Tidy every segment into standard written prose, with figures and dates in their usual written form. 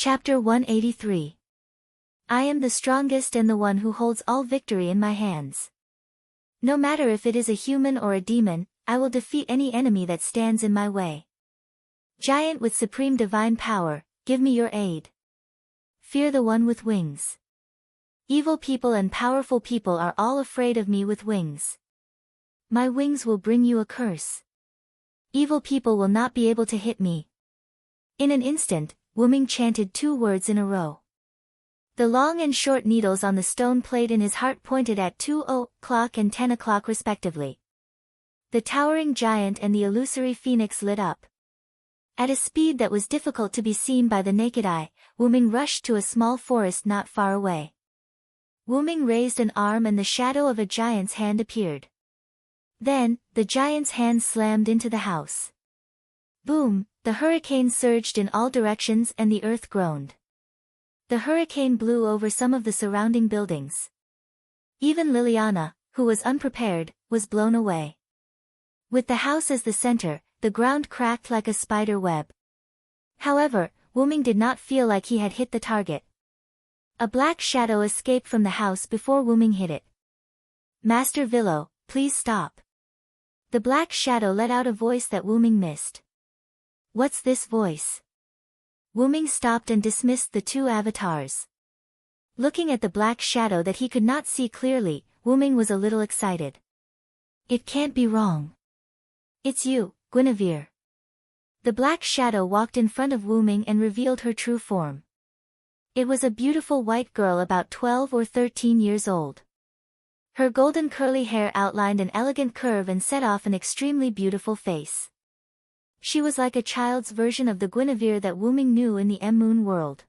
Chapter 183. I am the strongest and the one who holds all victory in my hands. No matter if it is a human or a demon, I will defeat any enemy that stands in my way. Giant with supreme divine power, give me your aid. Fear the one with wings. Evil people and powerful people are all afraid of me with wings. My wings will bring you a curse. Evil people will not be able to hit me. In an instant, Wyrm chanted 2 words in a row. The long and short needles on the stone plate in his heart pointed at 2:00 and 10 o'clock respectively. The towering giant and the illusory phoenix lit up. At a speed that was difficult to be seen by the naked eye, Wyrm rushed to a small forest not far away. Wyrm raised an arm and the shadow of a giant's hand appeared. Then, the giant's hand slammed into the house. Boom! The hurricane surged in all directions and the earth groaned. The hurricane blew over some of the surrounding buildings. Even Liliana, who was unprepared, was blown away. With the house as the center, the ground cracked like a spider web. However, Wyrm did not feel like he had hit the target. A black shadow escaped from the house before Wyrm hit it. Master Villo, please stop. The black shadow let out a voice that Wyrm missed. What's this voice? Wyrm stopped and dismissed the 2 avatars. Looking at the black shadow that he could not see clearly, Wyrm was a little excited. It can't be wrong. It's you, Guinevere. The black shadow walked in front of Wyrm and revealed her true form. It was a beautiful white girl about 12 or 13 years old. Her golden curly hair outlined an elegant curve and set off an extremely beautiful face. She was like a child's version of the Guinevere that Wyrm knew in the Moon world.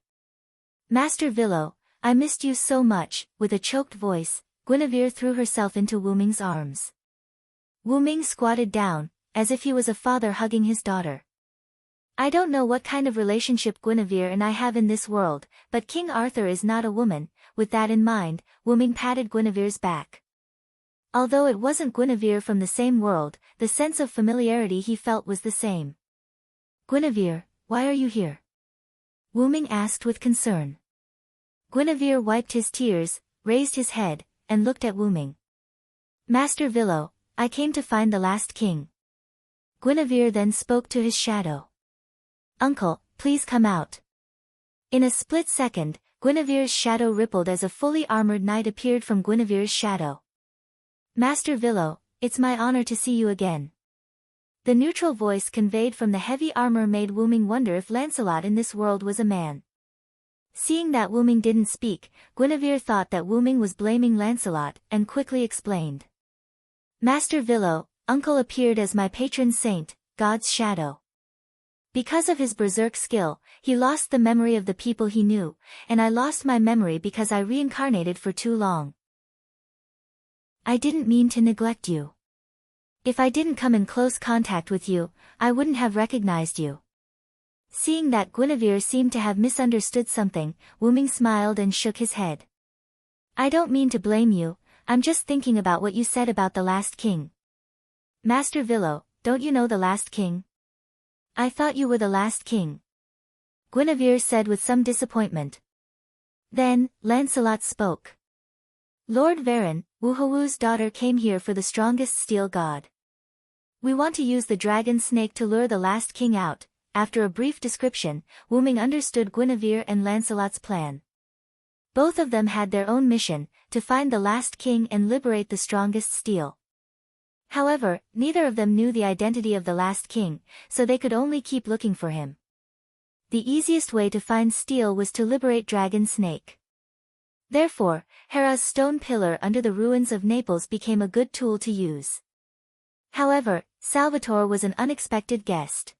Master Villo, I missed you so much. With a choked voice, Guinevere threw herself into Wyrm's arms. Wyrm squatted down, as if he was a father hugging his daughter. I don't know what kind of relationship Guinevere and I have in this world, but King Arthur is not a woman. With that in mind, Wyrm patted Guinevere's back. Although it wasn't Guinevere from the same world, the sense of familiarity he felt was the same. Guinevere, why are you here? Wyrm asked with concern. Guinevere wiped his tears, raised his head, and looked at Wyrm. Master Villo, I came to find the last king. Guinevere then spoke to his shadow. Uncle, please come out. In a split second, Guinevere's shadow rippled as a fully armored knight appeared from Guinevere's shadow. Master Villo, it's my honor to see you again. The neutral voice conveyed from the heavy armor made Wyrm wonder if Lancelot in this world was a man. Seeing that Wyrm didn't speak, Guinevere thought that Wyrm was blaming Lancelot, and quickly explained. Master Villo, Uncle appeared as my patron saint, God's shadow. Because of his berserk skill, he lost the memory of the people he knew, and I lost my memory because I reincarnated for too long. I didn't mean to neglect you. If I didn't come in close contact with you, I wouldn't have recognized you. Seeing that Guinevere seemed to have misunderstood something, Wyrm smiled and shook his head. I don't mean to blame you, I'm just thinking about what you said about the last king. Master Villo, don't you know the last king? I thought you were the last king. Guinevere said with some disappointment. Then, Lancelot spoke. Lord Wyrm, Wuhawu's daughter came here for the strongest steel god. We want to use the dragon snake to lure the last king out. After a brief description, Wyrm understood Guinevere and Lancelot's plan. Both of them had their own mission, to find the last king and liberate the strongest steel. However, neither of them knew the identity of the last king, so they could only keep looking for him. The easiest way to find steel was to liberate Dragon Snake. Therefore, Hera's stone pillar under the ruins of Naples became a good tool to use. However, Salvatore was an unexpected guest.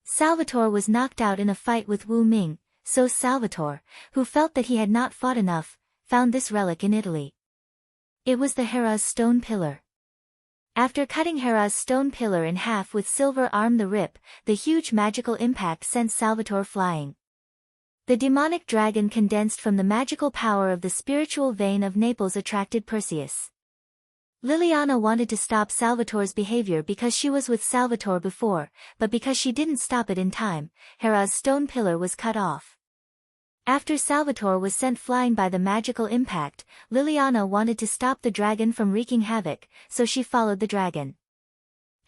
Salvatore was knocked out in a fight with Wyrm, so Salvatore, who felt that he had not fought enough, found this relic in Italy. It was the Hera's stone pillar. After cutting Hera's stone pillar in half with silver arm the rip, the huge magical impact sent Salvatore flying. The demonic dragon condensed from the magical power of the spiritual vein of Naples attracted Perseus. Liliana wanted to stop Salvatore's behavior because she was with Salvatore before, but because she didn't stop it in time, Hera's stone pillar was cut off. After Salvatore was sent flying by the magical impact, Liliana wanted to stop the dragon from wreaking havoc, so she followed the dragon.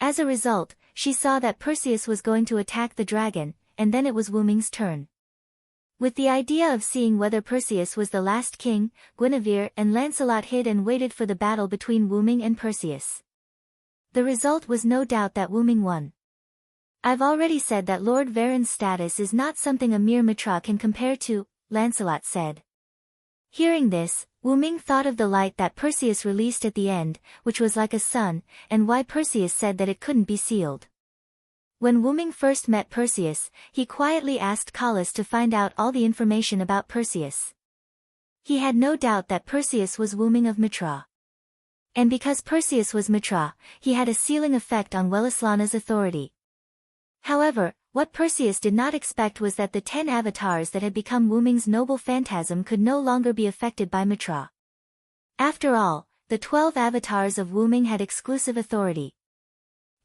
As a result, she saw that Perseus was going to attack the dragon, and then it was Wyrm's turn. With the idea of seeing whether Perseus was the last king, Guinevere and Lancelot hid and waited for the battle between Wyrm and Perseus. The result was no doubt that Wyrm won. I've already said that Lord Varen's status is not something a mere mitra can compare to, Lancelot said. Hearing this, Wyrm thought of the light that Perseus released at the end, which was like a sun, and why Perseus said that it couldn't be sealed. When Wyrm first met Perseus, he quietly asked Callas to find out all the information about Perseus. He had no doubt that Perseus was Wyrm of Mitra. And because Perseus was Mitra, he had a sealing effect on Welislana's authority. However, what Perseus did not expect was that the 10 avatars that had become Wyrm's noble phantasm could no longer be affected by Mitra. After all, the 12 avatars of Wyrm had exclusive authority.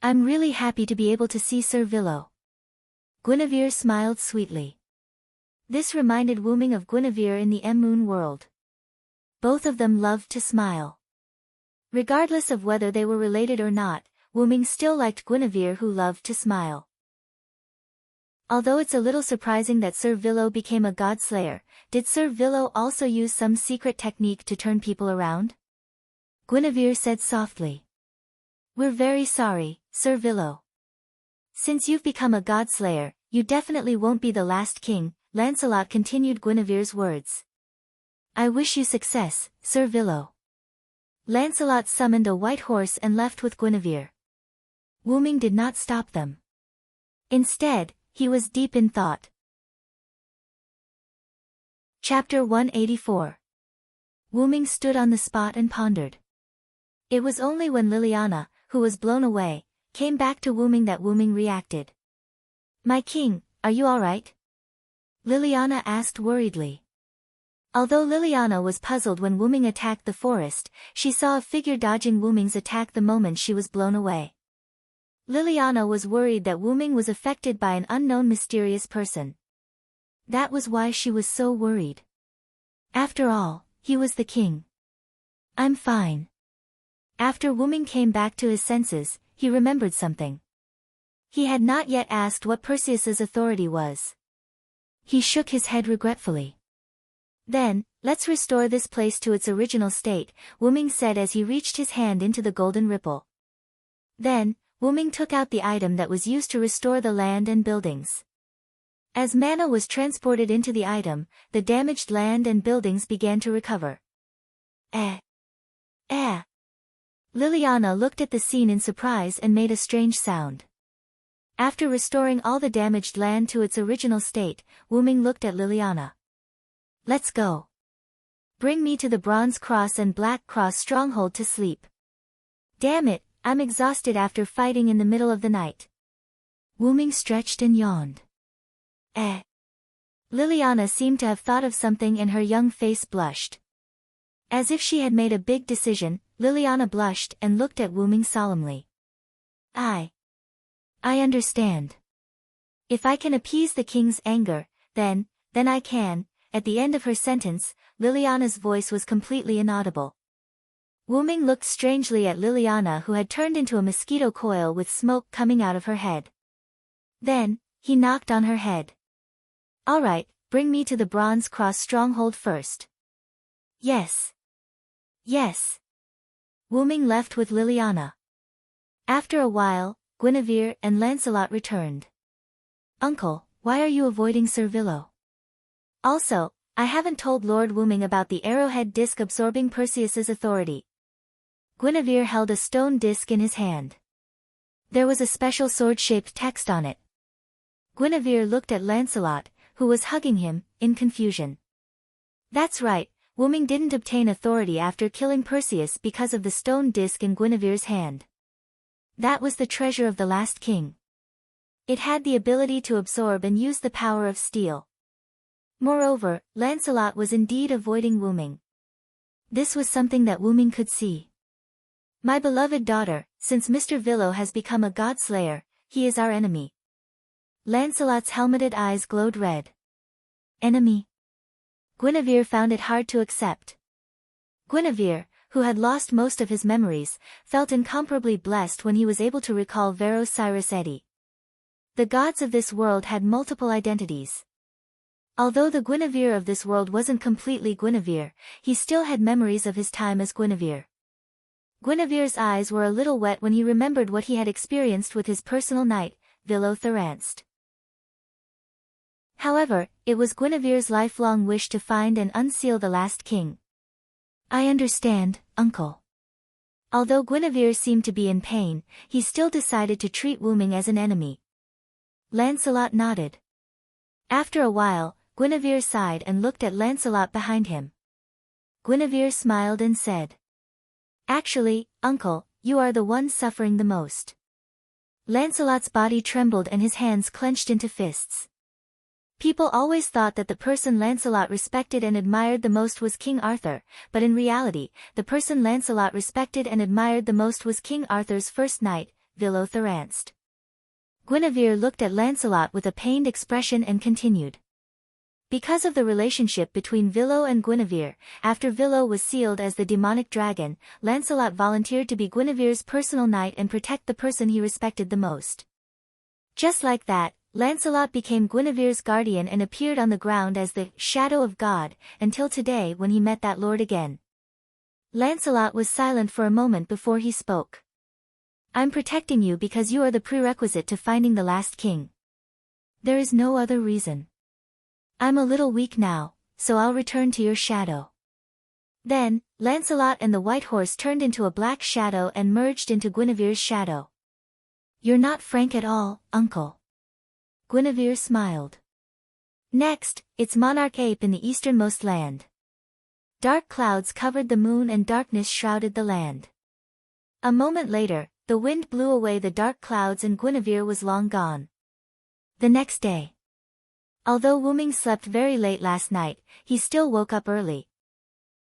I'm really happy to be able to see Sir Villo. Guinevere smiled sweetly. This reminded Wyrm of Guinevere in the Moon world. Both of them loved to smile. Regardless of whether they were related or not, Wyrm still liked Guinevere, who loved to smile. Although it's a little surprising that Sir Villo became a godslayer, did Sir Villo also use some secret technique to turn people around? Guinevere said softly. We're very sorry, Sir Villo. Since you've become a godslayer, you definitely won't be the last king, Lancelot continued Guinevere's words. I wish you success, Sir Villo. Lancelot summoned a white horse and left with Guinevere. Wyrm did not stop them. Instead, he was deep in thought. Chapter 184. Wyrm stood on the spot and pondered. It was only when Liliana, who was blown away, came back to Wyrm that Wyrm reacted. My king, are you all right? Liliana asked worriedly. Although Liliana was puzzled when Wyrm attacked the forest, she saw a figure dodging Wyrm's attack the moment she was blown away. Liliana was worried that Wyrm was affected by an unknown mysterious person. That was why she was so worried. After all, he was the king. I'm fine. After Wyrm came back to his senses, he remembered something. He had not yet asked what Perseus's authority was. He shook his head regretfully. Then, let's restore this place to its original state, Wyrm said as he reached his hand into the golden ripple. Then, Wyrm took out the item that was used to restore the land and buildings. As mana was transported into the item, the damaged land and buildings began to recover. Liliana looked at the scene in surprise and made a strange sound. After restoring all the damaged land to its original state, Wyrm looked at Liliana. Let's go. Bring me to the Bronze Cross and Black Cross stronghold to sleep. Damn it, I'm exhausted after fighting in the middle of the night. Wyrm stretched and yawned. Liliana seemed to have thought of something and her young face blushed. As if she had made a big decision, Liliana blushed and looked at Wyrm solemnly. I understand. If I can appease the king's anger, then I can. At the end of her sentence, Liliana's voice was completely inaudible. Wyrm looked strangely at Liliana, who had turned into a mosquito coil with smoke coming out of her head. Then, he knocked on her head. All right, bring me to the Bronze Cross stronghold first. Yes. Yes. Wyrm left with Liliana. After a while, Guinevere and Lancelot returned. Uncle, why are you avoiding Sir Villo? Also, I haven't told Lord Wyrm about the arrowhead disc absorbing Perseus's authority. Guinevere held a stone disc in his hand. There was a special sword-shaped text on it. Guinevere looked at Lancelot, who was hugging him, in confusion. That's right, Wyrm didn't obtain authority after killing Perseus because of the stone disc in Guinevere's hand. That was the treasure of the last king. It had the ability to absorb and use the power of steel. Moreover, Lancelot was indeed avoiding Wyrm. This was something that Wyrm could see. My beloved daughter, since Mr. Villo has become a godslayer, he is our enemy. Lancelot's helmeted eyes glowed red. Enemy? Guinevere found it hard to accept. Guinevere, who had lost most of his memories, felt incomparably blessed when he was able to recall Vero Cyrus Eddy. The gods of this world had multiple identities. Although the Guinevere of this world wasn't completely Guinevere, he still had memories of his time as Guinevere. Guinevere's eyes were a little wet when he remembered what he had experienced with his personal knight, Vilo Thranst. However, it was Guinevere's lifelong wish to find and unseal the last king. "I understand, uncle." Although Guinevere seemed to be in pain, he still decided to treat Wyrm as an enemy. Lancelot nodded. After a while, Guinevere sighed and looked at Lancelot behind him. Guinevere smiled and said, "Actually, uncle, you are the one suffering the most." Lancelot's body trembled and his hands clenched into fists. People always thought that the person Lancelot respected and admired the most was King Arthur, but in reality, the person Lancelot respected and admired the most was King Arthur's first knight, Vilo Thranst. Guinevere looked at Lancelot with a pained expression and continued. Because of the relationship between Vilo and Guinevere, after Vilo was sealed as the demonic dragon, Lancelot volunteered to be Guinevere's personal knight and protect the person he respected the most. Just like that, Lancelot became Guinevere's guardian and appeared on the ground as the shadow of God, until today when he met that lord again. Lancelot was silent for a moment before he spoke. "I'm protecting you because you are the prerequisite to finding the last king. There is no other reason. I'm a little weak now, so I'll return to your shadow." Then, Lancelot and the white horse turned into a black shadow and merged into Guinevere's shadow. "You're not frank at all, uncle." Guinevere smiled. Next, it's Monarch Ape in the easternmost land. Dark clouds covered the moon and darkness shrouded the land. A moment later, the wind blew away the dark clouds and Guinevere was long gone. The next day. Although Wyrm slept very late last night, he still woke up early.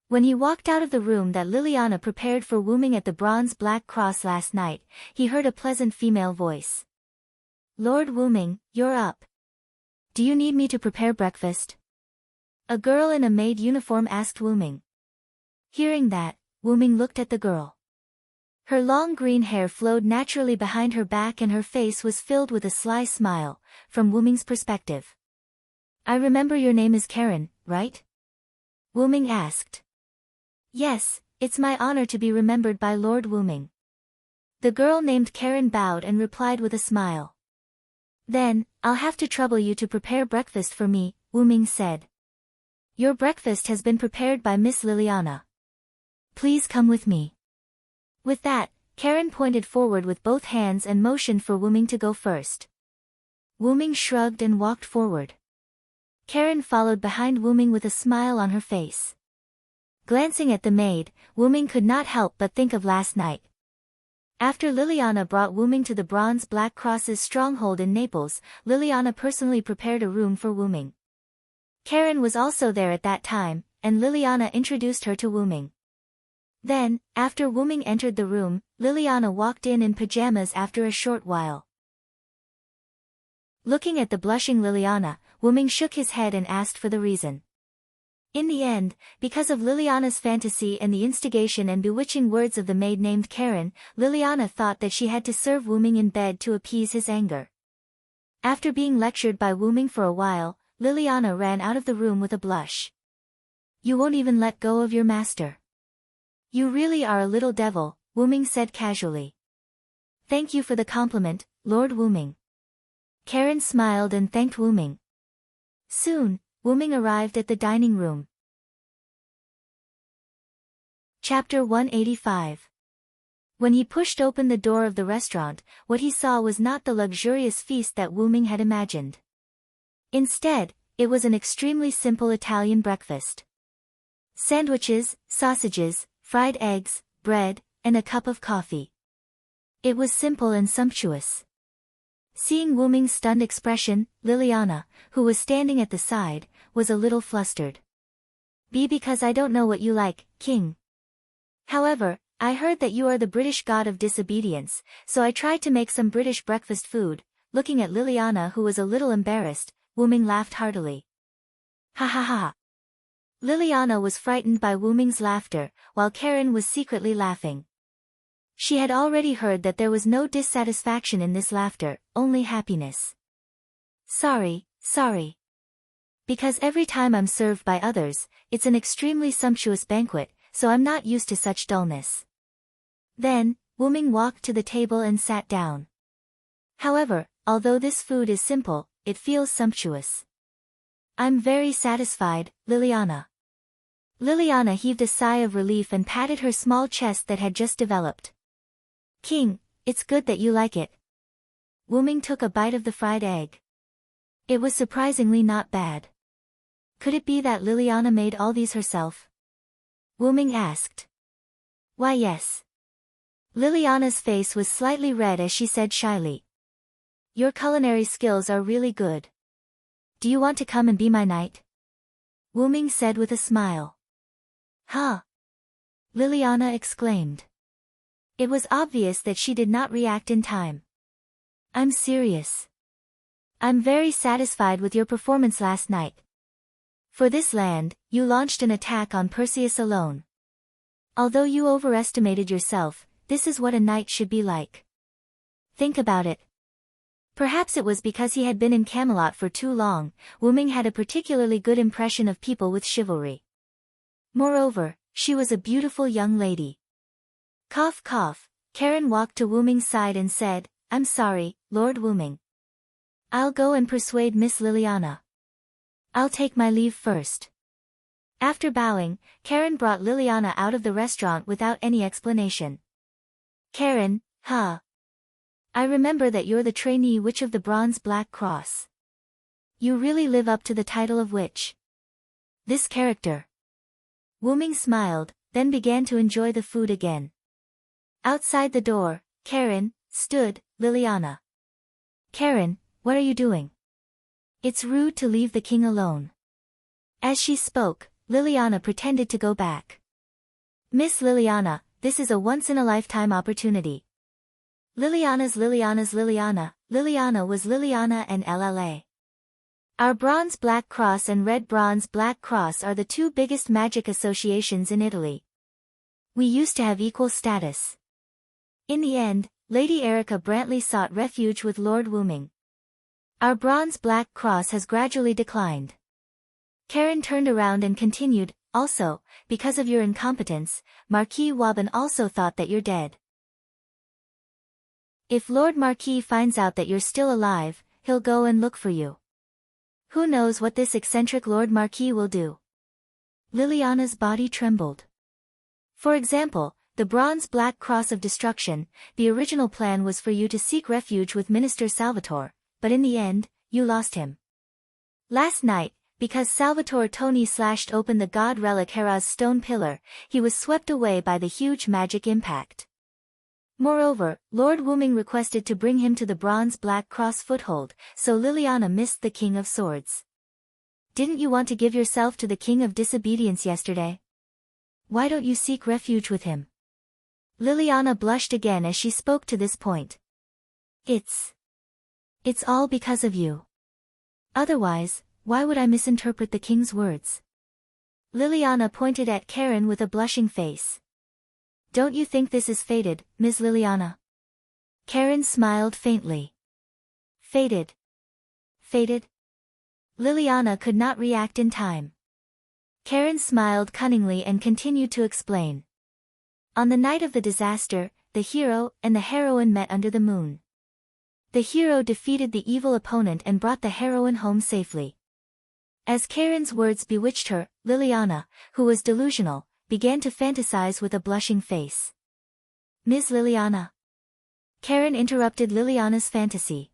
When he walked out of the room that Liliana prepared for Wyrm at the Bronze Black Cross last night, he heard a pleasant female voice. "Lord Wyrm, you're up. Do you need me to prepare breakfast?" A girl in a maid uniform asked Wyrm. Hearing that, Wyrm looked at the girl. Her long green hair flowed naturally behind her back and her face was filled with a sly smile, from Wyrm's perspective. "I remember your name is Karen, right?" Wyrm asked. "Yes, it's my honor to be remembered by Lord Wyrm." The girl named Karen bowed and replied with a smile. "Then, I'll have to trouble you to prepare breakfast for me," Wyrm said. "Your breakfast has been prepared by Miss Liliana. Please come with me." With that, Karen pointed forward with both hands and motioned for Wyrm to go first. Wyrm shrugged and walked forward. Karen followed behind Wyrm with a smile on her face. Glancing at the maid, Wyrm could not help but think of last night. After Liliana brought Wyrm to the Bronze Black Cross's stronghold in Naples, Liliana personally prepared a room for Wyrm. Karen was also there at that time, and Liliana introduced her to Wyrm. Then, after Wyrm entered the room, Liliana walked in pajamas after a short while. Looking at the blushing Liliana, Wyrm shook his head and asked for the reason. In the end, because of Liliana's fantasy and the instigation and bewitching words of the maid named Karen, Liliana thought that she had to serve Wyrm in bed to appease his anger. After being lectured by Wyrm for a while, Liliana ran out of the room with a blush. "You won't even let go of your master. You really are a little devil," Wyrm said casually. "Thank you for the compliment, Lord Wyrm." Karen smiled and thanked Wyrm. Soon, Wyrm arrived at the dining room. Chapter 185. When he pushed open the door of the restaurant, what he saw was not the luxurious feast that Wyrm had imagined. Instead, it was an extremely simple Italian breakfast. Sandwiches, sausages, fried eggs, bread, and a cup of coffee. It was simple and sumptuous. Seeing Wyrm's stunned expression, Liliana, who was standing at the side, was a little flustered. Because I don't know what you like, King. However, I heard that you are the British god of disobedience, so I tried to make some British breakfast food." Looking at Liliana, who was a little embarrassed, Wyrm laughed heartily. "Ha ha ha. Liliana was frightened by Wu Ming's laughter, while Karen was secretly laughing. She had already heard that there was no dissatisfaction in this laughter, only happiness. Sorry. Because every time I'm served by others, it's an extremely sumptuous banquet, so I'm not used to such dullness. Then, Wu Ming walked to the table and sat down. However, although this food is simple, it feels sumptuous. I'm very satisfied, Liliana. Liliana heaved a sigh of relief and patted her small chest that had just developed. King, it's good that you like it. Wu Ming took a bite of the fried egg. It was surprisingly not bad. Could it be that Liliana made all these herself? Wu Ming asked. Why yes. Liliana's face was slightly red as she said shyly. Your culinary skills are really good. Do you want to come and be my knight? Wu Ming said with a smile. Huh? Liliana exclaimed. It was obvious that she did not react in time. I'm serious. I'm very satisfied with your performance last night. For this land, you launched an attack on Perseus alone. Although you overestimated yourself, this is what a knight should be like. Think about it. Perhaps it was because he had been in Camelot for too long, Wu Ming had a particularly good impression of people with chivalry. Moreover, she was a beautiful young lady. Cough cough, Karen walked to Wu Ming's side and said, I'm sorry, Lord Wu Ming. I'll go and persuade Miss Liliana. I'll take my leave first. After bowing, Karen brought Liliana out of the restaurant without any explanation. Karen, huh? I remember that you're the trainee witch of the Bronze Black Cross. You really live up to the title of witch. This character. Wu Ming smiled, then began to enjoy the food again. Outside the door, Karen, stood, Liliana. Karen, what are you doing? It's rude to leave the king alone. As she spoke, Liliana pretended to go back. Miss Liliana, this is a once-in-a-lifetime opportunity. Liliana was Liliana and LLA. Our Bronze Black Cross and Red Bronze Black Cross are the two biggest magic associations in Italy. We used to have equal status. In the end, Lady Erica Brantley sought refuge with Lord Wu Ming. Our Bronze Black Cross has gradually declined. Karen turned around and continued, also, because of your incompetence, Marquis Waban also thought that you're dead. If Lord Marquis finds out that you're still alive, he'll go and look for you. Who knows what this eccentric Lord Marquis will do? Liliana's body trembled. For example, the Bronze Black Cross of Destruction, the original plan was for you to seek refuge with Minister Salvatore, but in the end, you lost him. Last night, because Salvatore Toni slashed open the god relic Hera's stone pillar, he was swept away by the huge magic impact. Moreover, Lord Wu Ming requested to bring him to the Bronze Black Cross foothold, so Liliana missed the King of Swords. Didn't you want to give yourself to the King of Disobedience yesterday? Why don't you seek refuge with him? Liliana blushed again as she spoke to this point. It's all because of you. Otherwise, why would I misinterpret the king's words? Liliana pointed at Karen with a blushing face. Don't you think this is fated, Ms. Liliana? Karen smiled faintly. Fated? Fated? Liliana could not react in time. Karen smiled cunningly and continued to explain. On the night of the disaster, the hero and the heroine met under the moon. The hero defeated the evil opponent and brought the heroine home safely. As Karen's words bewitched her, Liliana, who was delusional, began to fantasize with a blushing face. Ms. Liliana. Karen interrupted Liliana's fantasy.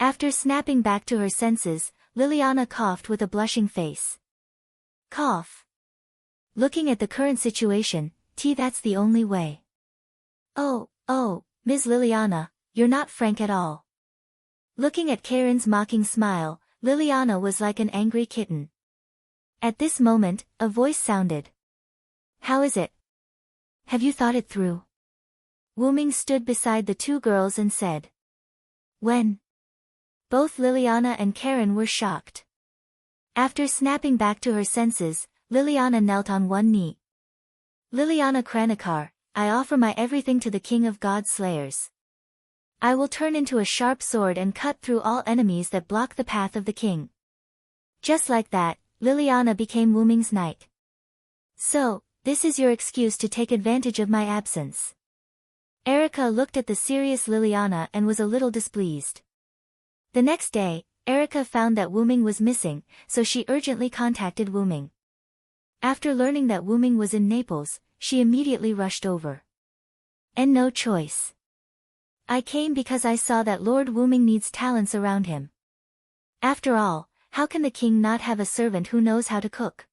After snapping back to her senses, Liliana coughed with a blushing face. Cough. Looking at the current situation, that's the only way. Oh, Ms. Liliana, you're not frank at all. Looking at Karen's mocking smile, Liliana was like an angry kitten. At this moment, a voice sounded. How is it? Have you thought it through? Wu Ming stood beside the two girls and said. When? Both Liliana and Karen were shocked. After snapping back to her senses, Liliana knelt on one knee. Liliana Kranikar, I offer my everything to the king of god slayers. I will turn into a sharp sword and cut through all enemies that block the path of the king. Just like that, Liliana became Wuming's knight. So, this is your excuse to take advantage of my absence. Erika looked at the serious Liliana and was a little displeased. The next day, Erika found that Wuming was missing, so she urgently contacted Wuming. After learning that Wuming was in Naples, she immediately rushed over. And no choice. I came because I saw that Lord Wuming needs talents around him. After all, how can the king not have a servant who knows how to cook?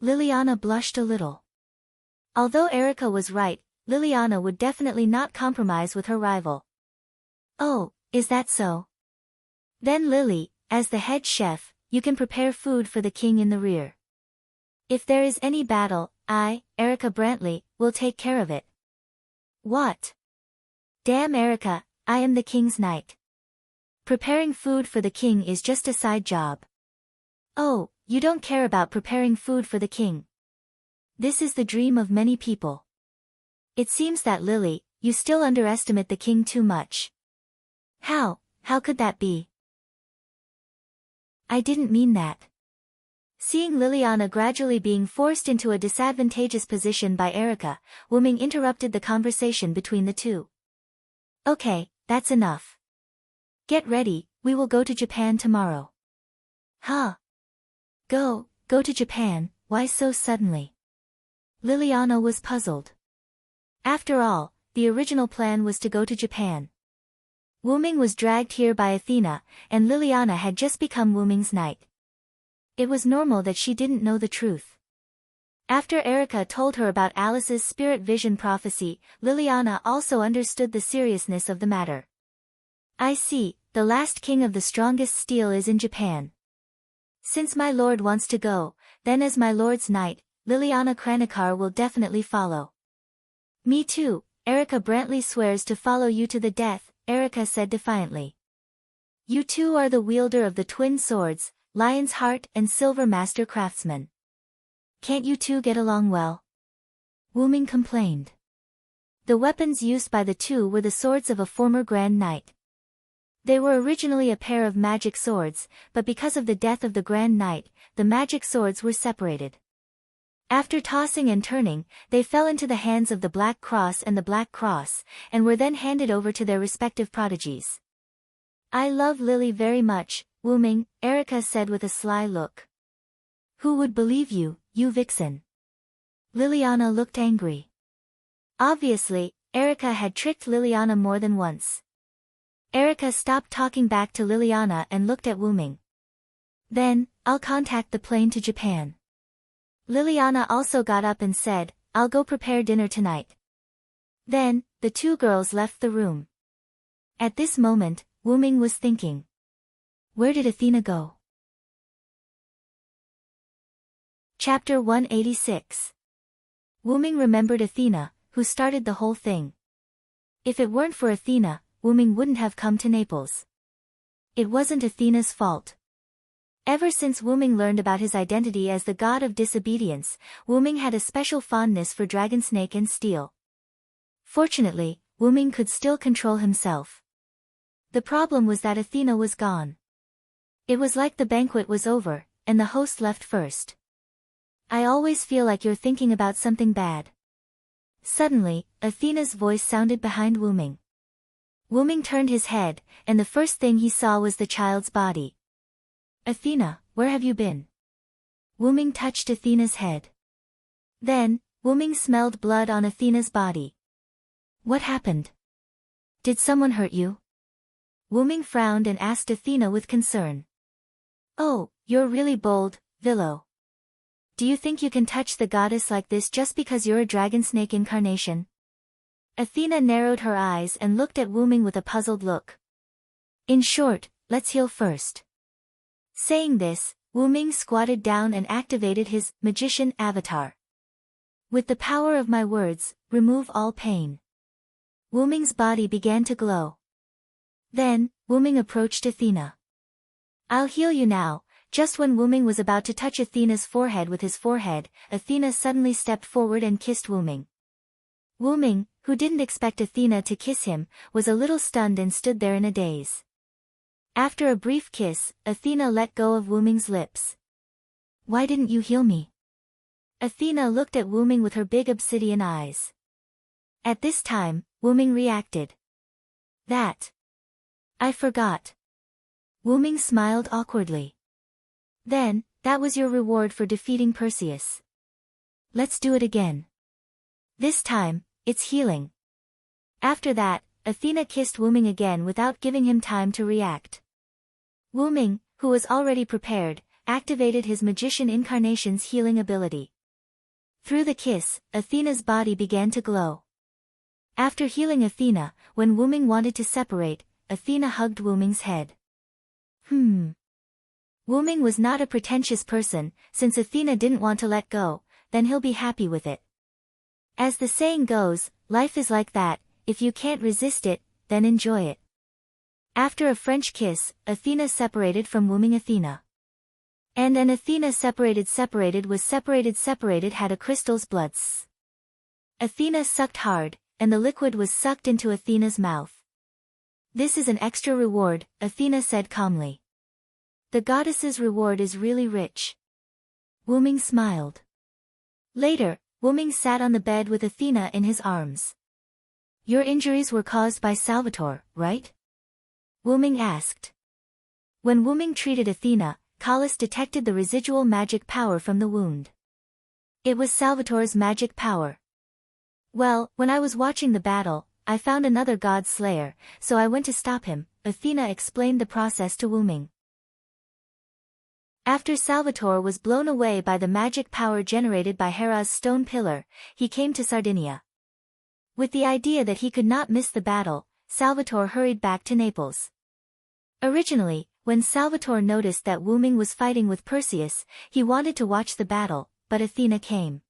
Liliana blushed a little. Although Erika was right, Liliana would definitely not compromise with her rival. Oh, is that so? Then Lily, as the head chef, you can prepare food for the king in the rear. If there is any battle, I, Erika Brantley, will take care of it. What? Damn Erika, I am the king's knight. Preparing food for the king is just a side job. Oh, you don't care about preparing food for the king. This is the dream of many people. It seems that Lily, you still underestimate the king too much. How could that be? I didn't mean that. Seeing Liliana gradually being forced into a disadvantageous position by Erika, Wuming interrupted the conversation between the two. Okay, that's enough. Get ready, we will go to Japan tomorrow. Huh? Go to Japan, why so suddenly? Liliana was puzzled. After all, the original plan was to go to Japan. Wuming was dragged here by Athena, and Liliana had just become Wuming's knight. It was normal that she didn't know the truth. After Erika told her about Alice's spirit vision prophecy, Liliana also understood the seriousness of the matter. I see, the last king of the strongest steel is in Japan. Since my lord wants to go, then as my lord's knight, Liliana Kranikar will definitely follow. Me too, Erika Brantley swears to follow you to the death, Erika said defiantly. You two are the wielder of the twin swords, Lion's Heart and Silver Master Craftsman. Can't you two get along well? Wuming complained. The weapons used by the two were the swords of a former Grand Knight. They were originally a pair of magic swords, but because of the death of the Grand Knight, the magic swords were separated. After tossing and turning, they fell into the hands of the Black Cross and the Black Cross, and were then handed over to their respective prodigies. I love Lily very much, Wuming, Erika said with a sly look. Who would believe you, you vixen? Liliana looked angry. Obviously, Erika had tricked Liliana more than once. Erika stopped talking back to Liliana and looked at Wuming. Then, I'll contact the plane to Japan. Liliana also got up and said, I'll go prepare dinner tonight. Then, the two girls left the room. At this moment, Wuming was thinking. Where did Athena go? Chapter 186. Wuming remembered Athena, who started the whole thing. If it weren't for Athena, Wuming wouldn't have come to Naples. It wasn't Athena's fault. Ever since Wuming learned about his identity as the god of disobedience, Wuming had a special fondness for Dragonsnake and Steel. Fortunately, Wuming could still control himself. The problem was that Athena was gone. It was like the banquet was over, and the host left first. I always feel like you're thinking about something bad. Suddenly, Athena's voice sounded behind Wuming. Wuming turned his head, and the first thing he saw was the child's body. Athena, where have you been? Wuming touched Athena's head. Then, Wuming smelled blood on Athena's body. What happened? Did someone hurt you? Wuming frowned and asked Athena with concern. Oh, you're really bold, Villo. Do you think you can touch the goddess like this just because you're a Dragonsnake incarnation? Athena narrowed her eyes and looked at Wuming with a puzzled look. In short, let's heal first. Saying this, Wuming squatted down and activated his magician avatar. With the power of my words, remove all pain. Wuming's body began to glow. Then, Wuming approached Athena. I'll heal you now, Just when Wuming was about to touch Athena's forehead with his forehead, Athena suddenly stepped forward and kissed Wuming. Wuming, who didn't expect Athena to kiss him, was a little stunned and stood there in a daze. After a brief kiss, Athena let go of Wuming's lips. "Why didn't you heal me?" Athena looked at Wuming with her big obsidian eyes. At this time, Wuming reacted. I forgot." Wuming smiled awkwardly. "Then, that was your reward for defeating Perseus. Let's do it again. This time, it's healing." After that, Athena kissed Wuming again without giving him time to react. Wuming, who was already prepared, activated his magician incarnation's healing ability. Through the kiss, Athena's body began to glow. After healing Athena, when Wuming wanted to separate, Athena hugged Wuming's head. Wuming was not a pretentious person, since Athena didn't want to let go, then he'll be happy with it. As the saying goes, life is like that, if you can't resist it, then enjoy it. After a French kiss, Athena separated from Wuming. Athena and an Athena separated had a crystal's blood. Athena sucked hard, and the liquid was sucked into Athena's mouth. "This is an extra reward," Athena said calmly. "The goddess's reward is really rich." Wuming smiled. Later, Wuming sat on the bed with Athena in his arms. "Your injuries were caused by Salvatore, right?" Wuming asked. When Wuming treated Athena, Callis detected the residual magic power from the wound. It was Salvatore's magic power. "Well, when I was watching the battle, I found another god slayer, so I went to stop him," Athena explained the process to Wuming. After Salvatore was blown away by the magic power generated by Hera's stone pillar, he came to Sardinia. With the idea that he could not miss the battle, Salvatore hurried back to Naples. Originally, when Salvatore noticed that Wuming was fighting with Perseus, he wanted to watch the battle, but Athena came.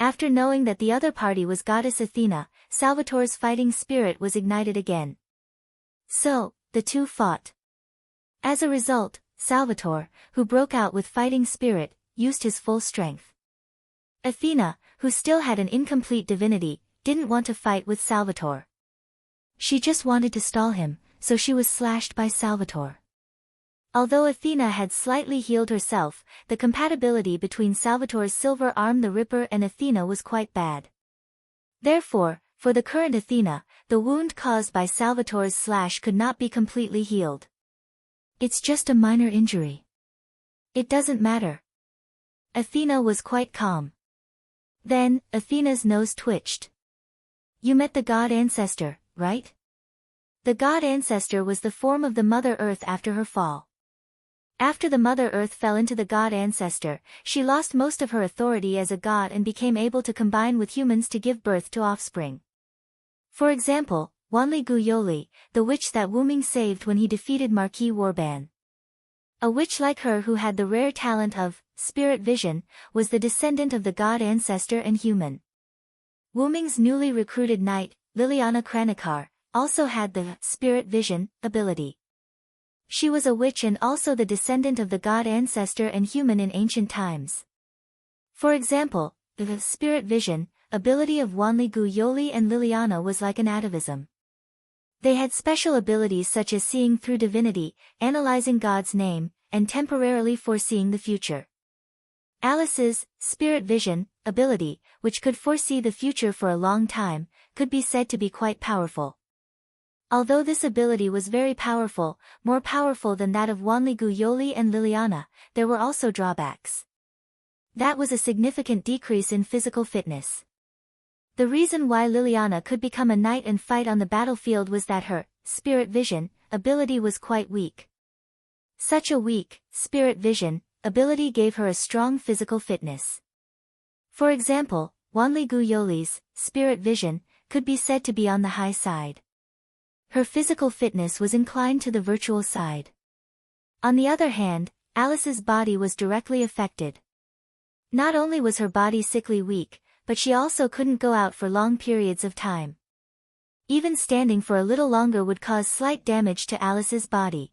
After knowing that the other party was goddess Athena, Salvatore's fighting spirit was ignited again. So, the two fought. As a result, Salvatore, who broke out with fighting spirit, used his full strength. Athena, who still had an incomplete divinity, didn't want to fight with Salvatore. She just wanted to stall him, so she was slashed by Salvatore. Although Athena had slightly healed herself, the compatibility between Salvatore's silver arm the Ripper and Athena was quite bad. Therefore, for the current Athena, the wound caused by Salvatore's slash could not be completely healed. "It's just a minor injury. It doesn't matter." Athena was quite calm. Then, Athena's nose twitched. "You met the god ancestor, right?" The god ancestor was the form of the Mother Earth after her fall. After the Mother Earth fell into the god ancestor, she lost most of her authority as a god and became able to combine with humans to give birth to offspring. For example, Wanli Guyoli, the witch that Wuming saved when he defeated Marquis Warban. A witch like her who had the rare talent of spirit vision, was the descendant of the god ancestor and human. Wuming's newly recruited knight, Liliana Kranikar, also had the spirit vision ability. She was a witch and also the descendant of the god ancestor and human in ancient times. For example, the spirit vision ability of Wanli Guyoli and Liliana was like an atavism. They had special abilities such as seeing through divinity, analyzing God's name, and temporarily foreseeing the future. Alice's spirit vision ability, which could foresee the future for a long time, could be said to be quite powerful. Although this ability was very powerful, more powerful than that of Wanli Guyoli and Liliana, there were also drawbacks. That was a significant decrease in physical fitness. The reason why Liliana could become a knight and fight on the battlefield was that her spirit vision ability was quite weak. Such a weak spirit vision ability gave her a strong physical fitness. For example, Wanli Guyoli's spirit vision could be said to be on the high side. Her physical fitness was inclined to the virtual side. On the other hand, Alice's body was directly affected. Not only was her body sickly weak, but she also couldn't go out for long periods of time. Even standing for a little longer would cause slight damage to Alice's body.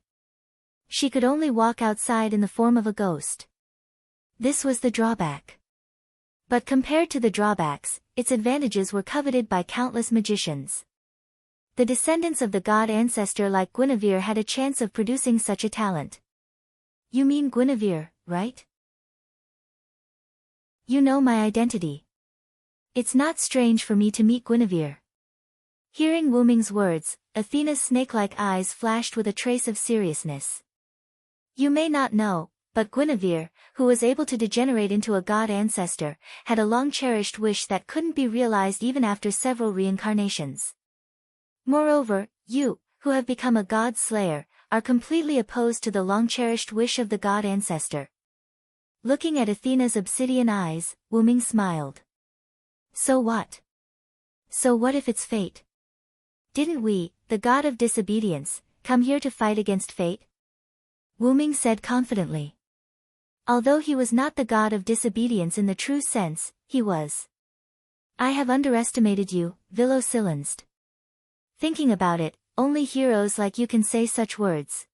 She could only walk outside in the form of a ghost. This was the drawback. But compared to the drawbacks, its advantages were coveted by countless magicians. The descendants of the god ancestor like Guinevere had a chance of producing such a talent. You mean Guinevere, right? You know my identity. It's not strange for me to meet Guinevere. Hearing Wu Ming's words, Athena's snake-like eyes flashed with a trace of seriousness. You may not know, but Guinevere, who was able to degenerate into a god ancestor, had a long-cherished wish that couldn't be realized even after several reincarnations. Moreover, you, who have become a god slayer, are completely opposed to the long-cherished wish of the god ancestor. Looking at Athena's obsidian eyes, Wu Ming smiled. So what? So what if it's fate? Didn't we, the god of disobedience, come here to fight against fate? Wu Ming said confidently. Although he was not the god of disobedience in the true sense, he was. I have underestimated you, Vilo-Silenced. Thinking about it, only heroes like you can say such words.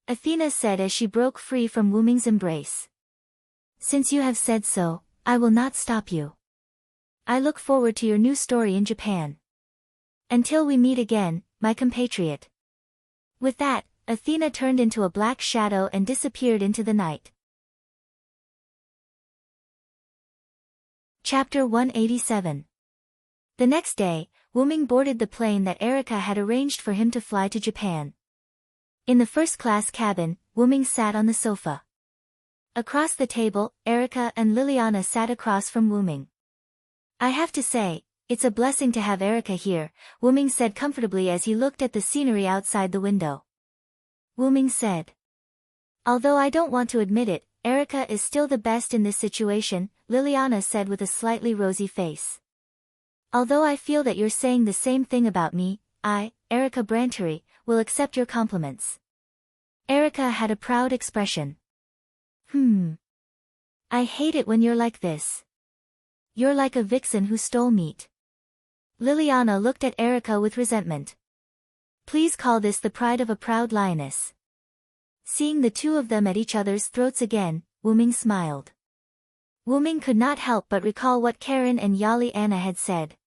Athena said as she broke free from Wu Ming's embrace. Since you have said so, I will not stop you. I look forward to your new story in Japan. Until we meet again, my compatriot. With that, Athena turned into a black shadow and disappeared into the night. Chapter 187. The next day, Wu Ming boarded the plane that Erica had arranged for him to fly to Japan. In the first-class cabin, Wu Ming sat on the sofa. Across the table, Erica and Liliana sat across from Wu Ming. I have to say, it's a blessing to have Erica here, Wu Ming said comfortably as he looked at the scenery outside the window. Wu Ming said. Although I don't want to admit it, Erica is still the best in this situation, Liliana said with a slightly rosy face. Although I feel that you're saying the same thing about me, I, Erica Brantery, will accept your compliments. Erica had a proud expression. I hate it when you're like this. You're like a vixen who stole meat. Liliana looked at Erica with resentment. Please call this the pride of a proud lioness. Seeing the two of them at each other's throats again, Wu Ming smiled. Wu Ming could not help but recall what Karen and Yali Anna had said.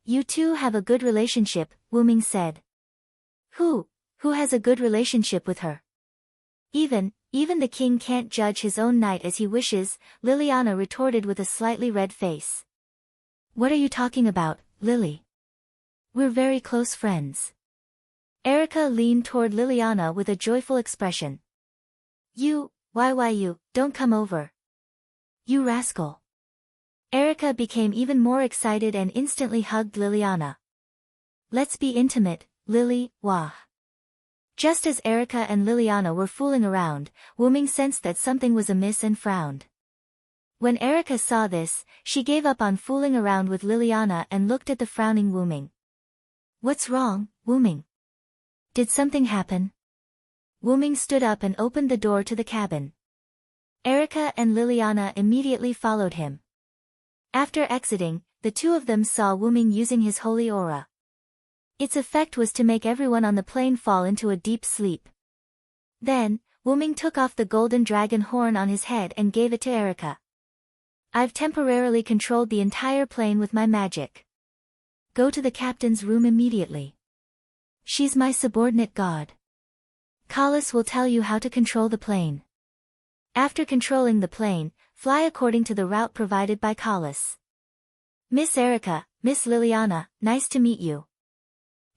You two have a good relationship, Wu Ming said. Who has a good relationship with her? Even the king can't judge his own knight as he wishes, Liliana retorted with a slightly red face. What are you talking about, Lily? We're very close friends. Erica leaned toward Liliana with a joyful expression. You don't come over. You rascal. Erica became even more excited and instantly hugged Liliana. Let's be intimate, Lily, wah. Just as Erica and Liliana were fooling around, Wu Ming sensed that something was amiss and frowned. When Erica saw this, she gave up on fooling around with Liliana and looked at the frowning Wu Ming. What's wrong, Wu Ming? Did something happen? Wu Ming stood up and opened the door to the cabin. Erica and Liliana immediately followed him. After exiting, the two of them saw Wu Ming using his holy aura. Its effect was to make everyone on the plane fall into a deep sleep. Then, Wu Ming took off the golden dragon horn on his head and gave it to Erica. I've temporarily controlled the entire plane with my magic. Go to the captain's room immediately. She's my subordinate god. Kalis will tell you how to control the plane. After controlling the plane, fly according to the route provided by Kalis. Miss Erica, Miss Liliana, nice to meet you.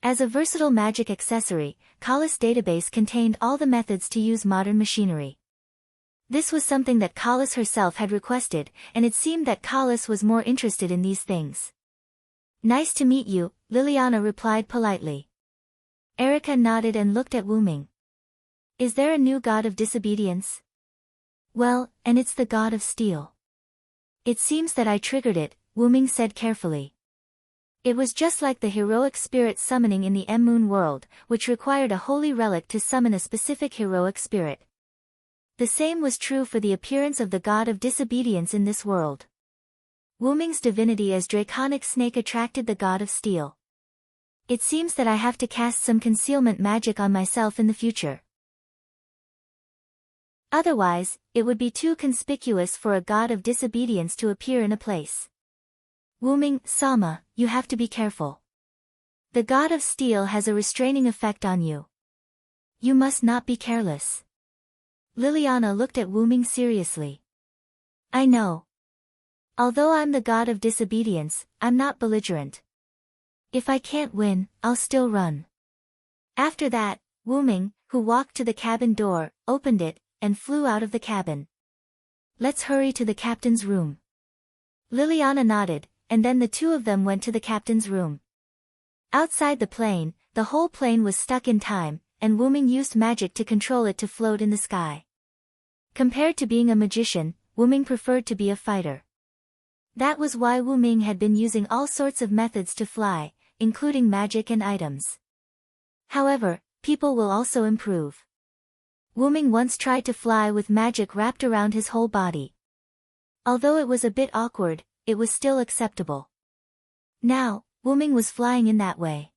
As a versatile magic accessory, Kalis' database contained all the methods to use modern machinery. This was something that Kalis herself had requested, and it seemed that Kalis was more interested in these things. Nice to meet you, Liliana replied politely. Erica nodded and looked at Wu Ming. Is there a new god of disobedience? Well, and it's the god of steel. It seems that I triggered it, Wu Ming said carefully. It was just like the heroic spirit summoning in the M-Moon world, which required a holy relic to summon a specific heroic spirit. The same was true for the appearance of the god of disobedience in this world. Wu Ming's divinity as draconic snake attracted the god of steel. It seems that I have to cast some concealment magic on myself in the future. Otherwise, it would be too conspicuous for a god of disobedience to appear in a place. Wyrm, Sama, you have to be careful. The god of steel has a restraining effect on you. You must not be careless. Liliana looked at Wyrm seriously. I know. Although I'm the god of disobedience, I'm not belligerent. If I can't win, I'll still run. After that, Wyrm, who walked to the cabin door, opened it, and flew out of the cabin. Let's hurry to the captain's room. Liliana nodded, and then the two of them went to the captain's room. Outside the plane, the whole plane was stuck in time, and Wyrm used magic to control it to float in the sky. Compared to being a magician, Wyrm preferred to be a fighter. That was why Wyrm had been using all sorts of methods to fly, including magic and items. However, people will also improve. Wyrm once tried to fly with magic wrapped around his whole body. Although it was a bit awkward, it was still acceptable. Now, Wyrm was flying in that way.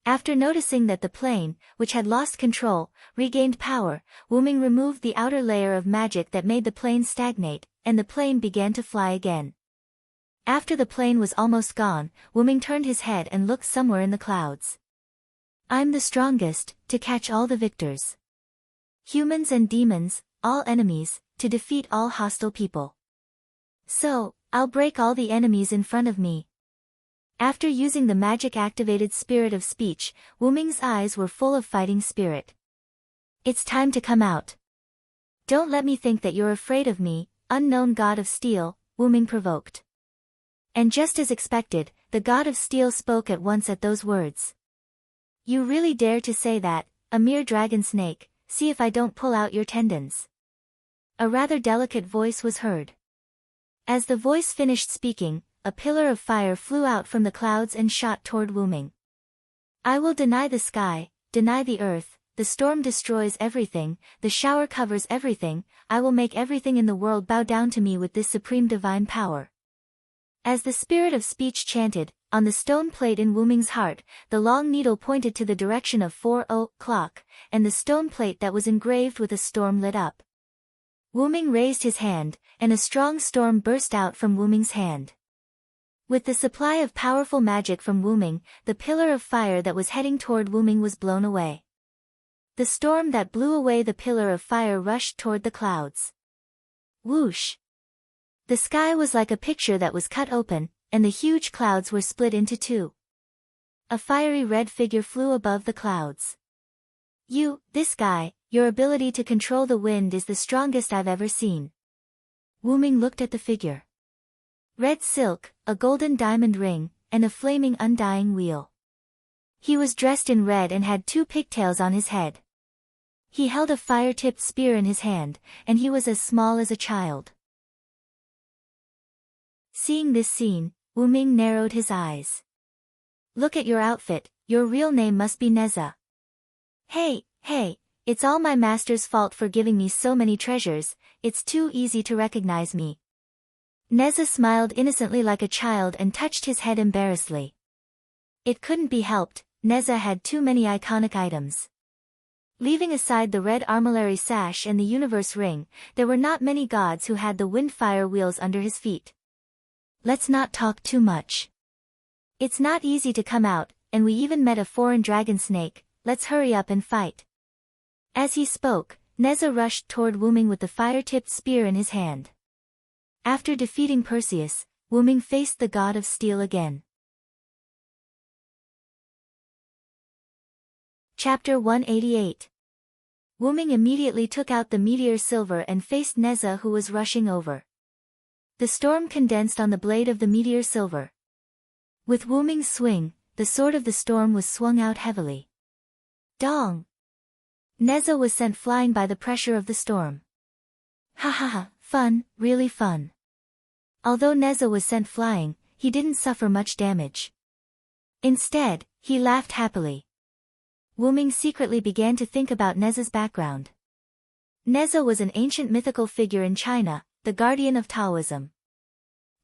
After noticing that the plane, which had lost control, regained power, Wyrm removed the outer layer of magic that made the plane stagnate, and the plane began to fly again. After the plane was almost gone, Wyrm turned his head and looked somewhere in the clouds. I'm the strongest, to catch all the victors. Humans and demons, all enemies, to defeat all hostile people. So, I'll break all the enemies in front of me. After using the magic-activated spirit of speech, Wyrm's eyes were full of fighting spirit. It's time to come out. Don't let me think that you're afraid of me, unknown god of steel, Wyrm provoked. And just as expected, the god of steel spoke at once at those words. You really dare to say that, a mere dragon snake, see if I don't pull out your tendons. A rather delicate voice was heard. As the voice finished speaking, a pillar of fire flew out from the clouds and shot toward Wyrm. I will deny the sky, deny the earth, the storm destroys everything, the shower covers everything, I will make everything in the world bow down to me with this supreme divine power. As the spirit of speech chanted, on the stone plate in Wyrm's heart, the long needle pointed to the direction of 4:00, and the stone plate that was engraved with a storm lit up. Wyrm raised his hand, and a strong storm burst out from Wyrm's hand. With the supply of powerful magic from Wyrm, the pillar of fire that was heading toward Wyrm was blown away. The storm that blew away the pillar of fire rushed toward the clouds. Whoosh! The sky was like a picture that was cut open, and the huge clouds were split into two. A fiery red figure flew above the clouds. This guy, your ability to control the wind is the strongest I've ever seen. Wyrm looked at the figure. Red silk, a golden diamond ring, and a flaming undying wheel. He was dressed in red and had 2 pigtails on his head. He held a fire-tipped spear in his hand, and he was as small as a child. Seeing this scene, Wyrm narrowed his eyes. Look at your outfit, your real name must be Neza. Hey, it's all my master's fault for giving me so many treasures, it's too easy to recognize me. Neza smiled innocently like a child and touched his head embarrassedly. It couldn't be helped, Neza had too many iconic items. Leaving aside the red armillary sash and the universe ring, there were not many gods who had the wind-fire wheels under his feet. Let's not talk too much. It's not easy to come out, and we even met a foreign dragon snake, let's hurry up and fight. As he spoke, Neza rushed toward Wyrm with the fire-tipped spear in his hand. After defeating Perseus, Wyrm faced the god of steel again. Chapter 188. Wyrm immediately took out the meteor silver and faced Neza, who was rushing over. The storm condensed on the blade of the meteor silver. With Wyrm's swing, the sword of the storm was swung out heavily. Dong! Neza was sent flying by the pressure of the storm. Ha ha ha, fun, really fun. Although Neza was sent flying, he didn't suffer much damage. Instead, he laughed happily. Wyrm secretly began to think about Neza's background. Neza was an ancient mythical figure in China, the guardian of Taoism.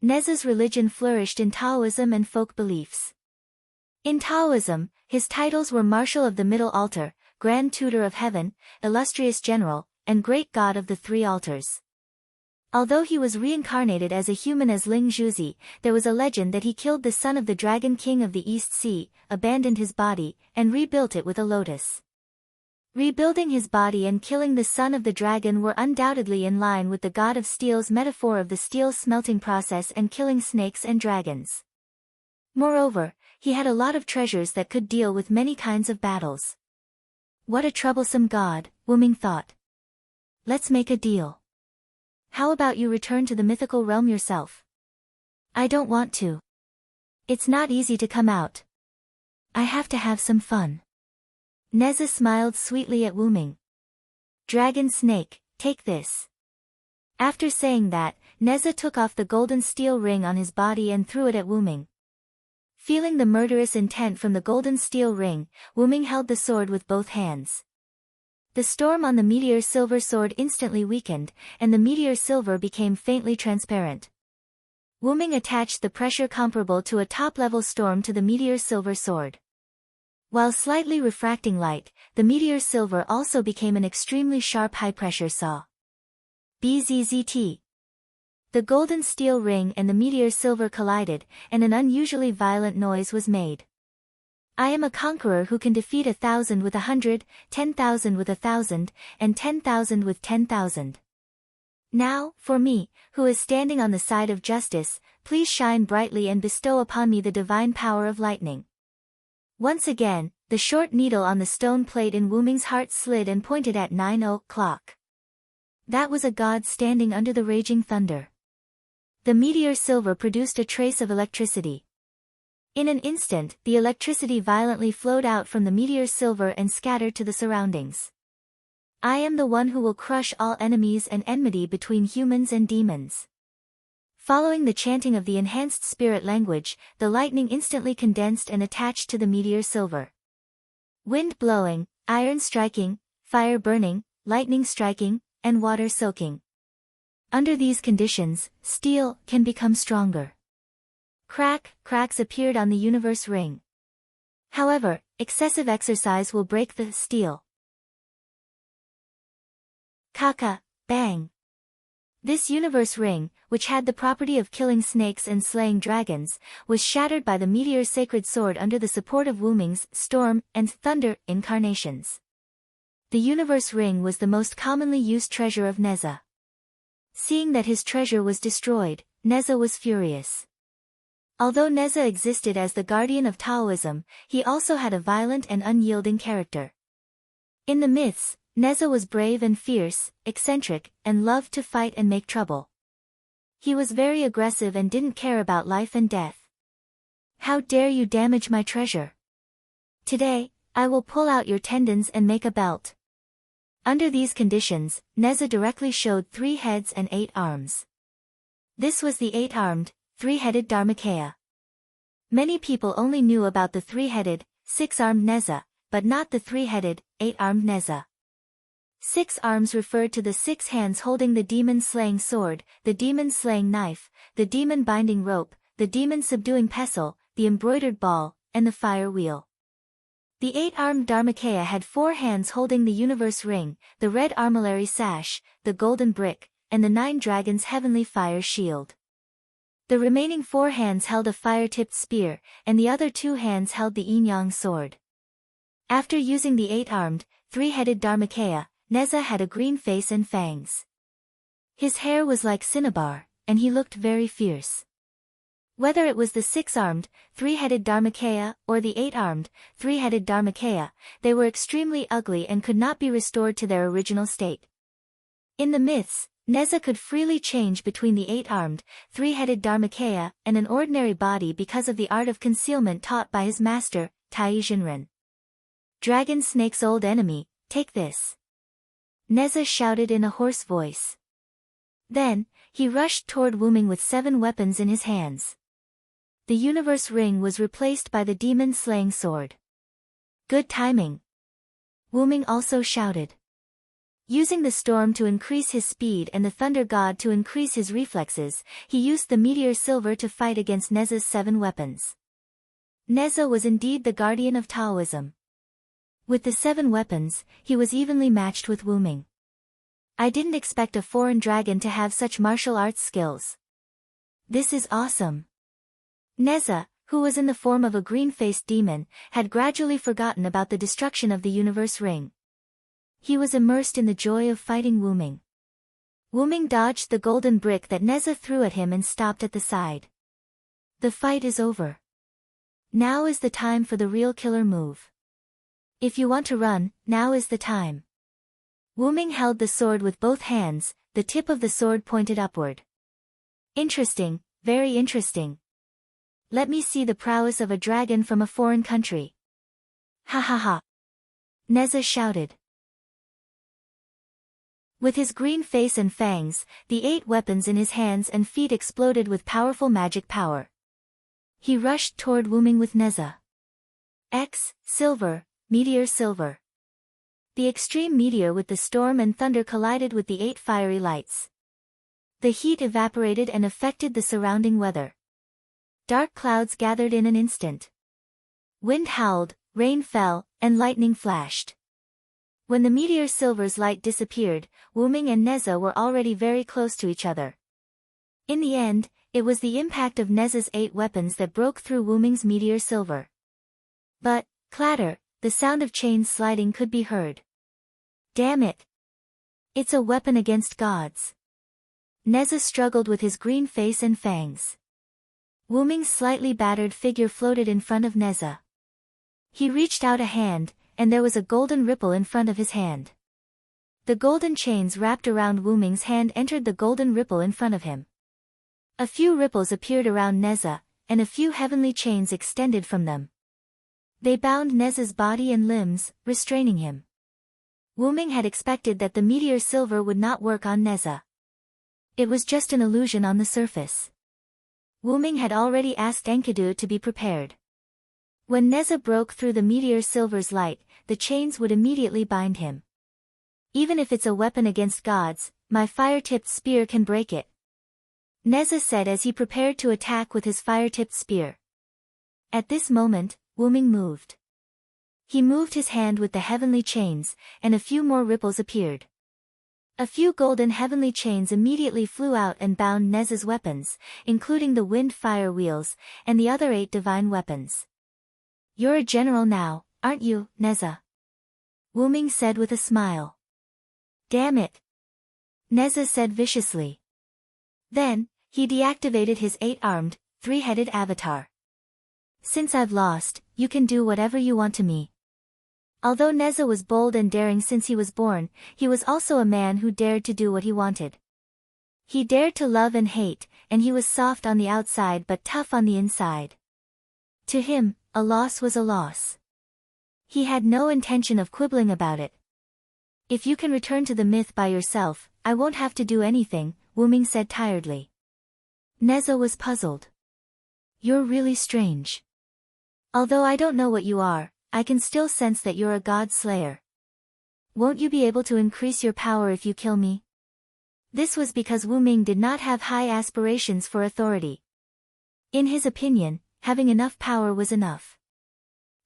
Neza's religion flourished in Taoism and folk beliefs. In Taoism, his titles were Marshal of the Middle Altar, Grand Tutor of Heaven, Illustrious General, and great god of the three altars. Although he was reincarnated as a human as Ling Zhuzi, there was a legend that he killed the son of the Dragon King of the East Sea, abandoned his body, and rebuilt it with a lotus. Rebuilding his body and killing the son of the dragon were undoubtedly in line with the god of steel's metaphor of the steel smelting process and killing snakes and dragons. Moreover, he had a lot of treasures that could deal with many kinds of battles. What a troublesome god, Wu Ming thought. Let's make a deal. How about you return to the mythical realm yourself? I don't want to. It's not easy to come out. I have to have some fun. Neza smiled sweetly at Wu Ming. Dragon snake, take this. After saying that, Neza took off the golden steel ring on his body and threw it at Wu Ming. Feeling the murderous intent from the golden steel ring, Wu Ming held the sword with both hands. The storm on the meteor silver sword instantly weakened, and the meteor silver became faintly transparent. Wu Ming attached the pressure comparable to a top-level storm to the meteor silver sword. While slightly refracting light, the meteor silver also became an extremely sharp high-pressure saw. Bzzzt. The golden steel ring and the meteor silver collided, and an unusually violent noise was made. I am a conqueror who can defeat 1,000 with 100, 10,000 with 1,000, and 10,000 with 10,000. Now, for me, who is standing on the side of justice, please shine brightly and bestow upon me the divine power of lightning. Once again, the short needle on the stone plate in Wu Ming's heart slid and pointed at 9 o'clock. That was a god standing under the raging thunder. The meteor silver produced a trace of electricity. In an instant, the electricity violently flowed out from the meteor silver and scattered to the surroundings. I am the one who will crush all enemies and enmity between humans and demons. Following the chanting of the enhanced spirit language, the lightning instantly condensed and attached to the meteor silver. Wind blowing, iron striking, fire burning, lightning striking, and water soaking. Under these conditions, steel can become stronger. Cracks appeared on the universe ring. However, excessive exercise will break the steel. Kaka, bang. This universe ring, which had the property of killing snakes and slaying dragons, was shattered by the meteor sacred sword under the support of Wu Ming's storm and thunder incarnations. The universe ring was the most commonly used treasure of Neza. Seeing that his treasure was destroyed, Neza was furious. Although Neza existed as the guardian of Taoism, he also had a violent and unyielding character. In the myths, Neza was brave and fierce, eccentric, and loved to fight and make trouble. He was very aggressive and didn't care about life and death. How dare you damage my treasure? Today, I will pull out your tendons and make a belt. Under these conditions, Neza directly showed 3 heads and 8 arms. This was the 8-armed, 3-headed Dharmakaya. Many people only knew about the 3-headed, 6-armed Neza, but not the 3-headed, 8-armed Neza. 6 arms referred to the 6 hands holding the demon-slaying sword, the demon-slaying knife, the demon-binding rope, the demon-subduing pestle, the embroidered ball, and the fire wheel. The 8-armed Dharmakaya had 4 hands holding the universe ring, the red armillary sash, the golden brick, and the 9 dragons' heavenly fire shield. The remaining 4 hands held a fire-tipped spear, and the other 2 hands held the yin-yang sword. After using the 8-armed, 3-headed Dharmakaya, Neza had a green face and fangs. His hair was like cinnabar, and he looked very fierce. Whether it was the 6-armed, 3-headed Dharmakaya, or the 8-armed, 3-headed Dharmakaya, they were extremely ugly and could not be restored to their original state. In the myths, Neza could freely change between the 8-armed, 3-headed Dharmakaya and an ordinary body because of the art of concealment taught by his master, Tai Jinren. Dragon Snake's old enemy, take this. Neza shouted in a hoarse voice. Then, he rushed toward Wu Ming with 7 weapons in his hands. The universe ring was replaced by the demon-slaying sword. Good timing. Wu Ming also shouted. Using the storm to increase his speed and the thunder god to increase his reflexes, he used the meteor silver to fight against Neza's 7 weapons. Neza was indeed the guardian of Taoism. With the 7 weapons, he was evenly matched with Wu Ming. I didn't expect a foreign dragon to have such martial arts skills. This is awesome. Neza, who was in the form of a green-faced demon, had gradually forgotten about the destruction of the universe ring. He was immersed in the joy of fighting Wuming. Wuming dodged the golden brick that Neza threw at him and stopped at the side. The fight is over. Now is the time for the real killer move. If you want to run, now is the time. Wuming held the sword with both hands, the tip of the sword pointed upward. Interesting, very interesting. Let me see the prowess of a dragon from a foreign country. Ha ha ha. Neza shouted. With his green face and fangs, the 8 weapons in his hands and feet exploded with powerful magic power. He rushed toward Wuming with Neza. Silver, meteor silver. The extreme meteor with the storm and thunder collided with the 8 fiery lights. The heat evaporated and affected the surrounding weather. Dark clouds gathered in an instant. Wind howled, rain fell, and lightning flashed. When the meteor silver's light disappeared, Wuming and Neza were already very close to each other. In the end, it was the impact of Neza's 8 weapons that broke through Wuming's meteor silver. But, clatter, the sound of chains sliding could be heard. Damn it! It's a weapon against gods. Neza struggled with his green face and fangs. Wuming's slightly battered figure floated in front of Neza. He reached out a hand, and there was a golden ripple in front of his hand. The golden chains wrapped around Wuming's hand entered the golden ripple in front of him. A few ripples appeared around Neza, and a few heavenly chains extended from them. They bound Neza's body and limbs, restraining him. Wuming had expected that the meteor silver would not work on Neza. It was just an illusion on the surface. Wuming had already asked Enkidu to be prepared. When Neza broke through the meteor silver's light, the chains would immediately bind him. Even if it's a weapon against gods, my fire-tipped spear can break it. Neza said as he prepared to attack with his fire-tipped spear. At this moment, Wuming moved. He moved his hand with the heavenly chains, and a few more ripples appeared. A few golden heavenly chains immediately flew out and bound Neza's weapons, including the wind fire wheels, and the other 8 divine weapons. You're a general now, aren't you, Neza? Wuming said with a smile. Damn it! Neza said viciously. Then, he deactivated his 8-armed, 3-headed avatar. Since I've lost, you can do whatever you want to me. Although Neza was bold and daring since he was born, he was also a man who dared to do what he wanted. He dared to love and hate, and he was soft on the outside but tough on the inside. To him, a loss was a loss. He had no intention of quibbling about it. If you can return to the myth by yourself, I won't have to do anything, Wuming said tiredly. Neza was puzzled. You're really strange. Although I don't know what you are, I can still sense that you're a god slayer. Won't you be able to increase your power if you kill me? This was because Wuming did not have high aspirations for authority. In his opinion, having enough power was enough.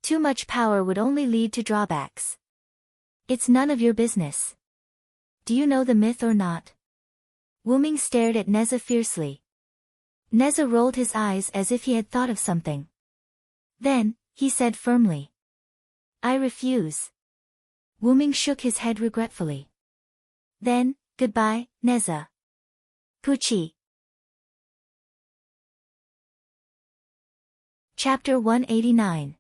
Too much power would only lead to drawbacks. It's none of your business. Do you know the myth or not? Wuming stared at Neza fiercely. Neza rolled his eyes as if he had thought of something. Then, he said firmly. I refuse. Wuming shook his head regretfully. Then, goodbye, Neza. Pucci. Chapter 189.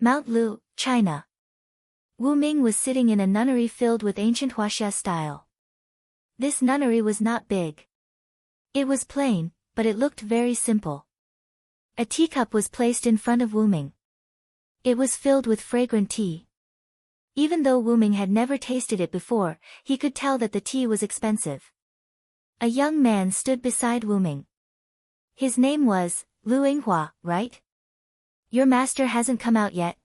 Mount Lu, China. Wuming was sitting in a nunnery filled with ancient Huaxia style. This nunnery was not big. It was plain, but it looked very simple. A teacup was placed in front of Wuming. It was filled with fragrant tea. Even though Wuming had never tasted it before, he could tell that the tea was expensive. A young man stood beside Wuming. His name was Lu Yinghua, right? Your master hasn't come out yet?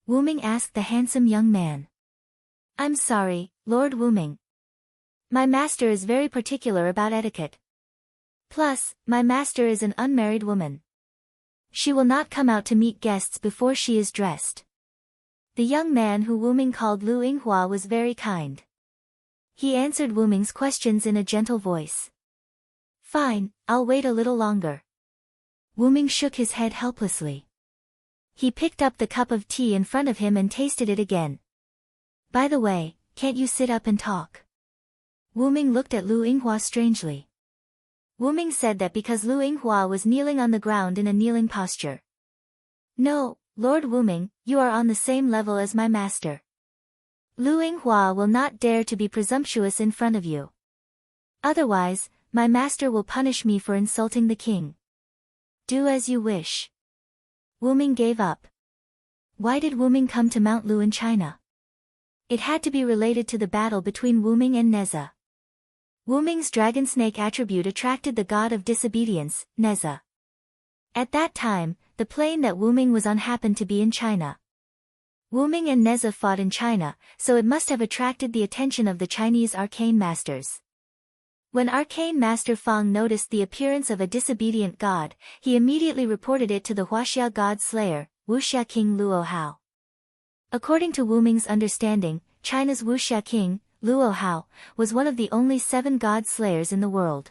Wuming asked the handsome young man. I'm sorry, Lord Wuming. My master is very particular about etiquette. Plus, my master is an unmarried woman. She will not come out to meet guests before she is dressed. The young man who Wuming called Lu Yinghua was very kind. He answered Wu Ming's questions in a gentle voice. Fine, I'll wait a little longer. Wu Ming shook his head helplessly. He picked up the cup of tea in front of him and tasted it again. By the way, can't you sit up and talk? Wu Ming looked at Lu Yinghua strangely. Wu Ming said that because Lu Yinghua was kneeling on the ground in a kneeling posture. No, Lord Wu Ming, you are on the same level as my master. Lu Yinghua will not dare to be presumptuous in front of you. Otherwise, my master will punish me for insulting the king. Do as you wish. Wu Ming gave up. Why did Wu Ming come to Mount Lu in China? It had to be related to the battle between Wu Ming and Neza. Wu Ming's dragon snake attribute attracted the god of disobedience, Neza. At that time, the plane that Wu Ming was on happened to be in China. Wu Ming and Neza fought in China, so it must have attracted the attention of the Chinese arcane masters. When Arcane Master Fang noticed the appearance of a disobedient god, he immediately reported it to the Huaxia god slayer, Wuxia King Luo Hao. According to Wu Ming's understanding, China's Wuxia King, Luo Hao, was one of the only 7 god slayers in the world.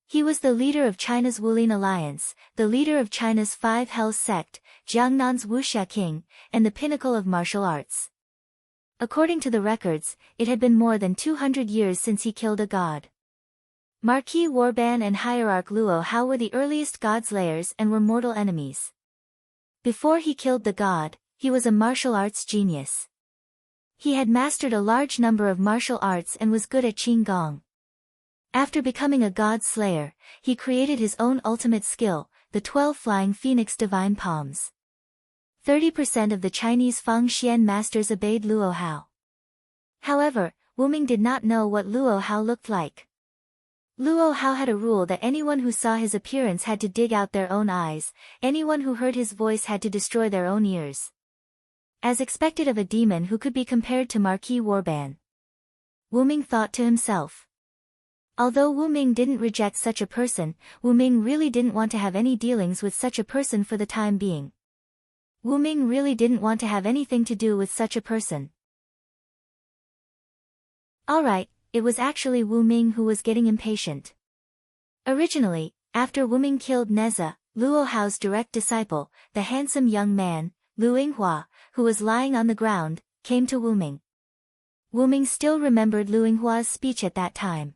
He was the leader of China's Wulin Alliance, the leader of China's 5 Hells sect, Jiangnan's Wuxia King, and the pinnacle of martial arts. According to the records, it had been more than 200 years since he killed a god. Marquis Warban and Hierarch Luo Hao were the earliest godslayers and were mortal enemies. Before he killed the god, he was a martial arts genius. He had mastered a large number of martial arts and was good at Qinggong. After becoming a god slayer, he created his own ultimate skill, the 12 Flying Phoenix Divine Palms. 30% of the Chinese Fangxian masters obeyed Luo Hao. However, Wu Ming did not know what Luo Hao looked like. Luo Hao had a rule that anyone who saw his appearance had to dig out their own eyes, anyone who heard his voice had to destroy their own ears. As expected of a demon who could be compared to Marquis Warban. Wu Ming thought to himself. Although Wu Ming didn't reject such a person, Wu Ming really didn't want to have any dealings with such a person for the time being. Wu Ming really didn't want to have anything to do with such a person. Alright. It was actually Wu Ming who was getting impatient. Originally, after Wu Ming killed Neza, Luo Hao's direct disciple, the handsome young man, Lu Yinghua, who was lying on the ground, came to Wu Ming. Wu Ming still remembered Lu Yinghua's speech at that time.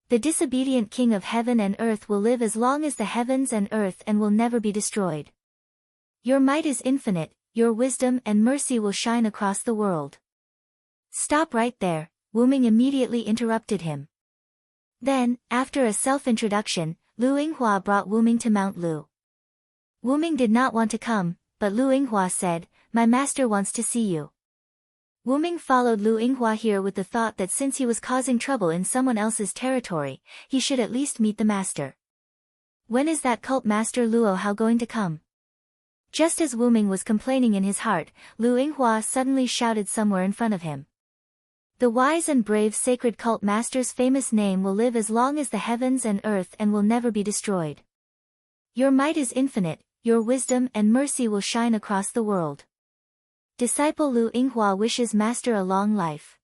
The disobedient king of heaven and earth will live as long as the heavens and earth and will never be destroyed. Your might is infinite, your wisdom and mercy will shine across the world. Stop right there. Wu Ming immediately interrupted him. Then, after a self-introduction, Lu Yinghua brought Wu Ming to Mount Lu. Wu Ming did not want to come, but Lu Yinghua said, "My master wants to see you." Wu Ming followed Lu Yinghua here with the thought that since he was causing trouble in someone else's territory, he should at least meet the master. When is that cult master Luo Hao going to come? Just as Wu Ming was complaining in his heart, Lu Yinghua suddenly shouted somewhere in front of him. The wise and brave sacred cult master's famous name will live as long as the heavens and earth and will never be destroyed. Your might is infinite, your wisdom and mercy will shine across the world. Disciple Lu Yinghua wishes master a long life.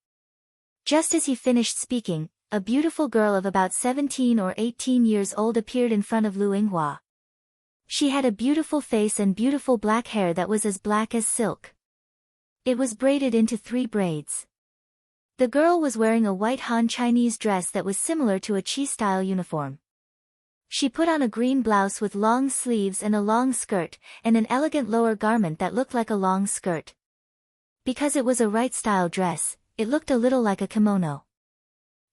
Just as he finished speaking, a beautiful girl of about 17 or 18 years old appeared in front of Lu Yinghua. She had a beautiful face and beautiful black hair that was as black as silk. It was braided into 3 braids. The girl was wearing a white Han Chinese dress that was similar to a Qi-style uniform. She put on a green blouse with long sleeves and a long skirt, and an elegant lower garment that looked like a long skirt. Because it was a right-style dress, it looked a little like a kimono.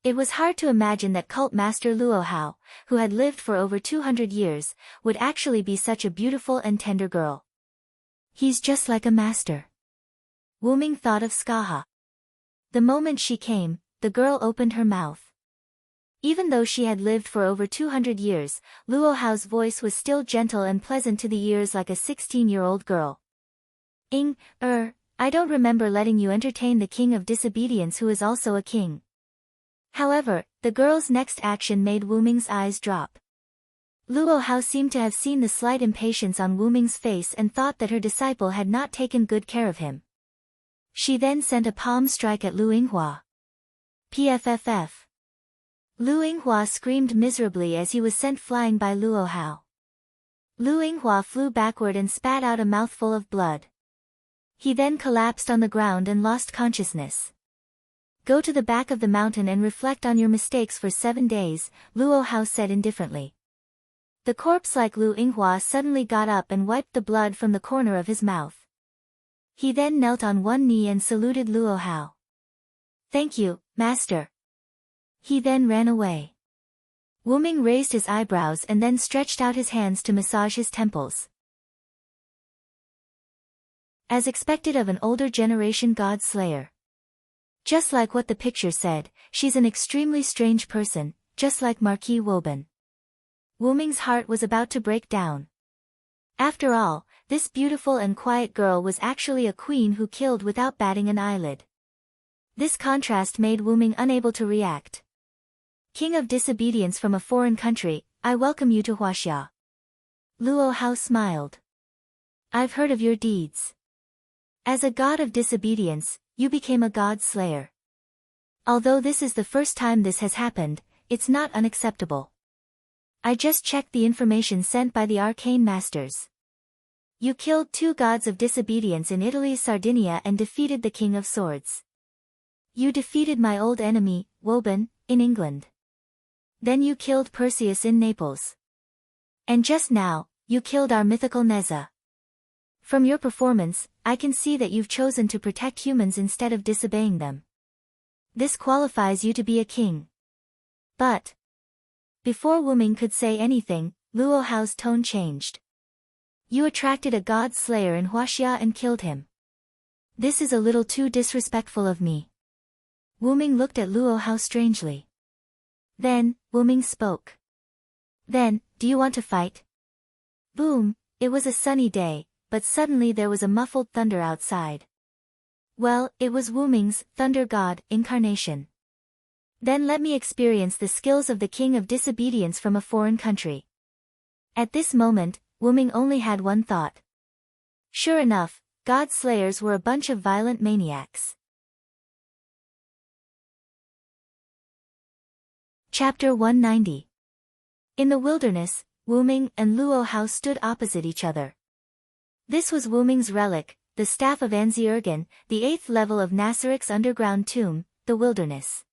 It was hard to imagine that cult master Luo Hao, who had lived for over 200 years, would actually be such a beautiful and tender girl. He's just like a master. Wu Ming thought of Skaha. The moment she came, the girl opened her mouth. Even though she had lived for over 200 years, Luo Hao's voice was still gentle and pleasant to the ears like a 16-year-old girl. I don't remember letting you entertain the king of disobedience who is also a king. However, the girl's next action made Wu Ming's eyes drop. Luo Hao seemed to have seen the slight impatience on Wu Ming's face and thought that her disciple had not taken good care of him. She then sent a palm strike at Lu Yinghua. PFFF. Lu Yinghua screamed miserably as he was sent flying by Luo Hao. Lu Yinghua flew backward and spat out a mouthful of blood. He then collapsed on the ground and lost consciousness. Go to the back of the mountain and reflect on your mistakes for 7 days, Luo Hao said indifferently. The corpse like Lu Yinghua suddenly got up and wiped the blood from the corner of his mouth. He then knelt on one knee and saluted Luo Hao. Thank you, master. He then ran away. Wu Ming raised his eyebrows and then stretched out his hands to massage his temples. As expected of an older generation god slayer. Just like what the picture said, she's an extremely strange person, just like Marquis Woban. Wu Ming's heart was about to break down. After all, this beautiful and quiet girl was actually a queen who killed without batting an eyelid. This contrast made Wu Ming unable to react. King of disobedience from a foreign country, I welcome you to Huaxia. Luo Hao smiled. I've heard of your deeds. As a god of disobedience, you became a god slayer. Although this is the first time this has happened, it's not unacceptable. I just checked the information sent by the arcane masters. You killed 2 gods of disobedience in Italy's Sardinia and defeated the King of Swords. You defeated my old enemy, Woban, in England. Then you killed Perseus in Naples. And just now, you killed our mythical Neza. From your performance, I can see that you've chosen to protect humans instead of disobeying them. This qualifies you to be a king. But before Wu Ming could say anything, Luo Hao's tone changed. You attracted a god slayer in Huaxia and killed him. This is a little too disrespectful of me. Wu Ming looked at Luo Hao strangely. Then, Wu Ming spoke. Then, do you want to fight? Boom, it was a sunny day, but suddenly there was a muffled thunder outside. Well, it was Wu Ming's thunder god incarnation. Then let me experience the skills of the king of disobedience from a foreign country. At this moment, Wu Ming only had one thought. Sure enough, god slayers were a bunch of violent maniacs. Chapter 190. In the wilderness, Wu Ming and Luo Hao stood opposite each other. This was Wu Ming's relic, the staff of Anziergen, the 8th level of Nasarik's underground tomb, the wilderness.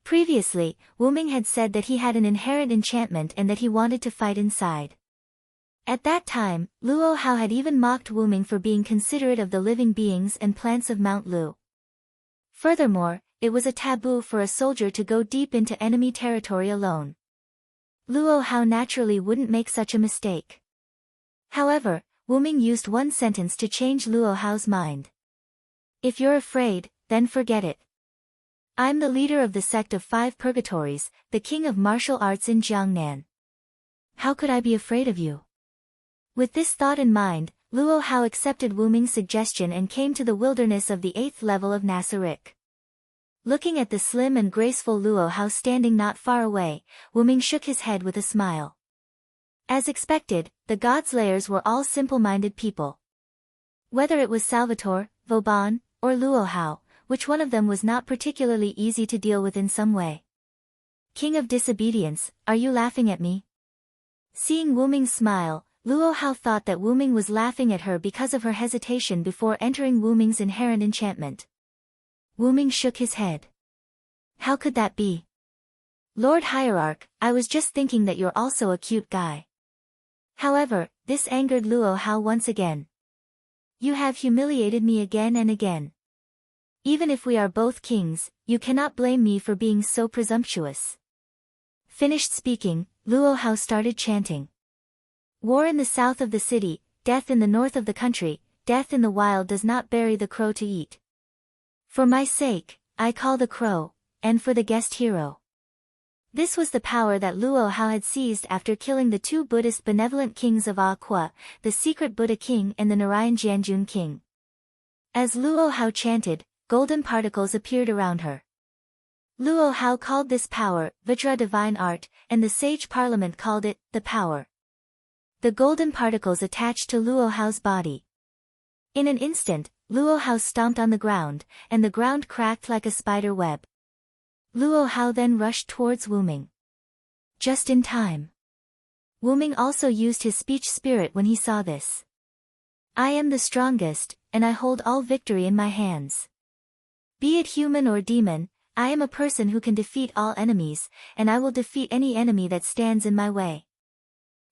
Previously, Wu Ming had said that he had an inherent enchantment and that he wanted to fight inside. At that time, Luo Hao had even mocked Wu Ming for being considerate of the living beings and plants of Mount Lu. Furthermore, it was a taboo for a soldier to go deep into enemy territory alone. Luo Hao naturally wouldn't make such a mistake. However, Wu Ming used one sentence to change Luo Hao's mind. If you're afraid, then forget it. I'm the leader of the sect of 5 purgatories, the king of martial arts in Jiangnan. How could I be afraid of you? With this thought in mind, Luo Hao accepted Wu Ming's suggestion and came to the wilderness of the 8th level of Nasarik. Looking at the slim and graceful Luo Hao standing not far away, Wu Ming shook his head with a smile. As expected, the godslayers were all simple-minded people. Whether it was Salvatore, Vauban, or Luo Hao, which one of them was not particularly easy to deal with in some way. King of disobedience, are you laughing at me? Seeing Wu Ming smile, Luo Hao thought that Wu Ming was laughing at her because of her hesitation before entering Wu Ming's inherent enchantment. Wu Ming shook his head. How could that be? Lord Hierarch, I was just thinking that you're also a cute guy. However, this angered Luo Hao once again. You have humiliated me again and again. Even if we are both kings, you cannot blame me for being so presumptuous. Finished speaking, Luo Hao started chanting. War in the south of the city, death in the north of the country, death in the wild does not bury the crow to eat. For my sake, I call the crow, and for the guest hero. This was the power that Luo Hao had seized after killing the 2 Buddhist benevolent kings of Aqua, the secret Buddha king and the Narayan Jianjun king. As Luo Hao chanted, golden particles appeared around her. Luo Hao called this power, Vajra divine art, and the sage parliament called it, the power. The golden particles attached to Luo Hao's body. In an instant, Luo Hao stomped on the ground, and the ground cracked like a spider web. Luo Hao then rushed towards Wu Ming. Just in time. Wu Ming also used his speech spirit when he saw this. I am the strongest, and I hold all victory in my hands. Be it human or demon, I am a person who can defeat all enemies, and I will defeat any enemy that stands in my way.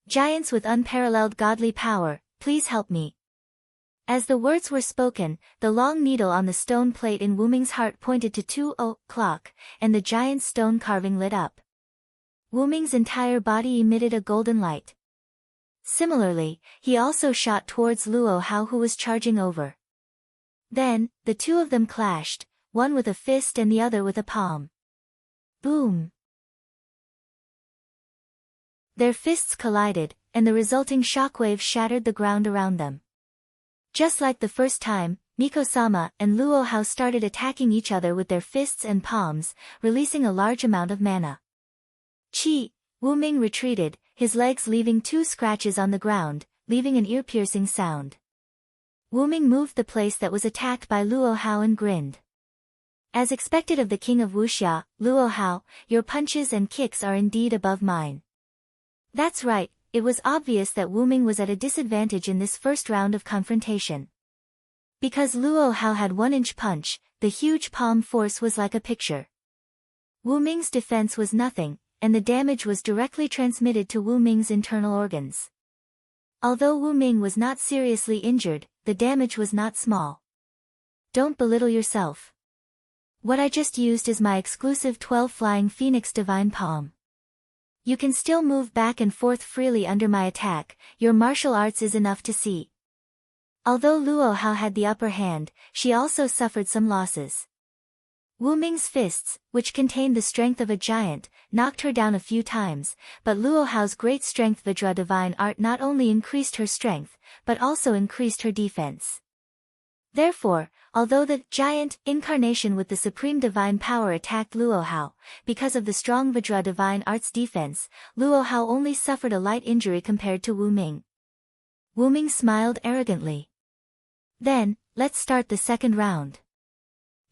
Giants with unparalleled godly power, please help me. As the words were spoken, the long needle on the stone plate in Wu Ming's heart pointed to 2 o'clock, and the giant's stone carving lit up. Wu Ming's entire body emitted a golden light. Similarly, he also shot towards Luo Hao, who was charging over. Then, the two of them clashed, one with a fist and the other with a palm. Boom! Their fists collided, and the resulting shockwave shattered the ground around them. Just like the first time, Miko-sama and Luo Hao started attacking each other with their fists and palms, releasing a large amount of mana. Chi! Wu Ming retreated, his legs leaving 2 scratches on the ground, leaving an ear-piercing sound. Wu Ming moved the place that was attacked by Luo Hao and grinned. As expected of the king of Wuxia, Luo Hao, your punches and kicks are indeed above mine. That's right, it was obvious that Wu Ming was at a disadvantage in this first round of confrontation. Because Luo Hao had 1-inch punch, the huge palm force was like a picture. Wu Ming's defense was nothing, and the damage was directly transmitted to Wu Ming's internal organs. Although Wu Ming was not seriously injured, the damage was not small. Don't belittle yourself. What I just used is my exclusive 12 Flying Phoenix Divine Palm. You can still move back and forth freely under my attack, your martial arts is enough to see. Although Luo Hao had the upper hand, she also suffered some losses. Wu Ming's fists, which contained the strength of a giant, knocked her down a few times, but Luo Hao's great strength Vajra divine art not only increased her strength, but also increased her defense. Therefore, although the giant incarnation with the supreme divine power attacked Luo Hao, because of the strong Vajra divine art's defense, Luo Hao only suffered a light injury compared to Wu Ming. Wu Ming smiled arrogantly. Then, let's start the second round.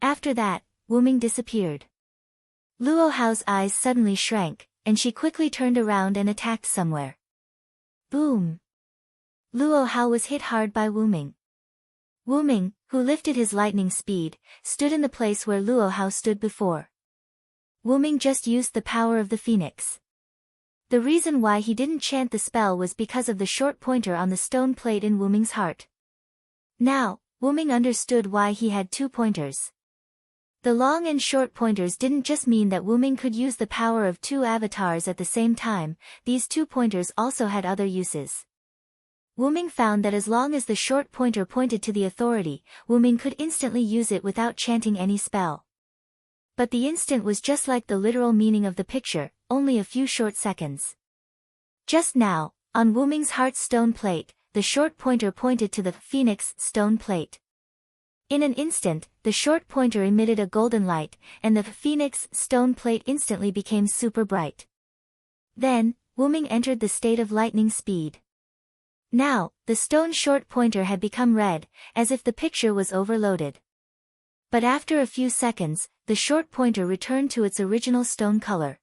After that, Wu Ming disappeared. Luo Hao's eyes suddenly shrank, and she quickly turned around and attacked somewhere. Boom! Luo Hao was hit hard by Wu Ming. Wu Ming, who lifted his lightning speed, stood in the place where Luo Hao stood before. Wu Ming just used the power of the phoenix. The reason why he didn't chant the spell was because of the short pointer on the stone plate in Wu Ming's heart. Now, Wu Ming understood why he had 2 pointers. The long and short pointers didn't just mean that Wu Ming could use the power of 2 avatars at the same time, these 2 pointers also had other uses. Wu Ming found that as long as the short pointer pointed to the authority, Wu Ming could instantly use it without chanting any spell. But the instant was just like the literal meaning of the picture, only a few short seconds. Just now, on Wu Ming's heart stone plate, the short pointer pointed to the phoenix stone plate. In an instant, the short pointer emitted a golden light, and the phoenix stone plate instantly became super bright. Then, Wu Ming entered the state of lightning speed. Now, the stone short pointer had become red, as if the picture was overloaded. But after a few seconds, the short pointer returned to its original stone color.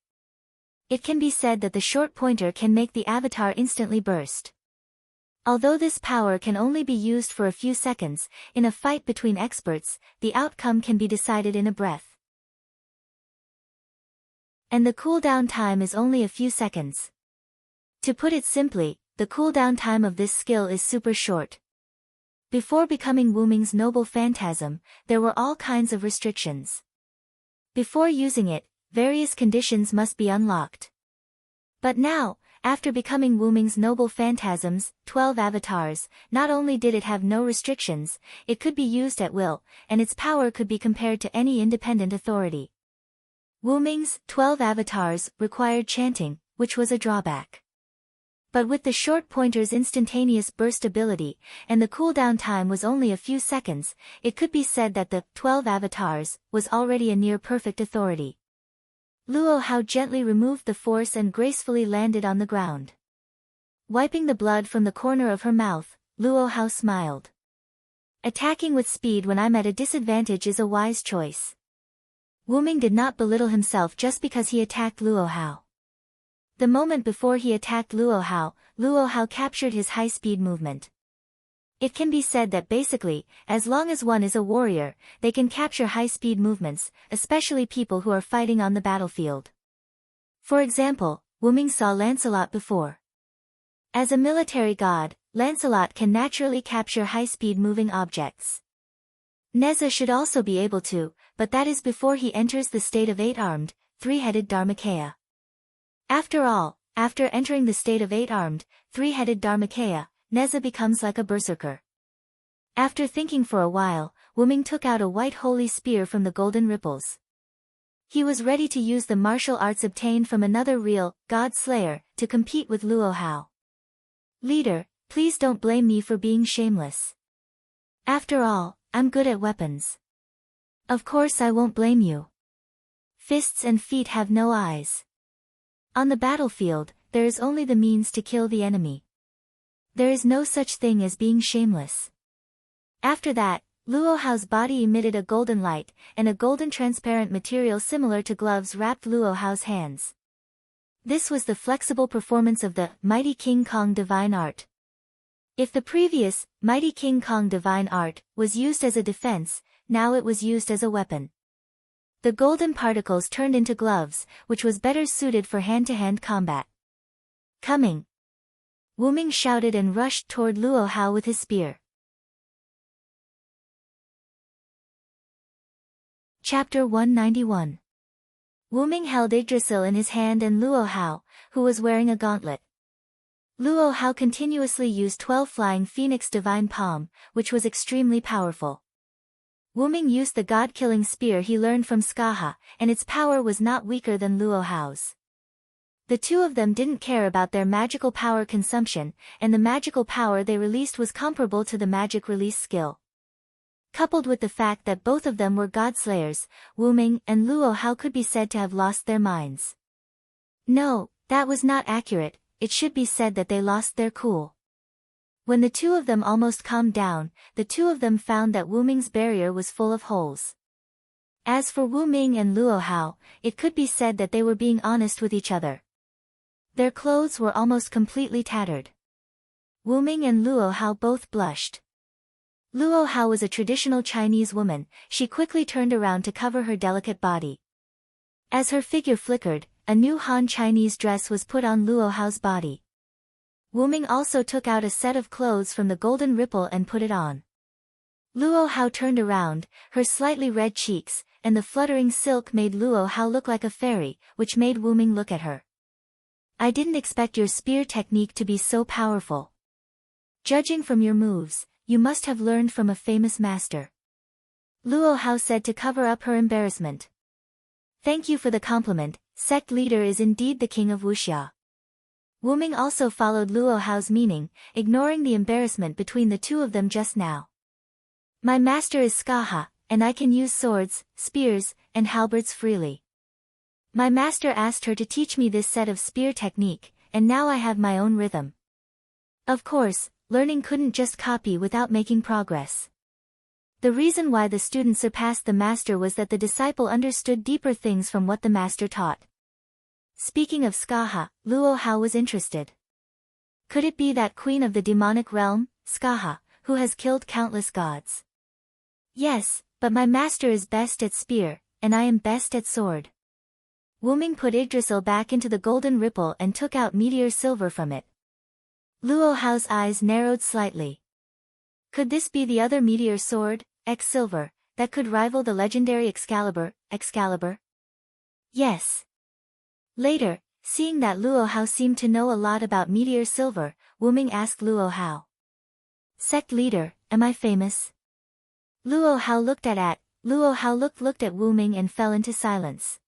It can be said that the short pointer can make the avatar instantly burst. Although this power can only be used for a few seconds, in a fight between experts, the outcome can be decided in a breath. And the cooldown time is only a few seconds. To put it simply, the cooldown time of this skill is super short. Before becoming Wu Ming's noble phantasm, there were all kinds of restrictions. Before using it, various conditions must be unlocked. But now, after becoming Wu Ming's noble phantasm's 12 avatars, not only did it have no restrictions, it could be used at will, and its power could be compared to any independent authority. Wu Ming's 12 avatars required chanting, which was a drawback. But with the short pointer's instantaneous burst ability, and the cooldown time was only a few seconds, it could be said that the 12 avatars was already a near-perfect authority. Luo Hao gently removed the force and gracefully landed on the ground. Wiping the blood from the corner of her mouth, Luo Hao smiled. Attacking with speed when I'm at a disadvantage is a wise choice. Wu Ming did not belittle himself just because he attacked Luo Hao. The moment before he attacked Luo Hao captured his high-speed movement. It can be said that basically, as long as one is a warrior, they can capture high-speed movements, especially people who are fighting on the battlefield. For example, Wu Ming saw Lancelot before. As a military god, Lancelot can naturally capture high-speed moving objects. Neza should also be able to, but that is before he enters the state of 8-armed, 3-headed Dharmakaya. After all, after entering the state of 8-armed, 3-headed Dharmakaya, Neza becomes like a berserker. After thinking for a while, Wu Ming took out a white holy spear from the golden ripples. He was ready to use the martial arts obtained from another real, god slayer, to compete with Luo Hao. Leader, please don't blame me for being shameless. After all, I'm good at weapons. Of course I won't blame you. Fists and feet have no eyes. On the battlefield, there is only the means to kill the enemy. There is no such thing as being shameless. After that, Luo Hao's body emitted a golden light, and a golden transparent material similar to gloves wrapped Luo Hao's hands. This was the flexible performance of the Mighty King Kong Divine Art. If the previous Mighty King Kong Divine Art was used as a defense, now it was used as a weapon. The golden particles turned into gloves, which was better suited for hand-to-hand combat. Coming! Wu Ming shouted and rushed toward Luo Hao with his spear. Chapter 191. Wu Ming held Yggdrasil in his hand and Luo Hao, who was wearing a gauntlet. Luo Hao continuously used 12 Flying Phoenix Divine Palm, which was extremely powerful. Wu Ming used the god-killing spear he learned from Skaha, and its power was not weaker than Luo Hao's. The two of them didn't care about their magical power consumption, and the magical power they released was comparable to the magic release skill. Coupled with the fact that both of them were god-slayers, Wu Ming and Luo Hao could be said to have lost their minds. No, that was not accurate, it should be said that they lost their cool. When the two of them almost calmed down, the two of them found that Wu Ming's barrier was full of holes. As for Wu Ming and Luo Hao, it could be said that they were being honest with each other. Their clothes were almost completely tattered. Wu Ming and Luo Hao both blushed. Luo Hao was a traditional Chinese woman, she quickly turned around to cover her delicate body. As her figure flickered, a new Han Chinese dress was put on Luo Hao's body. Wu Ming also took out a set of clothes from the golden ripple and put it on. Luo Hao turned around, her slightly red cheeks, and the fluttering silk made Luo Hao look like a fairy, which made Wu Ming look at her. I didn't expect your spear technique to be so powerful. Judging from your moves, you must have learned from a famous master. Luo Hao said to cover up her embarrassment. Thank you for the compliment, sect leader is indeed the king of Wuxia. Wu Ming also followed Luo Hao's meaning, ignoring the embarrassment between the two of them just now. My master is Skaha, and I can use swords, spears, and halberds freely. My master asked her to teach me this set of spear technique, and now I have my own rhythm. Of course, learning couldn't just copy without making progress. The reason why the student surpassed the master was that the disciple understood deeper things from what the master taught. Speaking of Skaha, Luo Hao was interested. Could it be that queen of the demonic realm, Skaha, who has killed countless gods? Yes, but my master is best at spear, and I am best at sword. Wu Ming put Yggdrasil back into the golden ripple and took out meteor silver from it. Luo Hao's eyes narrowed slightly. Could this be the other meteor sword, X-Silver, that could rival the legendary Excalibur? Yes. Later, seeing that Luo Hao seemed to know a lot about meteor silver, Wu Ming asked Luo Hao. Sect leader, am I famous? Luo Hao looked at Wu Ming and fell into silence.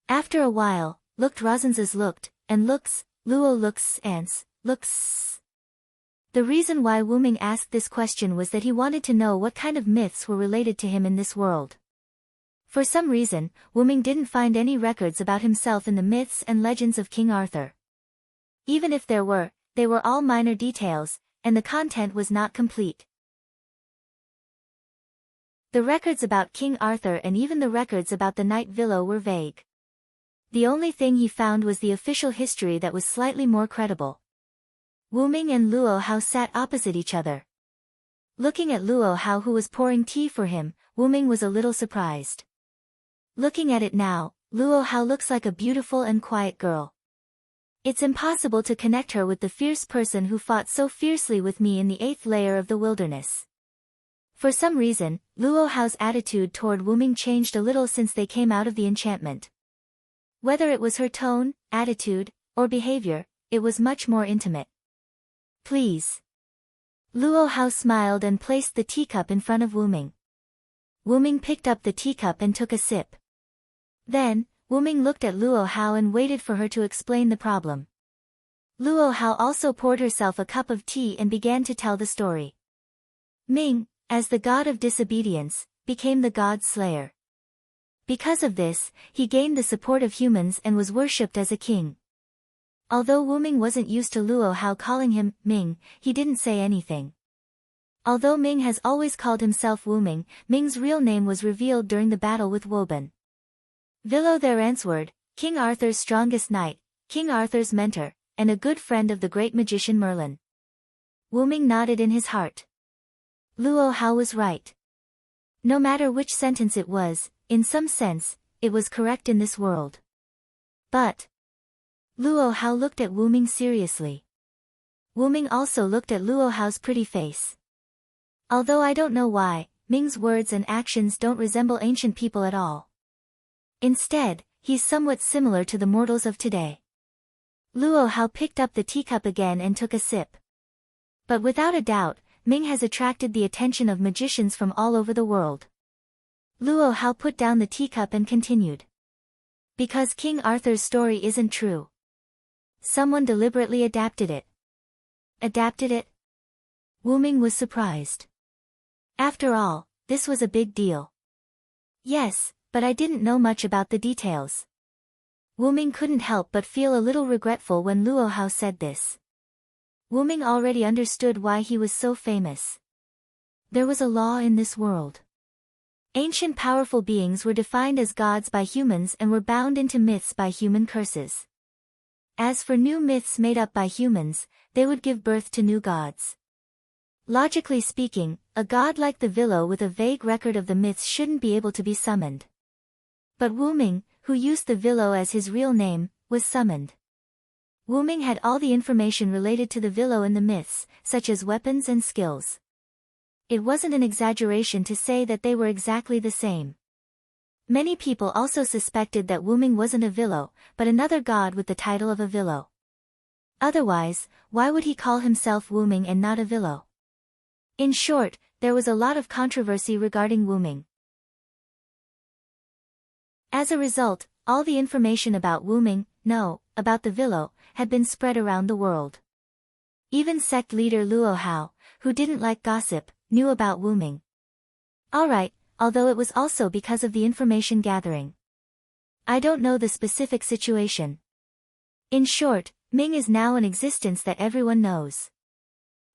After a while, Rosen's looked, and looks, Luo looks ants, looks. The reason why Wu Ming asked this question was that he wanted to know what kind of myths were related to him in this world. For some reason, Wu Ming didn't find any records about himself in the myths and legends of King Arthur. Even if there were, they were all minor details, and the content was not complete. The records about King Arthur and even the records about the Knight Villo were vague. The only thing he found was the official history that was slightly more credible. Wu Ming and Luo Hao sat opposite each other. Looking at Luo Hao, who was pouring tea for him, Wu Ming was a little surprised. Looking at it now, Luo Hao looks like a beautiful and quiet girl. It's impossible to connect her with the fierce person who fought so fiercely with me in the 8th layer of the wilderness. For some reason, Luo Hao's attitude toward Wu Ming changed a little since they came out of the enchantment. Whether it was her tone, attitude, or behavior, it was much more intimate. Please. Luo Hao smiled and placed the teacup in front of Wu Ming. Wu Ming picked up the teacup and took a sip. Then, Wu Ming looked at Luo Hao and waited for her to explain the problem. Luo Hao also poured herself a cup of tea and began to tell the story. Ming, as the god of disobedience, became the god slayer. Because of this, he gained the support of humans and was worshipped as a king. Although Wu Ming wasn't used to Luo Hao calling him Ming, he didn't say anything. Although Ming has always called himself Wu Ming, Ming's real name was revealed during the battle with Woban. Villo their answered, King Arthur's strongest knight, King Arthur's mentor, and a good friend of the great magician Merlin. Wu Ming nodded in his heart. Luo Hao was right. No matter which sentence it was, in some sense, it was correct in this world. But Luo Hao looked at Wu Ming seriously. Wu Ming also looked at Luo Hao's pretty face. Although I don't know why, Ming's words and actions don't resemble ancient people at all. Instead, he's somewhat similar to the mortals of today. Luo Hao picked up the teacup again and took a sip. But without a doubt, Ming has attracted the attention of magicians from all over the world. Luo Hao put down the teacup and continued. Because King Arthur's story isn't true. Someone deliberately adapted it. Adapted it? Wu Ming was surprised. After all, this was a big deal. Yes, but I didn't know much about the details. Wu Ming couldn't help but feel a little regretful when Luo Hao said this. Wu Ming already understood why he was so famous. There was a law in this world. Ancient powerful beings were defined as gods by humans and were bound into myths by human curses. As for new myths made up by humans, they would give birth to new gods. Logically speaking, a god like the Villo with a vague record of the myths shouldn't be able to be summoned. But Wu Ming, who used the Villo as his real name, was summoned. Wu Ming had all the information related to the Villo in the myths, such as weapons and skills. It wasn't an exaggeration to say that they were exactly the same. Many people also suspected that Wu Ming wasn't a Villo, but another god with the title of a Villo. Otherwise, why would he call himself Wu Ming and not a Villo? In short, there was a lot of controversy regarding Wu Ming. As a result, all the information about Wu Ming, about the Villo, had been spread around the world. Even sect leader Luo Hao, who didn't like gossip, knew about Wu Ming. Alright, although it was also because of the information gathering. I don't know the specific situation. In short, Ming is now an existence that everyone knows.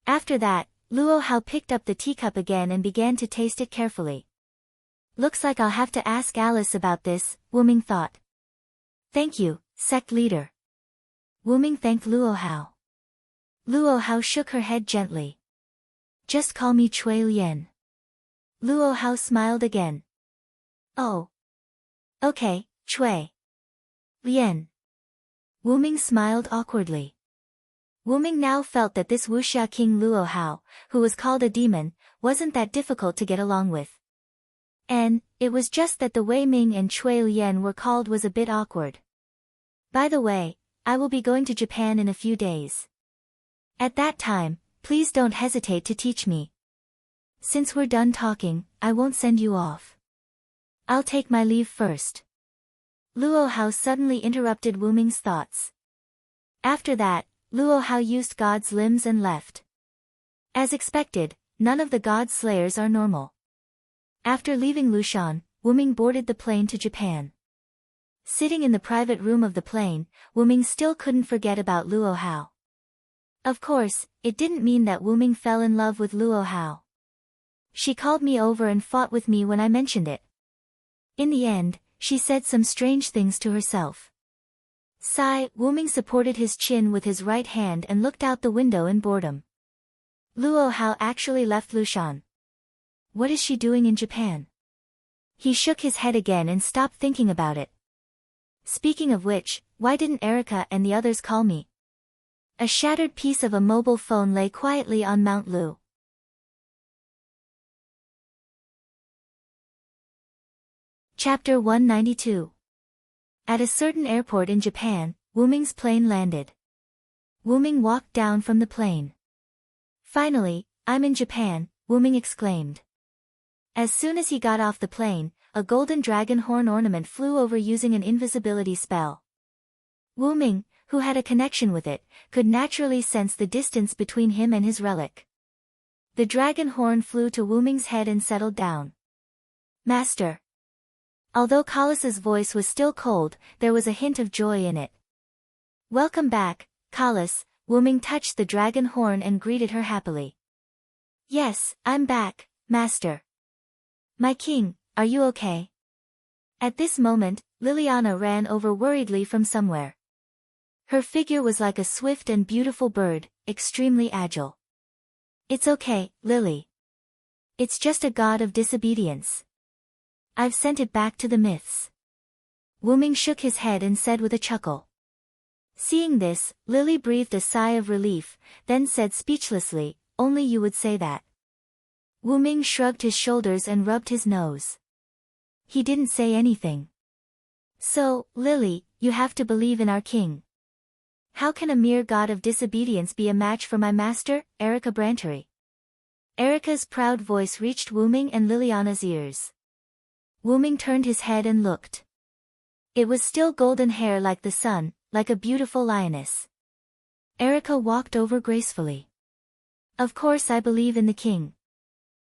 After that, Luo Hao picked up the teacup again and began to taste it carefully. Looks like I'll have to ask Alice about this, Wu Ming thought. Thank you, sect leader. Wu Ming thanked Luo Hao. Luo Hao shook her head gently. Just call me Cui Lian. Luo Hao smiled again. Oh. Okay, Cui Lian. Wu Ming smiled awkwardly. Wu Ming now felt that this wuxia king Luo Hao, who was called a demon, wasn't that difficult to get along with. And, it was just that the way Ming and Cui Lian were called was a bit awkward. By the way, I will be going to Japan in a few days. At that time, please don't hesitate to teach me. Since we're done talking, I won't send you off. I'll take my leave first. Luo Hao suddenly interrupted Wu Ming's thoughts. After that, Luo Hao used God's limbs and left. As expected, none of the God Slayers are normal. After leaving Lushan, Wu Ming boarded the plane to Japan. Sitting in the private room of the plane, Wu Ming still couldn't forget about Luo Hao. Of course, it didn't mean that Wu Ming fell in love with Luo Hao. She called me over and fought with me when I mentioned it. In the end, she said some strange things to herself. Sigh, Wuming supported his chin with his right hand and looked out the window in boredom. Luo Hao actually left Lushan. What is she doing in Japan? He shook his head again and stopped thinking about it. Speaking of which, why didn't Erica and the others call me? A shattered piece of a mobile phone lay quietly on Mount Lu. Chapter 192. At a certain airport in Japan, Wuming's plane landed. Wuming walked down from the plane. Finally, I'm in Japan, Wuming exclaimed. As soon as he got off the plane, a golden dragon horn ornament flew over using an invisibility spell. Wuming, who had a connection with it, could naturally sense the distance between him and his relic. The dragon horn flew to Wuming's head and settled down. Master. Although Kalas's voice was still cold, there was a hint of joy in it. Welcome back, Kalas, Wuming touched the dragon horn and greeted her happily. Yes, I'm back, Master. My king, are you okay? At this moment, Liliana ran over worriedly from somewhere. Her figure was like a swift and beautiful bird, extremely agile. It's okay, Lily. It's just a god of disobedience. I've sent it back to the myths. Wuming shook his head and said with a chuckle. Seeing this, Lily breathed a sigh of relief, then said speechlessly, only you would say that. Wuming shrugged his shoulders and rubbed his nose. He didn't say anything. So, Lily, you have to believe in our king. How can a mere god of disobedience be a match for my master, Erica Brantery? Erica's proud voice reached Wuming and Liliana's ears. Wuming turned his head and looked. It was still golden hair like the sun, like a beautiful lioness. Erica walked over gracefully. Of course I believe in the king.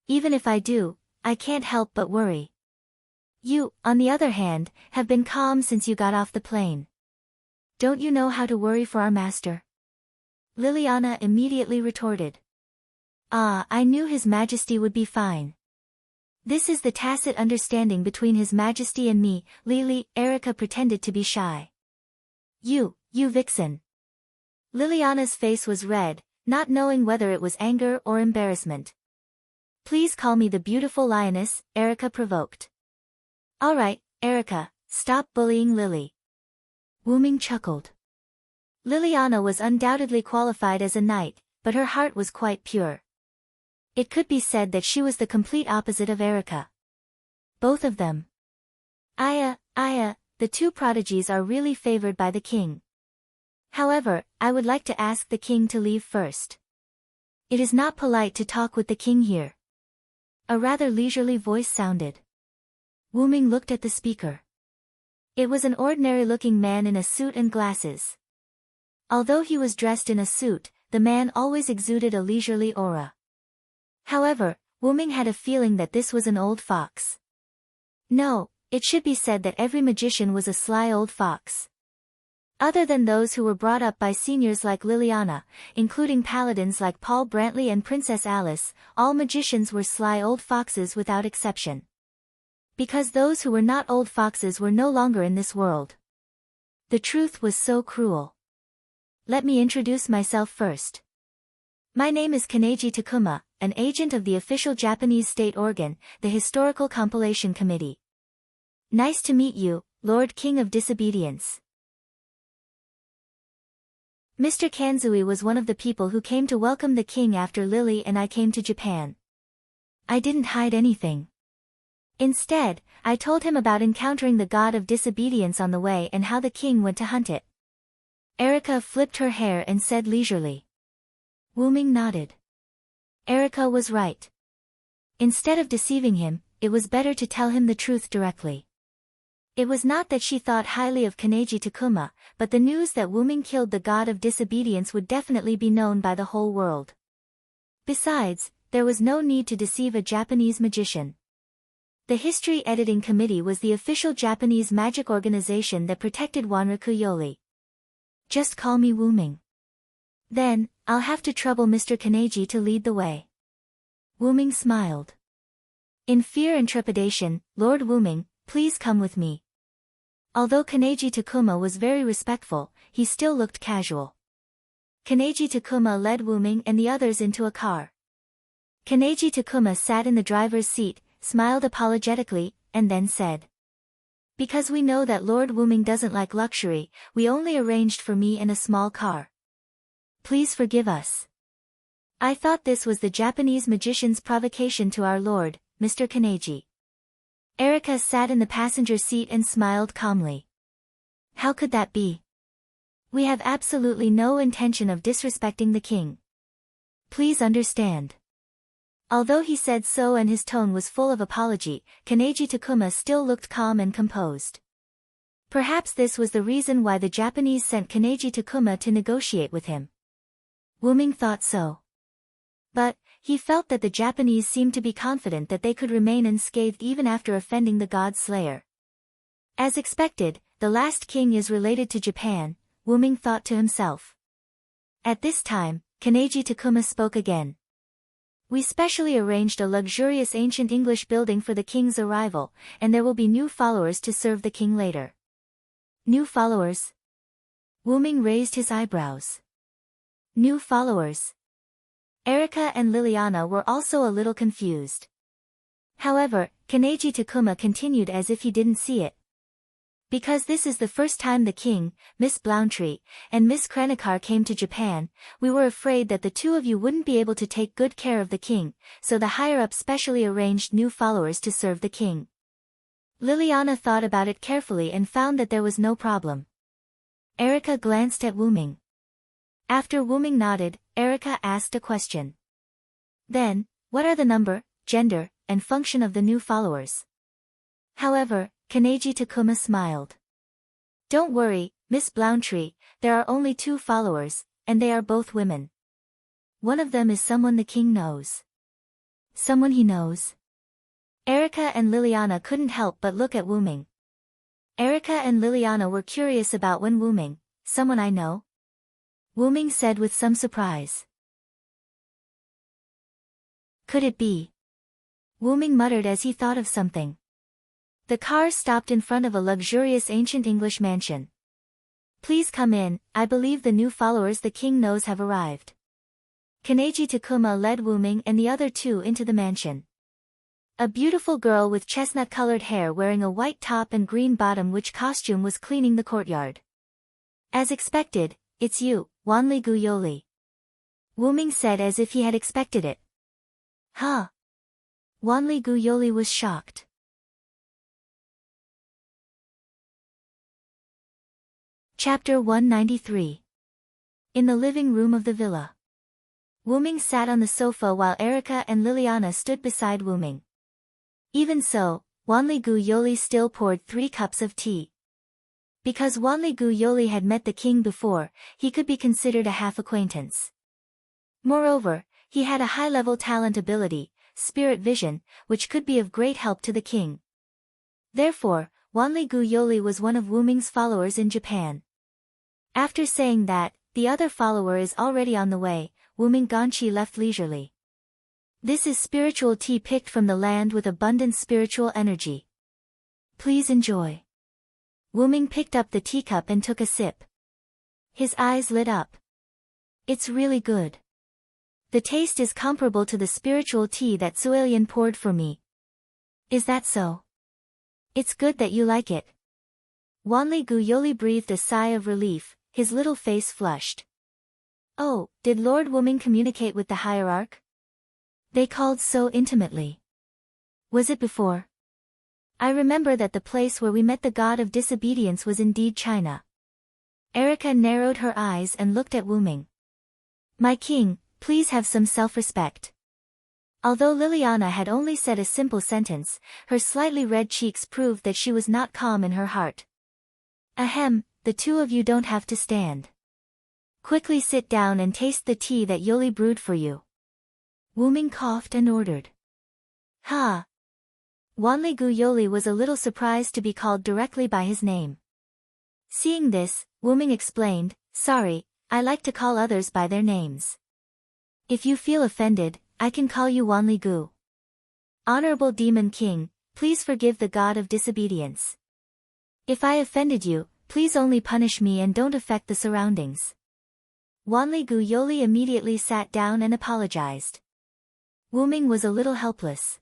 Even if I do, I can't help but worry. You, on the other hand, have been calm since you got off the plane. Don't you know how to worry for our master? Liliana immediately retorted. Ah, I knew His Majesty would be fine. This is the tacit understanding between His Majesty and me, Lily. Erica pretended to be shy. You vixen. Liliana's face was red, not knowing whether it was anger or embarrassment. Please call me the beautiful lioness, Erica provoked. Alright, Erica, stop bullying Lily. Wuming chuckled. Liliana was undoubtedly qualified as a knight, but her heart was quite pure. It could be said that she was the complete opposite of Erica. Both of them. Aya, the two prodigies are really favored by the king. However, I would like to ask the king to leave first. It is not polite to talk with the king here. A rather leisurely voice sounded. Wuming looked at the speaker. It was an ordinary-looking man in a suit and glasses. Although he was dressed in a suit, the man always exuded a leisurely aura. However, Wuming had a feeling that this was an old fox. No, it should be said that every magician was a sly old fox. Other than those who were brought up by seniors like Liliana, including paladins like Paul Brantley and Princess Alice, all magicians were sly old foxes without exception. Because those who were not old foxes were no longer in this world. The truth was so cruel. Let me introduce myself first. My name is Kaneji Takuma, an agent of the official Japanese state organ, the Historical Compilation Committee. Nice to meet you, Lord King of Disobedience. Mr. Kanzui was one of the people who came to welcome the king after Lily and I came to Japan. I didn't hide anything. Instead, I told him about encountering the god of disobedience on the way and how the king went to hunt it. Erica flipped her hair and said leisurely. Wuming nodded. Erica was right. Instead of deceiving him, it was better to tell him the truth directly. It was not that she thought highly of Kaneji Takuma, but the news that Wuming killed the god of disobedience would definitely be known by the whole world. Besides, there was no need to deceive a Japanese magician. The History Editing Committee was the official Japanese magic organization that protected Wanraku Yori. Just call me Wuming. Then, I'll have to trouble Mr. Kaneji to lead the way. Wuming smiled. In fear and trepidation, Lord Wuming, please come with me. Although Kaneji Takuma was very respectful, he still looked casual. Kaneji Takuma led Wuming and the others into a car. Kaneji Takuma sat in the driver's seat, smiled apologetically, and then said, "Because we know that Lord Wuming doesn't like luxury, we only arranged for me and a small car. Please forgive us. I thought this was the Japanese magician's provocation to our lord, Mr. Kaneji." Erika sat in the passenger seat and smiled calmly. "How could that be? We have absolutely no intention of disrespecting the king. Please understand." Although he said so and his tone was full of apology, Kaneji Takuma still looked calm and composed. Perhaps this was the reason why the Japanese sent Kaneji Takuma to negotiate with him. Wuming thought so. But, he felt that the Japanese seemed to be confident that they could remain unscathed even after offending the god slayer. As expected, the last king is related to Japan, Wuming thought to himself. At this time, Kaneji Takuma spoke again. "We specially arranged a luxurious ancient English building for the king's arrival, and there will be new followers to serve the king later." New followers? Wuming raised his eyebrows. New followers? Erika and Liliana were also a little confused. However, Kaneji Takuma continued as if he didn't see it. "Because this is the first time the king, Miss Blountree, and Miss Krenikar came to Japan, we were afraid that the two of you wouldn't be able to take good care of the king, so the higher-up specially arranged new followers to serve the king." Liliana thought about it carefully and found that there was no problem. Erika glanced at Wuming. After Wuming nodded, Erika asked a question. "Then, what are the number, gender, and function of the new followers?" However, Kaneji Takuma smiled. "Don't worry, Miss Blountree, there are only 2 followers, and they are both women. One of them is someone the king knows." "Someone he knows?" Erika and Liliana couldn't help but look at Wuming. Erika and Liliana were curious about when Wuming, "Someone I know?" Wuming said with some surprise. "Could it be?" Wuming muttered as he thought of something. The car stopped in front of a luxurious ancient English mansion. "Please come in, I believe the new followers the king knows have arrived." Kaneji Takuma led Wuming and the other 2 into the mansion. A beautiful girl with chestnut-colored hair wearing a white top and green bottom which costume was cleaning the courtyard. "As expected, it's you, Wanli Guyoli." Wuming said as if he had expected it. "Huh?" Wanli Guyoli was shocked. Chapter 193. In the living room of the villa. Wuming sat on the sofa while Erika and Liliana stood beside Wuming. Even so, Wanli Guyoli still poured 3 cups of tea. Because Wanli Guyoli had met the king before, he could be considered a half-acquaintance. Moreover, he had a high-level talent ability, spirit vision, which could be of great help to the king. Therefore, Wanli Guyoli was one of Wuming's followers in Japan. After saying that, the other follower is already on the way, Wuming Ganchi left leisurely. This is spiritual tea picked from the land with abundant spiritual energy. Please enjoy. Wuming picked up the teacup and took a sip. His eyes lit up. It's really good. The taste is comparable to the spiritual tea that Suelian poured for me. Is that so? It's good that you like it. Wanli Guyoli breathed a sigh of relief, his little face flushed. Oh, did Lord Wuming communicate with the hierarch? They called so intimately. Was it before? I remember that the place where we met the god of disobedience was indeed China. Erika narrowed her eyes and looked at Wuming. My king, please have some self-respect. Although Liliana had only said a simple sentence, her slightly red cheeks proved that she was not calm in her heart. Ahem, the 2 of you don't have to stand. Quickly sit down and taste the tea that Yoli brewed for you. Wuming coughed and ordered. Ha! Wanli Guyoli was a little surprised to be called directly by his name. Seeing this, Wuming explained, Sorry, I like to call others by their names. If you feel offended, I can call you Wanli Gu. Honorable Demon King, please forgive the god of disobedience. If I offended you, please only punish me and don't affect the surroundings. Wanli Gu Yoli immediately sat down and apologized. Wu Ming was a little helpless.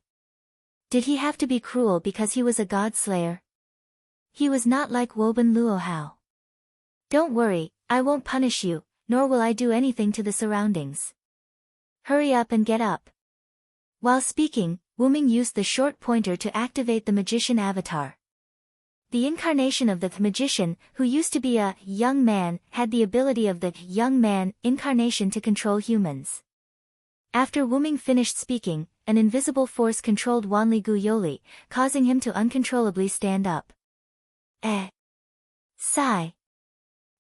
Did he have to be cruel because he was a god slayer? He was not like Woban Luohao. Don't worry, I won't punish you, nor will I do anything to the surroundings. Hurry up and get up. While speaking, Wu Ming used the short pointer to activate the magician avatar. The incarnation of the magician, who used to be a young man, had the ability of the young man incarnation to control humans. After Wu Ming finished speaking, an invisible force controlled Wanli Gu Yoli, causing him to uncontrollably stand up. Sigh.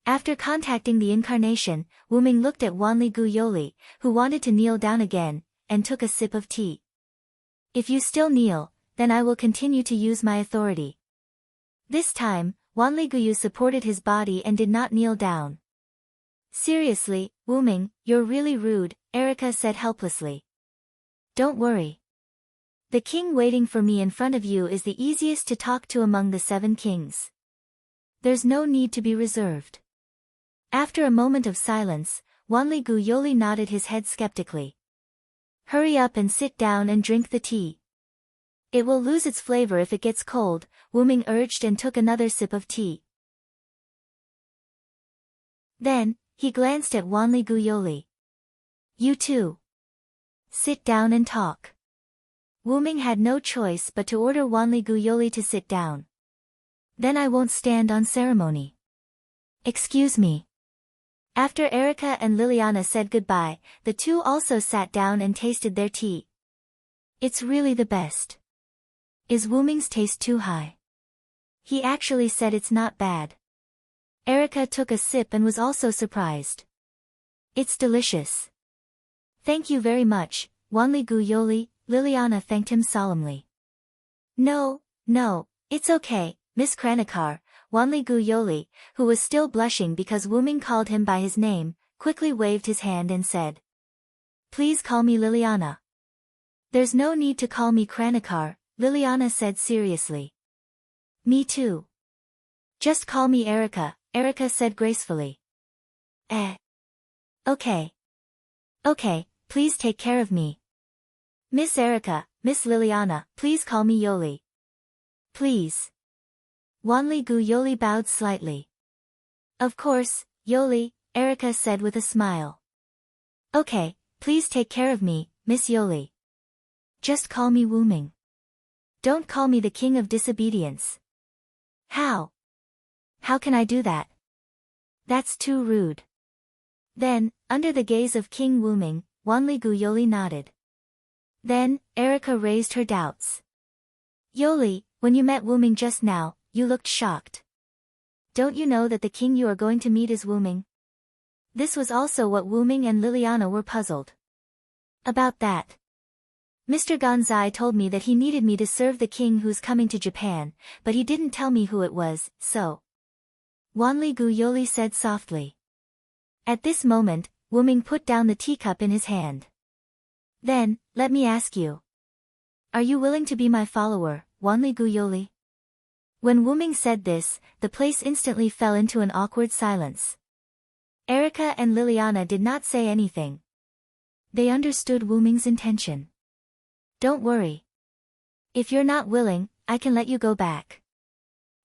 After contacting the incarnation, Wu Ming looked at Wanli Gu Yoli, who wanted to kneel down again, and took a sip of tea. If you still kneel, then I will continue to use my authority. This time, Wanli Guyu supported his body and did not kneel down. Seriously, Wu Ming, you're really rude, Erica said helplessly. Don't worry. The king waiting for me in front of you is the easiest to talk to among the 7 kings. There's no need to be reserved. After a moment of silence, Wanli Gu Yoli nodded his head skeptically. Hurry up and sit down and drink the tea. It will lose its flavor if it gets cold, Wu Ming urged and took another sip of tea. Then, he glanced at Wanli Gu Yoli. You too. Sit down and talk. Wu Ming had no choice but to order Wanli Gu Yoli to sit down. Then I won't stand on ceremony. Excuse me. After Erica and Liliana said goodbye, the two also sat down and tasted their tea. It's really the best. Is Wu Ming's taste too high? He actually said it's not bad. Erica took a sip and was also surprised. It's delicious. Thank you very much, Wanli Gu Yoli, Liliana thanked him solemnly. No, it's okay, Miss Kranikar, Wanli Gu Yoli, who was still blushing because Wu Ming called him by his name, quickly waved his hand and said. Please call me Liliana. There's no need to call me Kranikar, Liliana said seriously. Me too. Just call me Erica, Erica said gracefully. Okay. Okay, please take care of me. Miss Erica, Miss Liliana, please call me Yoli. Please. Wanli Gu Yoli bowed slightly. Of course, Yoli, Erica said with a smile. Okay, please take care of me, Miss Yoli. Just call me Wu Ming. Don't call me the king of disobedience. How? How can I do that? That's too rude. Then, under the gaze of King Wu Ming, Wanli Gu Yoli nodded. Then, Erica raised her doubts. Yoli, when you met Wu Ming just now, you looked shocked. Don't you know that the king you are going to meet is Wu Ming? This was also what Wu Ming and Liliana were puzzled about that. Mr. Gonzai told me that he needed me to serve the king who's coming to Japan, but he didn't tell me who it was, so. Wanli Gu Yoli said softly. At this moment, Wu Ming put down the teacup in his hand. Then, let me ask you. Are you willing to be my follower, Wanli Gu Yoli? When Wu Ming said this, the place instantly fell into an awkward silence. Erica and Liliana did not say anything. They understood Wu Ming's intention. Don't worry. If you're not willing, I can let you go back.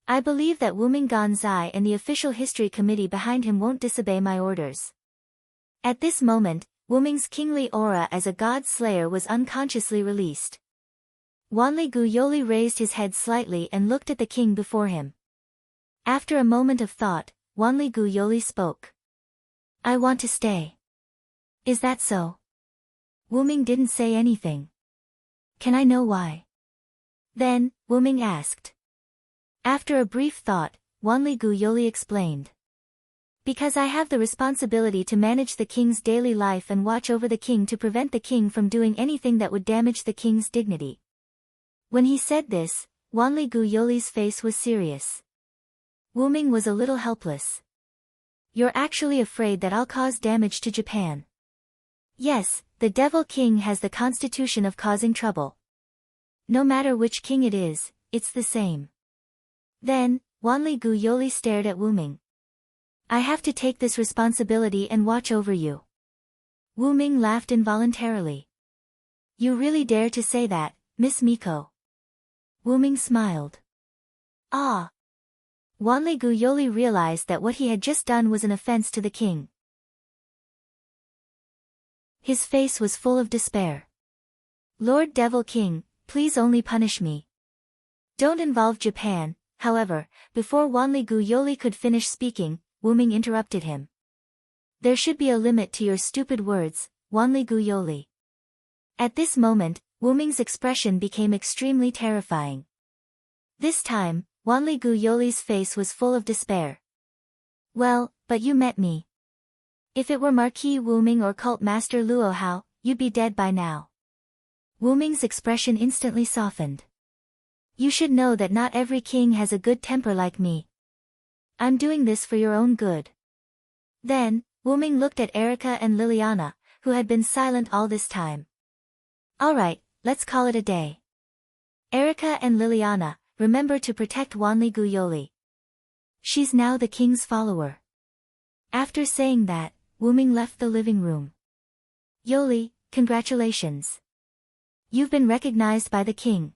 I believe that Wu Ming Gonzai and the official history committee behind him won't disobey my orders. At this moment, Wu Ming's kingly aura as a god slayer was unconsciously released. Wanli Gu Yoli raised his head slightly and looked at the king before him. After a moment of thought, Wanli Gu Yoli spoke. I want to stay. Is that so? Wu Ming didn't say anything. Can I know why? Then, Wu Ming asked. After a brief thought, Wanli Gu Yoli explained. Because I have the responsibility to manage the king's daily life and watch over the king to prevent the king from doing anything that would damage the king's dignity. When he said this, Wanli Gu Yoli's face was serious. Wu Ming was a little helpless. You're actually afraid that I'll cause damage to Japan? Yes, the Devil King has the constitution of causing trouble. No matter which king it is, it's the same. Then, Wanli Gu Yoli stared at Wu Ming. I have to take this responsibility and watch over you. Wu Ming laughed involuntarily. You really dare to say that, Miss Miko? Wu Ming smiled. Ah. Wanli Gu Yoli realized that what he had just done was an offense to the king. His face was full of despair. Lord Devil King, please only punish me. Don't involve Japan. However, before Wanli Gu Yoli could finish speaking, Wu Ming interrupted him. There should be a limit to your stupid words, Wanli Gu Yoli. At this moment, Wu Ming's expression became extremely terrifying. This time, Wanli Gu Yoli's face was full of despair. Well, but you met me. If it were Marquis Wu Ming or Cult Master Luo Hao, you'd be dead by now. Wu Ming's expression instantly softened. You should know that not every king has a good temper like me. I'm doing this for your own good. Then, Wu Ming looked at Erica and Liliana, who had been silent all this time. Alright, let's call it a day. Erica and Liliana, remember to protect Wanli Gu Yoli. She's now the king's follower. After saying that, Wu Ming left the living room. Yoli, congratulations. You've been recognized by the king.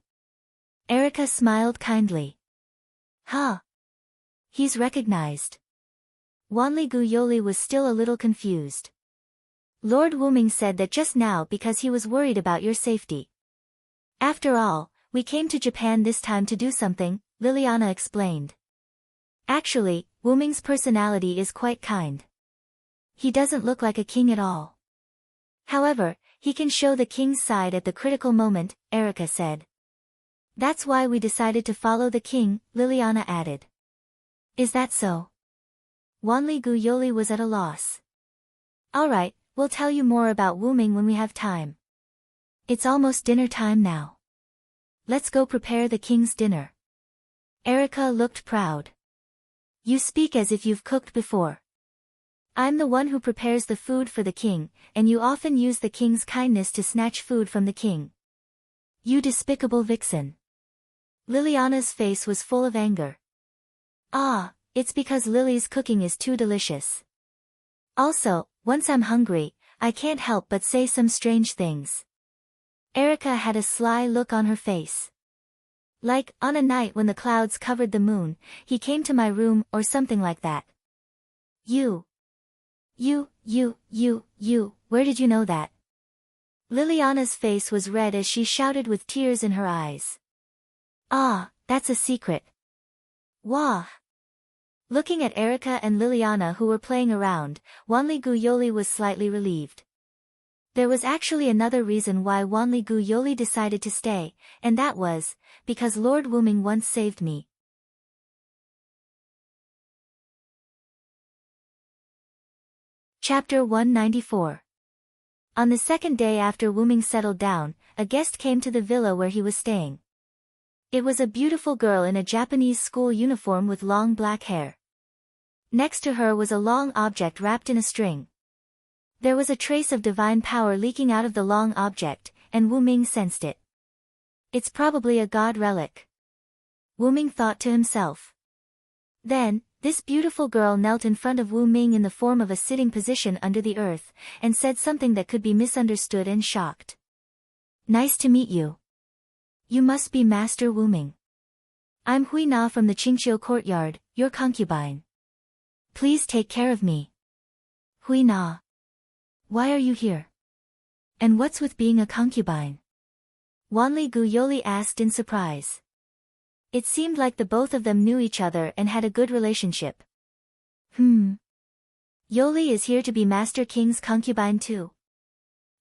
Erica smiled kindly. Huh? He's recognized. Wanli Gu Yoli was still a little confused. Lord Wu Ming said that just now because he was worried about your safety. After all, we came to Japan this time to do something, Liliana explained. Actually, Wu Ming's personality is quite kind. He doesn't look like a king at all. However, he can show the king's side at the critical moment, Erica said. That's why we decided to follow the king, Liliana added. Is that so? Wanli Gu Yoli was at a loss. Alright, we'll tell you more about Wu Ming when we have time. It's almost dinner time now. Let's go prepare the king's dinner. Erica looked proud. You speak as if you've cooked before. I'm the one who prepares the food for the king, and you often use the king's kindness to snatch food from the king. You despicable vixen. Liliana's face was full of anger. Ah, it's because Lily's cooking is too delicious. Also, once I'm hungry, I can't help but say some strange things. Erica had a sly look on her face. Like, on a night when the clouds covered the moon, he came to my room or something like that. You, where did you know that? Liliana's face was red as she shouted with tears in her eyes. Ah, that's a secret. Wah! Looking at Erica and Liliana who were playing around, Wanli Gu Yoli was slightly relieved. There was actually another reason why Wanli Gu Yoli decided to stay, and that was, because Lord Wu Ming once saved me. Chapter 194. On the second day after Wu Ming settled down, a guest came to the villa where he was staying. It was a beautiful girl in a Japanese school uniform with long black hair. Next to her was a long object wrapped in a string. There was a trace of divine power leaking out of the long object, and Wu Ming sensed it. It's probably a god relic. Wu Ming thought to himself. Then, this beautiful girl knelt in front of Wu Ming in the form of a sitting position under the earth, and said something that could be misunderstood and shocked. Nice to meet you. You must be Master Wu Ming. I'm Hui Na from the Qingqiu courtyard, your concubine. Please take care of me. Hui Na. Why are you here? And what's with being a concubine? Wanli Gu Yoli asked in surprise. It seemed like the both of them knew each other and had a good relationship. Yoli is here to be Master King's concubine too.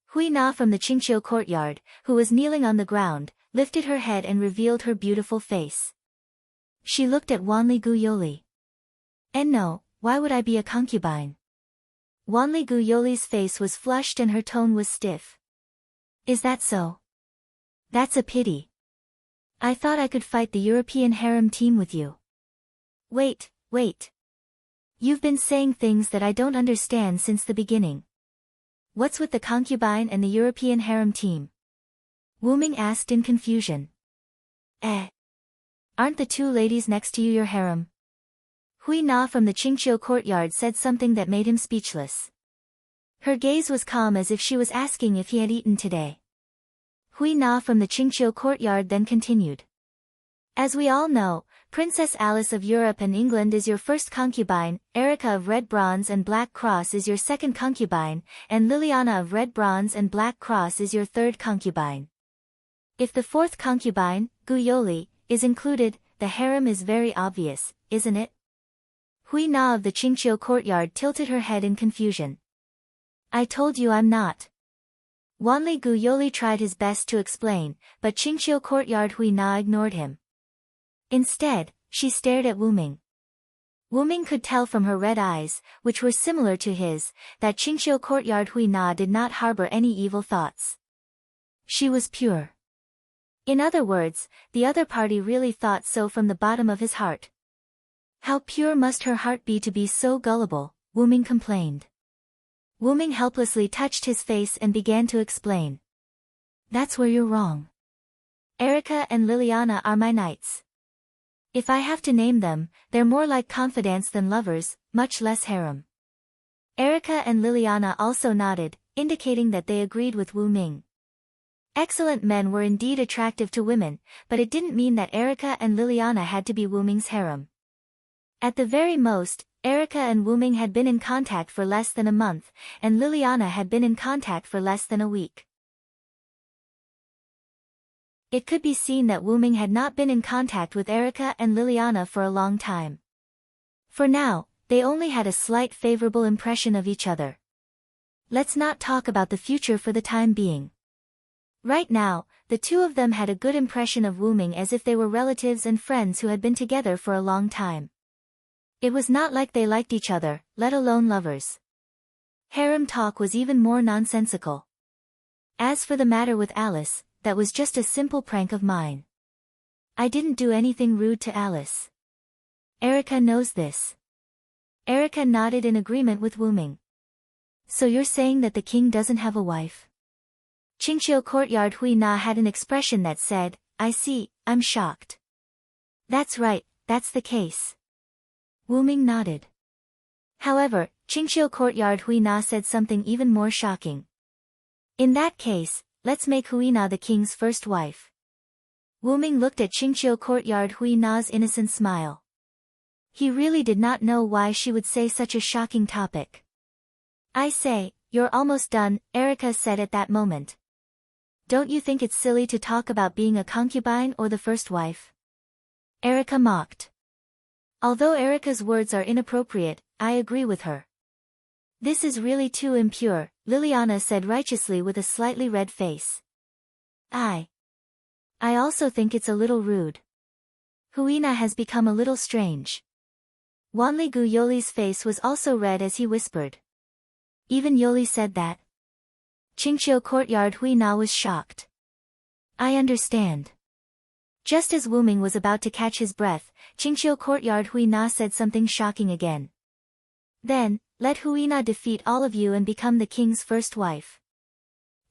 Hui Na from the Qingqiu courtyard, who was kneeling on the ground, lifted her head and revealed her beautiful face. She looked at Wanli Gu Yoli. And no, why would I be a concubine? Wanli Gu Yoli's face was flushed and her tone was stiff. Is that so? That's a pity. I thought I could fight the European harem team with you. Wait. You've been saying things that I don't understand since the beginning. What's with the concubine and the European harem team? Wu Ming asked in confusion. Eh. Aren't the two ladies next to you your harem? Hui Na from the Qingqiu courtyard said something that made him speechless. Her gaze was calm as if she was asking if he had eaten today. Hui Na from the Qingqiu courtyard then continued. As we all know, Princess Alice of Europe and England is your first concubine, Erica of Red Bronze and Black Cross is your second concubine, and Liliana of Red Bronze and Black Cross is your third concubine. If the fourth concubine, Guyoli, is included, the harem is very obvious, isn't it? Hui Na of the Qingqiu courtyard tilted her head in confusion. I told you I'm not. Wanli Guyoli tried his best to explain, but Qingqiu courtyard Hui Na ignored him. Instead, she stared at Wu Ming. Wu Ming could tell from her red eyes, which were similar to his, that Qingqiu courtyard Hui Na did not harbor any evil thoughts. She was pure. In other words, the other party really thought so from the bottom of his heart. How pure must her heart be to be so gullible, Wu Ming complained. Wu Ming helplessly touched his face and began to explain. That's where you're wrong. Erica and Liliana are my knights. If I have to name them, they're more like confidants than lovers, much less harem. Erica and Liliana also nodded, indicating that they agreed with Wu Ming. Excellent men were indeed attractive to women, but it didn't mean that Erica and Liliana had to be Wu Ming's harem. At the very most, Erica and Wu Ming had been in contact for less than a month, and Liliana had been in contact for less than a week. It could be seen that Wu Ming had not been in contact with Erica and Liliana for a long time. For now, they only had a slight favorable impression of each other. Let's not talk about the future for the time being. Right now, the two of them had a good impression of Wu Ming as if they were relatives and friends who had been together for a long time. It was not like they liked each other, let alone lovers. Harem talk was even more nonsensical. As for the matter with Alice, that was just a simple prank of mine. I didn't do anything rude to Alice. Erica knows this. Erica nodded in agreement with Wu Ming. So you're saying that the king doesn't have a wife? Qingqiu courtyard Hui Na had an expression that said, I see, I'm shocked. That's right, that's the case. Wu Ming nodded. However, Qingqiu courtyard Hui Na said something even more shocking. In that case, let's make Hui Na the king's first wife. Wu Ming looked at Qingqiu courtyard Hui Na's innocent smile. He really did not know why she would say such a shocking topic. I say, you're almost done, Erica said at that moment. Don't you think it's silly to talk about being a concubine or the first wife? Erica mocked. Although Erica's words are inappropriate, I agree with her. This is really too impure, Liliana said righteously with a slightly red face. I also think it's a little rude. Hui Na has become a little strange. Wanli Gu Yoli's face was also red as he whispered. Even Yoli said that. Qingqiu courtyard Hui Na was shocked. I understand. Just as Wu Ming was about to catch his breath, Qingqiu courtyard Hui Na said something shocking again. Then, let Hui Na defeat all of you and become the king's first wife.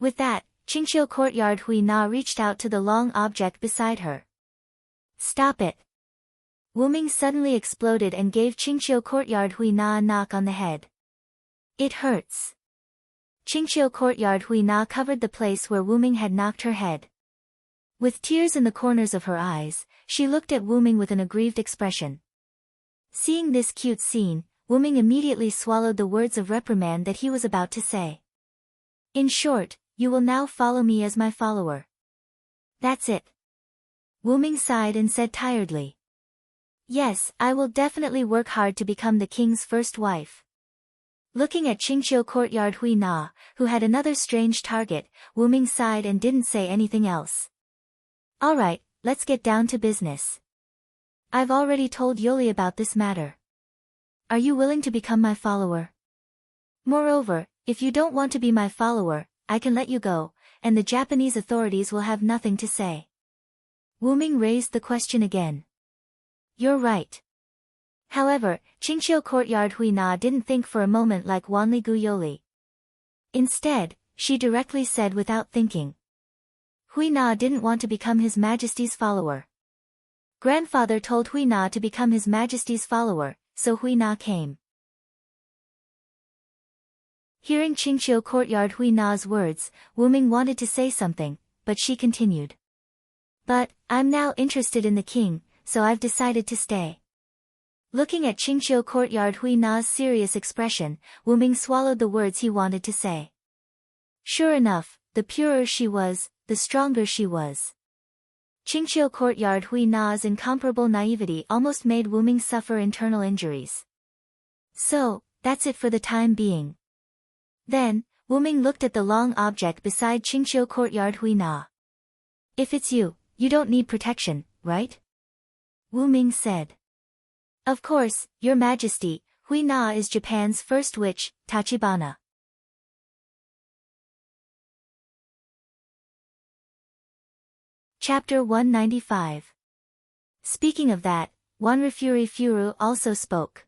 With that, Qingqiu courtyard Hui Na reached out to the long object beside her. Stop it. Wu Ming suddenly exploded and gave Qingqiu courtyard Hui Na a knock on the head. It hurts. Qingqiu courtyard Hui Na covered the place where Wu Ming had knocked her head. With tears in the corners of her eyes, she looked at Wu Ming with an aggrieved expression. Seeing this cute scene, Wu Ming immediately swallowed the words of reprimand that he was about to say. In short, you will now follow me as my follower. That's it. Wu Ming sighed and said tiredly. Yes, I will definitely work hard to become the king's first wife. Looking at Qingqiu courtyard Hui Na, who had another strange target, Wu Ming sighed and didn't say anything else. Alright, let's get down to business. I've already told Yoli about this matter. Are you willing to become my follower? Moreover, if you don't want to be my follower, I can let you go, and the Japanese authorities will have nothing to say. Wu Ming raised the question again. You're right. However, Qingqiu courtyard Hui Na didn't think for a moment like Wanli Gu Yoli. Instead, she directly said without thinking. Hui Na didn't want to become His Majesty's follower. Grandfather told Hui Na to become His Majesty's follower, so Hui Na came. Hearing Qingqiu courtyard Hui Na's words, Wuming wanted to say something, but she continued. But, I'm now interested in the king, so I've decided to stay. Looking at Qingqiu courtyard Hui Na's serious expression, Wuming swallowed the words he wanted to say. Sure enough, the purer she was, the stronger she was. Qingqiu courtyard Hui Na's incomparable naivety almost made Wuming suffer internal injuries. So, that's it for the time being. Then, Wuming looked at the long object beside Qingqiu courtyard Hui Na. If it's you, you don't need protection, right? Wuming said. Of course, Your Majesty, Hui Na is Japan's first witch, Tachibana. Chapter 195. Speaking of that, Wyrm also spoke.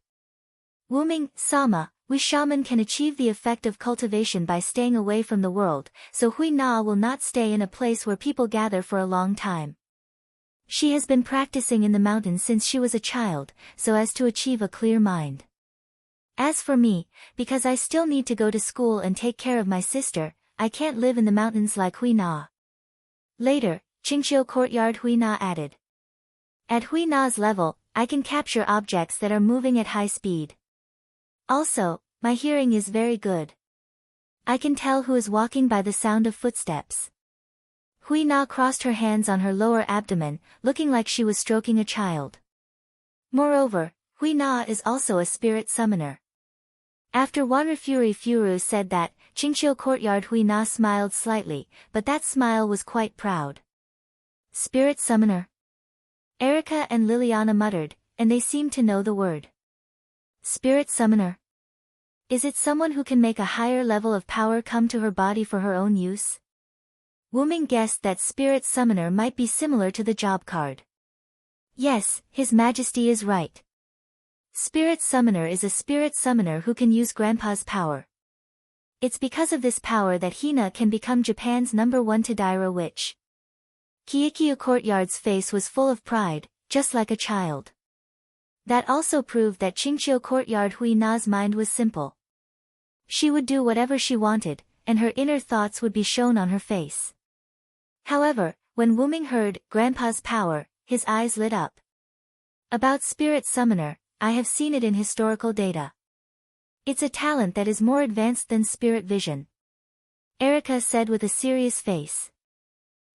Wuming-sama, we shaman can achieve the effect of cultivation by staying away from the world, so Hui Na will not stay in a place where people gather for a long time. She has been practicing in the mountains since she was a child, so as to achieve a clear mind. As for me, because I still need to go to school and take care of my sister, I can't live in the mountains like Hui Na. Later, Qingqiu courtyard Hui Na added. At Hui Na's level, I can capture objects that are moving at high speed. Also, my hearing is very good. I can tell who is walking by the sound of footsteps. Hui Na crossed her hands on her lower abdomen, looking like she was stroking a child. Moreover, Hui Na is also a spirit summoner. After Wyrm said that, Qingqiu courtyard Hui Na smiled slightly, but that smile was quite proud. Spirit summoner? Erica and Liliana muttered, and they seemed to know the word. Spirit summoner? Is it someone who can make a higher level of power come to her body for her own use? Wuming guessed that spirit summoner might be similar to the job card. Yes, His Majesty is right. Spirit summoner is a spirit summoner who can use Grandpa's power. It's because of this power that Hina can become Japan's #1 Tadaira witch. Keikiu courtyard's face was full of pride, just like a child. That also proved that Qingqiu courtyard Hui Na's mind was simple. She would do whatever she wanted, and her inner thoughts would be shown on her face. However, when Wuming heard Grandpa's power, his eyes lit up. About Spirit Summoner, I have seen it in historical data. It's a talent that is more advanced than Spirit Vision. Erica said with a serious face.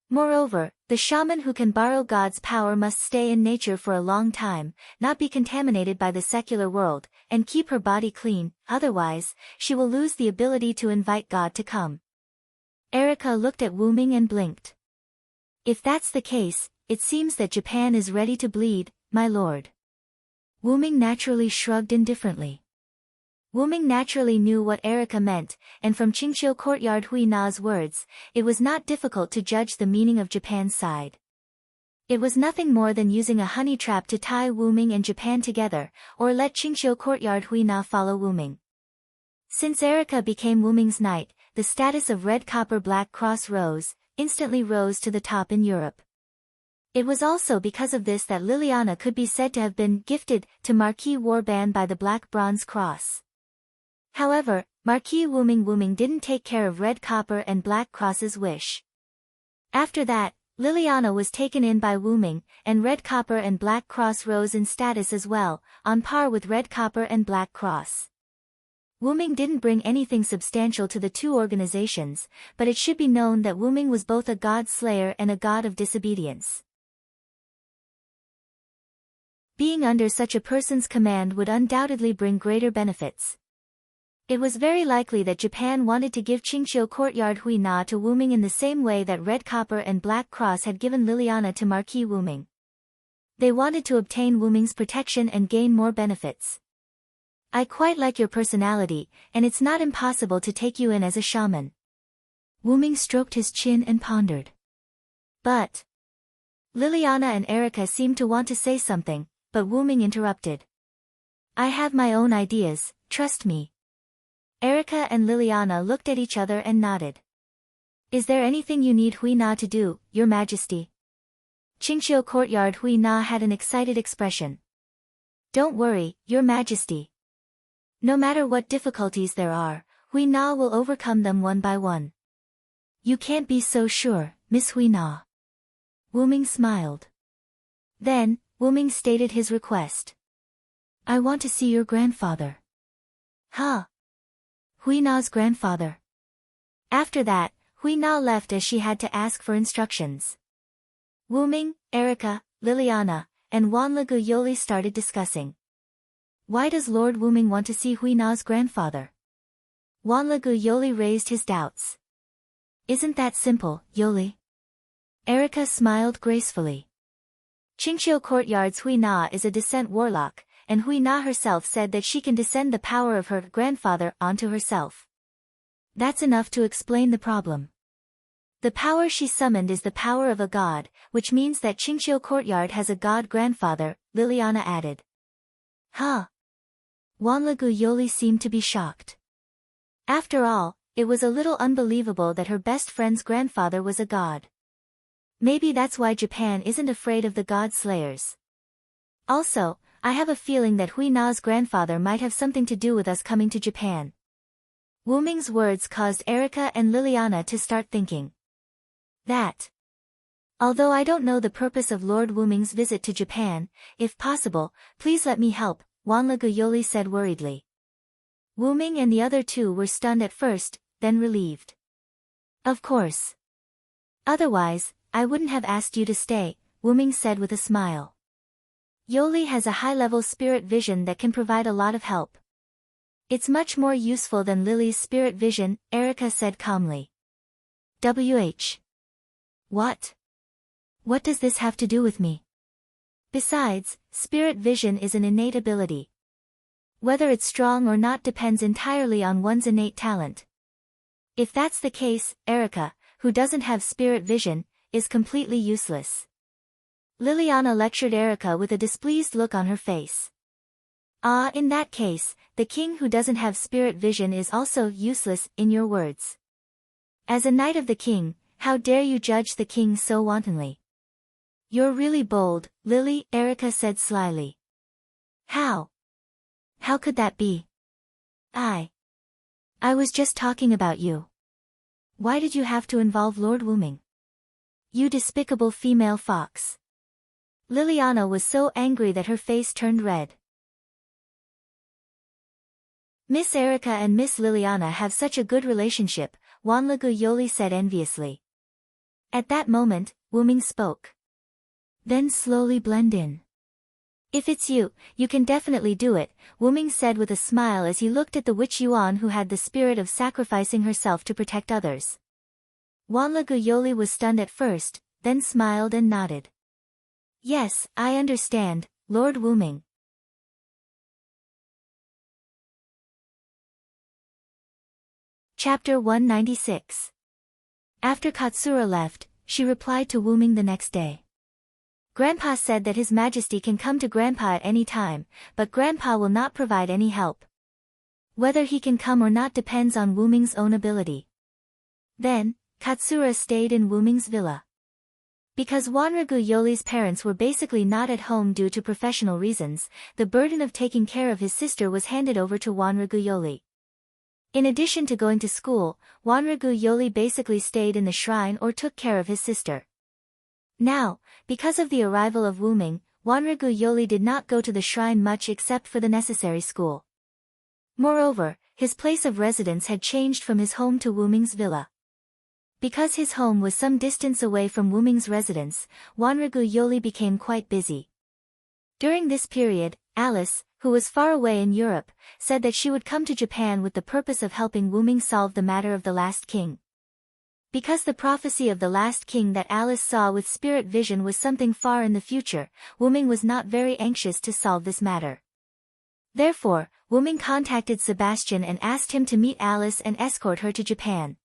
Moreover, the shaman who can borrow God's power must stay in nature for a long time, not be contaminated by the secular world, and keep her body clean, otherwise, she will lose the ability to invite God to come. Erica looked at Wuming and blinked. If that's the case, it seems that Japan is ready to bleed, my lord. Wuming naturally shrugged indifferently. Wuming naturally knew what Erica meant, and from Qingqiu courtyard Hui Na's words, it was not difficult to judge the meaning of Japan's side. It was nothing more than using a honey trap to tie Wuming and Japan together, or let Qingqiu courtyard Hui Na follow Wuming. Since Erica became Wuming's knight, the status of Red Copper Black Cross instantly rose to the top in Europe. It was also because of this that Liliana could be said to have been gifted to Marquis Warband by the Black Bronze Cross. However, Marquis Wuming didn't take care of Red Copper and Black Cross's wish. After that, Liliana was taken in by Wuming, and Red Copper and Black Cross rose in status as well, on par with Red Copper and Black Cross. Wuming didn't bring anything substantial to the two organizations, but it should be known that Wuming was both a god slayer and a god of disobedience. Being under such a person's command would undoubtedly bring greater benefits. It was very likely that Japan wanted to give Qingqiu courtyard Hui Na to Wuming in the same way that Red Copper and Black Cross had given Liliana to Marquis Wuming. They wanted to obtain Wuming's protection and gain more benefits. I quite like your personality, and it's not impossible to take you in as a shaman. Wuming stroked his chin and pondered. But Liliana and Erica seemed to want to say something, but Wuming interrupted. I have my own ideas, trust me. Erica and Liliana looked at each other and nodded. Is there anything you need Hui Na to do, Your Majesty? Qingqiu courtyard. Hui Na had an excited expression. Don't worry, Your Majesty. No matter what difficulties there are, Hui Na will overcome them one by one. You can't be so sure, Miss Hui Na. Wu Ming smiled. Then, Wu Ming stated his request. I want to see your grandfather. Huh? Hui Na's grandfather. After that, Hui Na left as she had to ask for instructions. Wu Ming, Erica, Liliana, and Wanligu Yoli started discussing. Why does Lord Wu Ming want to see Hui Na's grandfather? Wanligu Yoli raised his doubts. Isn't that simple, Yoli? Erica smiled gracefully. Qingqiu courtyard's Hui Na is a descent warlock, and Hui Na herself said that she can descend the power of her grandfather onto herself. That's enough to explain the problem. The power she summoned is the power of a god, which means that Qingqiu courtyard has a god grandfather, Liliana added. Huh? Wanligu Yoli seemed to be shocked. After all, it was a little unbelievable that her best friend's grandfather was a god. Maybe that's why Japan isn't afraid of the god slayers. Also, I have a feeling that Hui Na's grandfather might have something to do with us coming to Japan. Wu Ming's words caused Erica and Liliana to start thinking. That. Although I don't know the purpose of Lord Wu Ming's visit to Japan, if possible, please let me help, Wanligu Yoli said worriedly. Wu Ming and the other two were stunned at first, then relieved. Of course. Otherwise, I wouldn't have asked you to stay, Wu Ming said with a smile. Yoli has a high-level spirit vision that can provide a lot of help. It's much more useful than Lily's spirit vision, Erica said calmly. What? What does this have to do with me? Besides, spirit vision is an innate ability. Whether it's strong or not depends entirely on one's innate talent. If that's the case, Erica, who doesn't have spirit vision, is completely useless. Liliana lectured Erica with a displeased look on her face. In that case, the king who doesn't have spirit vision is also useless, in your words. As a knight of the king, how dare you judge the king so wantonly? You're really bold, Lily, Erica said slyly. How? How could that be? I was just talking about you. Why did you have to involve Lord Wu Ming? You despicable female fox. Liliana was so angry that her face turned red. Miss Erica and Miss Liliana have such a good relationship, Wanligu Yoli said enviously. At that moment, Wu Ming spoke. Then slowly blend in. If it's you, you can definitely do it, Wu Ming said with a smile as he looked at the witch Yuan who had the spirit of sacrificing herself to protect others. Wanligu Yoli was stunned at first, then smiled and nodded. Yes, I understand, Lord Wu Ming. Chapter 196. After Katsura left, she replied to Wu Ming the next day. Grandpa said that His Majesty can come to Grandpa at any time, but Grandpa will not provide any help. Whether he can come or not depends on Wu Ming's own ability. Then, Katsura stayed in Wu Ming's villa. Because Wanrigu Yoli's parents were basically not at home due to professional reasons, the burden of taking care of his sister was handed over to Wanrigu Yoli. In addition to going to school, Wanrigu Yoli basically stayed in the shrine or took care of his sister. Now, because of the arrival of Wu Ming, Wanrigu Yoli did not go to the shrine much except for the necessary school. Moreover, his place of residence had changed from his home to Wu Ming's villa. Because his home was some distance away from Wu Ming's residence, Wanrigu Yoli became quite busy. During this period, Alice, who was far away in Europe, said that she would come to Japan with the purpose of helping Wu Ming solve the matter of the last king. Because the prophecy of the last king that Alice saw with spirit vision was something far in the future, Wu Ming was not very anxious to solve this matter. Therefore, Wu Ming contacted Sebastian and asked him to meet Alice and escort her to Japan.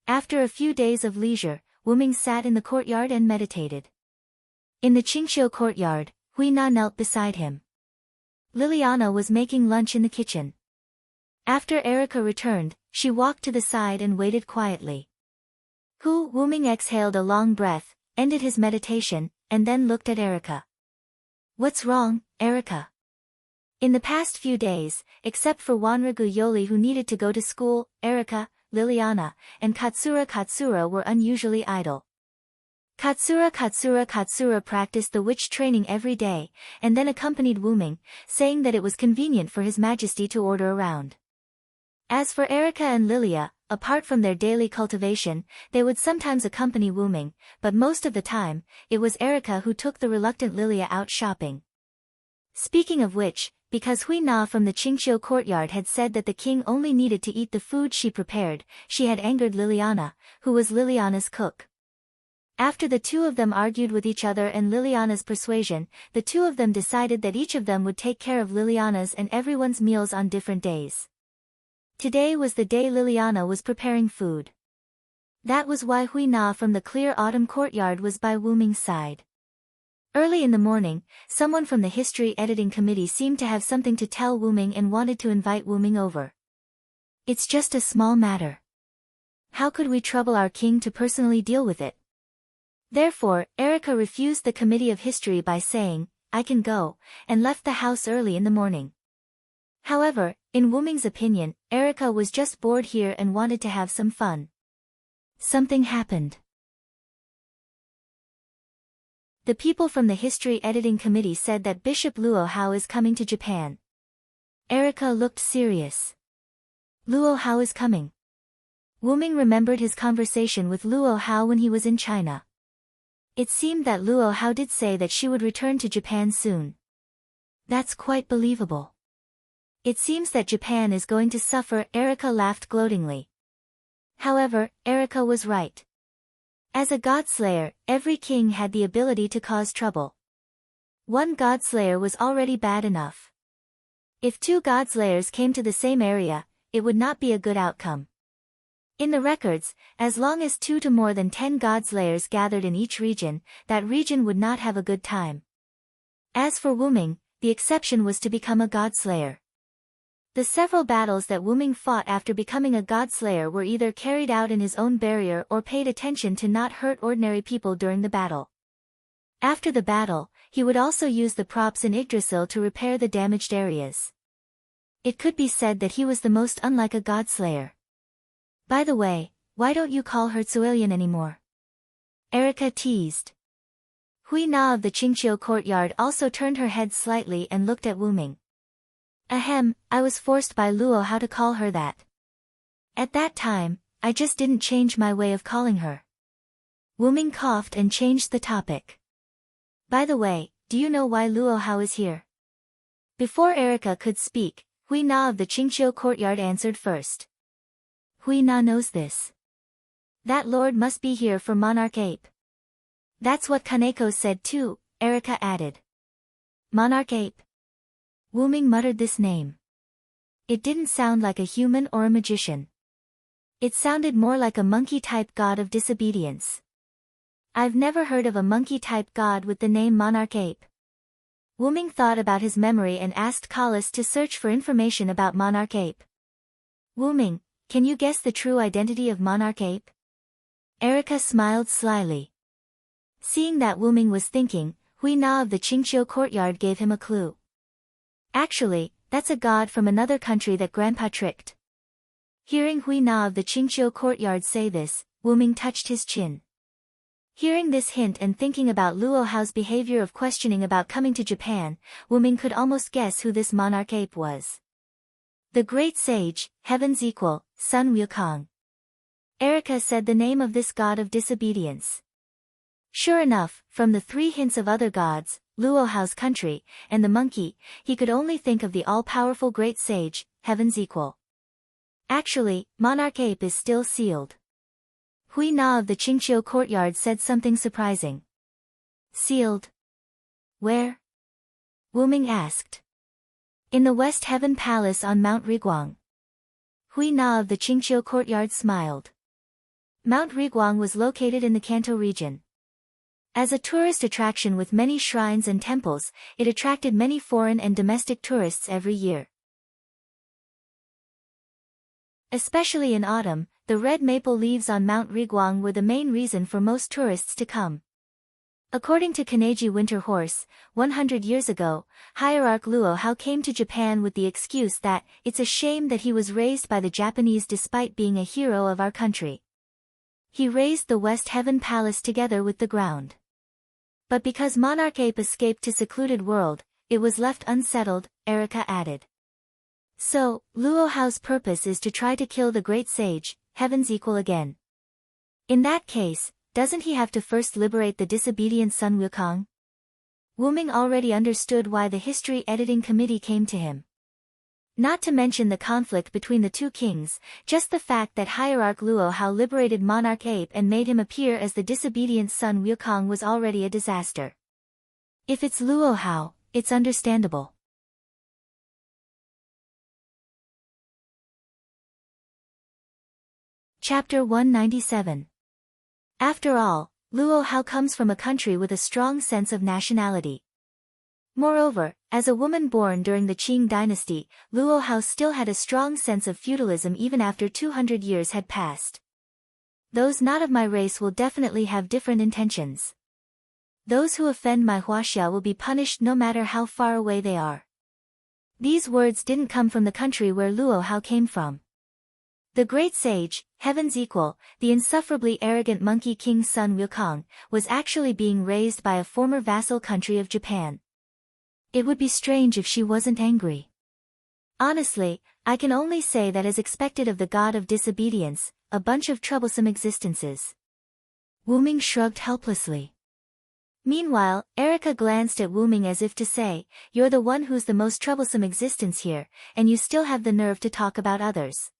After a few days of leisure, Wu Ming sat in the courtyard and meditated. In the Qingqiu courtyard, Hui Na knelt beside him. Liliana was making lunch in the kitchen. After Erica returned, she walked to the side and waited quietly. Wu Ming exhaled a long breath, ended his meditation, and then looked at Erica. "What's wrong, Erica?" In the past few days, except for Wanragu Yoli who needed to go to school, Erica, Liliana, and Katsura were unusually idle. Katsura practiced the witch training every day, and then accompanied Wuming, saying that it was convenient for His Majesty to order around. As for Erica and Lilia, apart from their daily cultivation, they would sometimes accompany Wuming, but most of the time, it was Erica who took the reluctant Lilia out shopping. Speaking of which, because Hui Na from the Qingqiu courtyard had said that the king only needed to eat the food she prepared, she had angered Liliana, who was Liliana's cook. After the two of them argued with each other and Liliana's persuasion, the two of them decided that each of them would take care of Liliana's and everyone's meals on different days. Today was the day Liliana was preparing food. That was why Hui Na from the clear autumn courtyard was by Wuming's side. Early in the morning, someone from the history editing committee seemed to have something to tell Wuming and wanted to invite Wuming over. "It's just a small matter. How could we trouble our king to personally deal with it?" Therefore, Erica refused the committee of history by saying, "I can go," and left the house early in the morning. However, in Wuming's opinion, Erica was just bored here and wanted to have some fun. Something happened. The people from the history editing committee said that Bishop Luo Hao is coming to Japan. Erica looked serious. Luo Hao is coming. Wuming remembered his conversation with Luo Hao when he was in China. It seemed that Luo Hao did say that she would return to Japan soon. That's quite believable. It seems that Japan is going to suffer, Erica laughed gloatingly. However, Erica was right. As a godslayer, every king had the ability to cause trouble. One godslayer was already bad enough. If two godslayers came to the same area, it would not be a good outcome. In the records, as long as 2 to more than 10 godslayers gathered in each region, that region would not have a good time. As for Wuming, the exception was to become a godslayer. The several battles that Wuming fought after becoming a godslayer were either carried out in his own barrier or paid attention to not hurt ordinary people during the battle. After the battle, he would also use the props in Yggdrasil to repair the damaged areas. It could be said that he was the most unlike a godslayer. By the way, why don't you call her Tsuilian anymore? Erica teased. Hui Na of the Qingqiu courtyard also turned her head slightly and looked at Wuming. Ahem, I was forced by Luo Hao to call her that. At that time, I just didn't change my way of calling her. Wuming coughed and changed the topic. By the way, do you know why Luo Hao is here? Before Erica could speak, Hui Na of the Qingqiu courtyard answered first. Hui Na knows this. That lord must be here for Monarch Ape. That's what Kaneko said too, Erica added. Monarch Ape. Wuming muttered this name. It didn't sound like a human or a magician. It sounded more like a monkey-type god of disobedience. I've never heard of a monkey-type god with the name Monarch Ape. Wuming thought about his memory and asked Kalis to search for information about Monarch Ape. Wuming, can you guess the true identity of Monarch Ape? Erica smiled slyly. Seeing that Wuming was thinking, Hui Na of the Qingqiu courtyard gave him a clue. Actually, that's a god from another country that Grandpa tricked. Hearing Hui Na of the Qingqiu courtyard say this, Wuming touched his chin. Hearing this hint and thinking about Luo Hao's behavior of questioning about coming to Japan, Wuming could almost guess who this Monarch Ape was. The Great Sage, Heaven's Equal, Sun Wukong. Erica said the name of this god of disobedience. Sure enough, from the 3 hints of other gods, Luo Hao's country, and the monkey, he could only think of the all-powerful Great Sage, Heaven's Equal. Actually, Monarch Ape is still sealed. Hui Na of the Qingqiu courtyard said something surprising. Sealed? Where? Wuming asked. In the West Heaven Palace on Mount Riguang. Hui Na of the Qingqiu courtyard smiled. Mount Riguang was located in the Kanto region. As a tourist attraction with many shrines and temples, it attracted many foreign and domestic tourists every year. Especially in autumn, the red maple leaves on Mount Riguang were the main reason for most tourists to come. According to Kaneji Winter Horse, 100 years ago, hierarch Luo Hao came to Japan with the excuse that it's a shame that he was raised by the Japanese despite being a hero of our country. He raised the West Heaven Palace together with the ground. But because Monarch Ape escaped to secluded world, it was left unsettled, Erica added. So, Luo Hao's purpose is to try to kill the great sage, Heaven's equal again. In that case, doesn't he have to first liberate the disobedient Sun Wukong? Wu Ming already understood why the history editing committee came to him. Not to mention the conflict between the two kings, just the fact that hierarch Luo Hao liberated Monarch Ape and made him appear as the disobedient Sun Wukong was already a disaster. If it's Luo Hao, it's understandable. Chapter 197. After all, Luo Hao comes from a country with a strong sense of nationality. Moreover, as a woman born during the Qing dynasty, Luo Hao still had a strong sense of feudalism even after 200 years had passed. Those not of my race will definitely have different intentions. Those who offend my Huaxia will be punished no matter how far away they are. These words didn't come from the country where Luo Hao came from. The great sage, Heaven's equal, the insufferably arrogant monkey king Sun Wukong, was actually being raised by a former vassal country of Japan. It would be strange if she wasn't angry. Honestly, I can only say that as expected of the god of disobedience, a bunch of troublesome existences. Wu Ming shrugged helplessly. Meanwhile, Erica glanced at Wu Ming as if to say, you're the one who's the most troublesome existence here, and you still have the nerve to talk about others.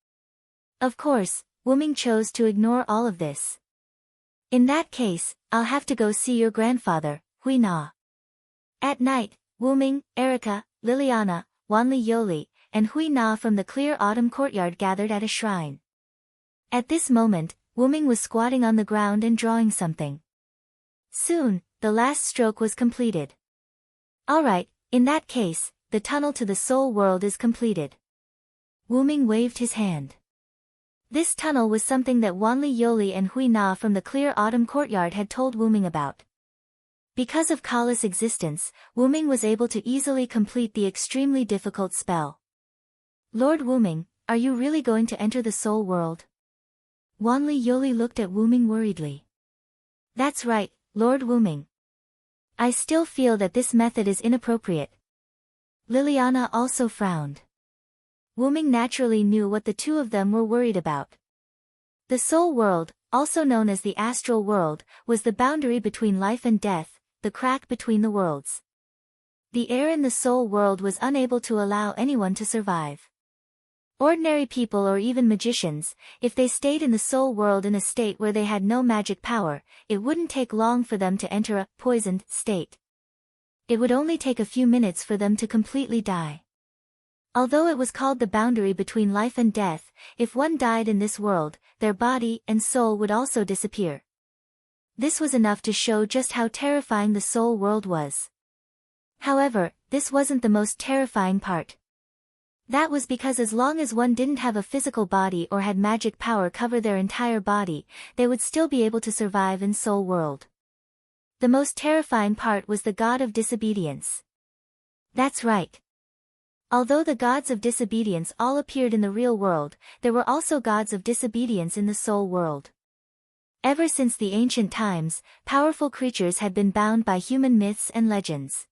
Of course, Wu Ming chose to ignore all of this. In that case, I'll have to go see your grandfather, Hui Na. At night, Wu Ming, Erica, Liliana, Wanli Yoli, and Hui Na from the clear autumn courtyard gathered at a shrine. At this moment, Wu Ming was squatting on the ground and drawing something. Soon, the last stroke was completed. Alright, in that case, the tunnel to the soul world is completed. Wu Ming waved his hand. This tunnel was something that Wanli Yoli and Hui Na from the clear autumn courtyard had told Wu Ming about. Because of Kala's existence, Wu Ming was able to easily complete the extremely difficult spell. Lord Wu Ming, are you really going to enter the soul world? Wanli Yoli looked at Wu Ming worriedly. That's right, Lord Wu Ming. I still feel that this method is inappropriate. Liliana also frowned. Wu Ming naturally knew what the two of them were worried about. The soul world, also known as the astral world, was the boundary between life and death, the crack between the worlds. The air in the soul world was unable to allow anyone to survive. Ordinary people or even magicians, if they stayed in the soul world in a state where they had no magic power, it wouldn't take long for them to enter a poisoned state. It would only take a few minutes for them to completely die. Although it was called the boundary between life and death, if one died in this world, their body and soul would also disappear. This was enough to show just how terrifying the soul world was. However, this wasn't the most terrifying part. That was because as long as one didn't have a physical body or had magic power cover their entire body, they would still be able to survive in soul world. The most terrifying part was the god of disobedience. That's right. Although the gods of disobedience all appeared in the real world, there were also gods of disobedience in the soul world. Ever since the ancient times, powerful creatures had been bound by human myths and legends.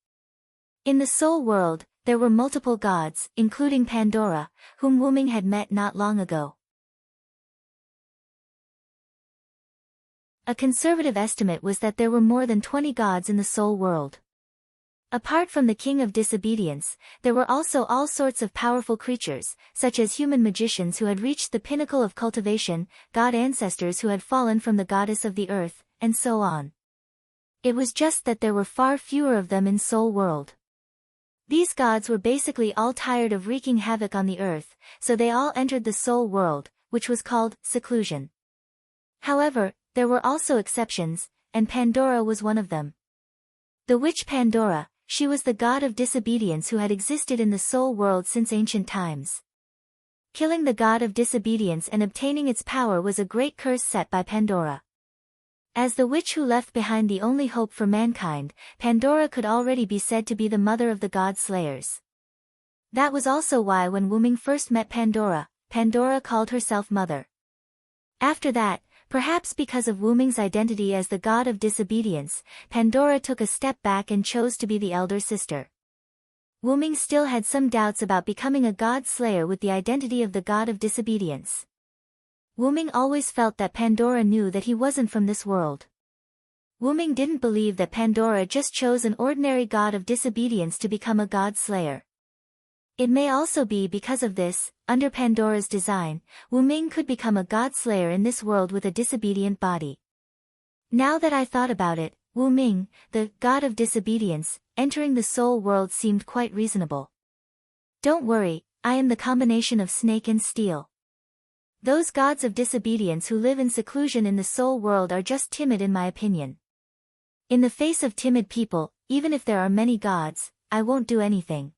In the soul world, there were multiple gods, including Pandora, whom Wu Ming had met not long ago. A conservative estimate was that there were more than 20 gods in the soul world. Apart from the king of disobedience, there were also all sorts of powerful creatures, such as human magicians who had reached the pinnacle of cultivation, god ancestors who had fallen from the goddess of the earth, and so on. It was just that there were far fewer of them in soul world. These gods were basically all tired of wreaking havoc on the earth, so they all entered the soul world, which was called seclusion. However, there were also exceptions, and Pandora was one of them. The witch Pandora, she was the god of disobedience who had existed in the soul world since ancient times. Killing the god of disobedience and obtaining its power was a great curse set by Pandora. As the witch who left behind the only hope for mankind, Pandora could already be said to be the mother of the god slayers. That was also why when Wyrm first met Pandora, Pandora called herself mother. After that, perhaps because of Wyrm's identity as the god of disobedience, Pandora took a step back and chose to be the elder sister. Wyrm still had some doubts about becoming a god slayer with the identity of the god of disobedience. Wyrm always felt that Pandora knew that he wasn't from this world. Wyrm didn't believe that Pandora just chose an ordinary god of disobedience to become a god slayer. It may also be because of this, under Pandora's design, Wyrm could become a god slayer in this world with a disobedient body. Now that I thought about it, Wyrm, the god of disobedience, entering the soul world seemed quite reasonable. Don't worry, I am the combination of snake and steel. Those gods of disobedience who live in seclusion in the soul world are just timid in my opinion. In the face of timid people, even if there are many gods, I won't do anything.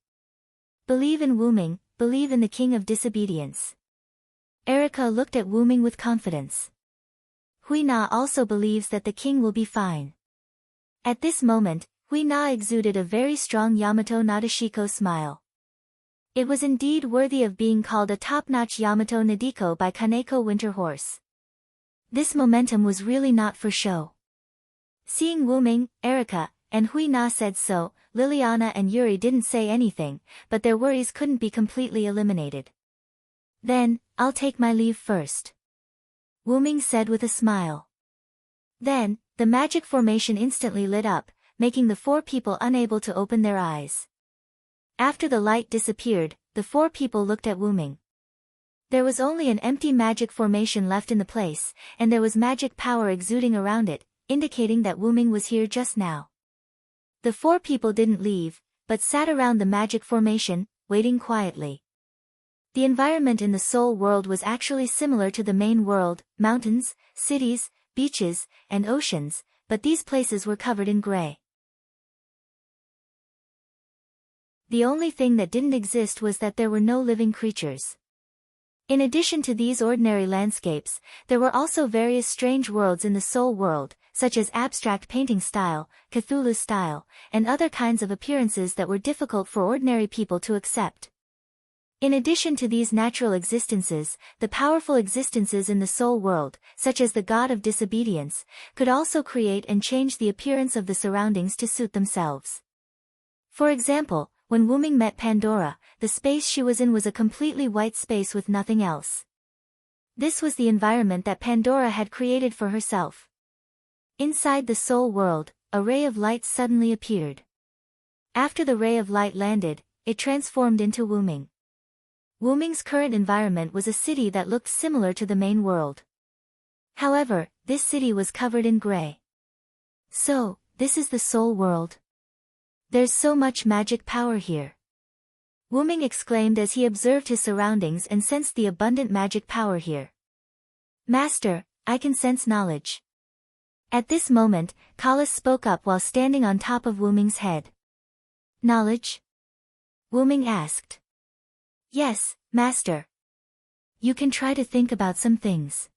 Believe in Wyrm, believe in the king of disobedience. Erica looked at Wyrm with confidence. Huina also believes that the king will be fine. At this moment, Huina exuded a very strong Yamato Nadeshiko smile. It was indeed worthy of being called a top-notch Yamato Nadeko by Kaneko Winterhorse. This momentum was really not for show. Seeing Wyrm, Erica, and Huina said so, Liliana and Yuri didn't say anything, but their worries couldn't be completely eliminated. Then, I'll take my leave first. Wyrm said with a smile. Then, the magic formation instantly lit up, making the four people unable to open their eyes. After the light disappeared, the four people looked at Wyrm. There was only an empty magic formation left in the place, and there was magic power exuding around it, indicating that Wyrm was here just now. The four people didn't leave, but sat around the magic formation, waiting quietly. The environment in the soul world was actually similar to the main world, mountains, cities, beaches, and oceans, but these places were covered in gray. The only thing that didn't exist was that there were no living creatures. In addition to these ordinary landscapes, there were also various strange worlds in the soul world, such as abstract painting style, Cthulhu style, and other kinds of appearances that were difficult for ordinary people to accept. In addition to these natural existences, the powerful existences in the soul world, such as the god of disobedience, could also create and change the appearance of the surroundings to suit themselves. For example, when Wyrm met Pandora, the space she was in was a completely white space with nothing else. This was the environment that Pandora had created for herself. Inside the soul world, a ray of light suddenly appeared. After the ray of light landed, it transformed into Wyrm. Wyrm's current environment was a city that looked similar to the main world. However, this city was covered in gray. So, this is the soul world. There's so much magic power here. Wyrm exclaimed as he observed his surroundings and sensed the abundant magic power here. Master, I can sense knowledge. At this moment, Kalas spoke up while standing on top of Wyrm's head. Knowledge? Wyrm asked. Yes, Master. You can try to think about some things.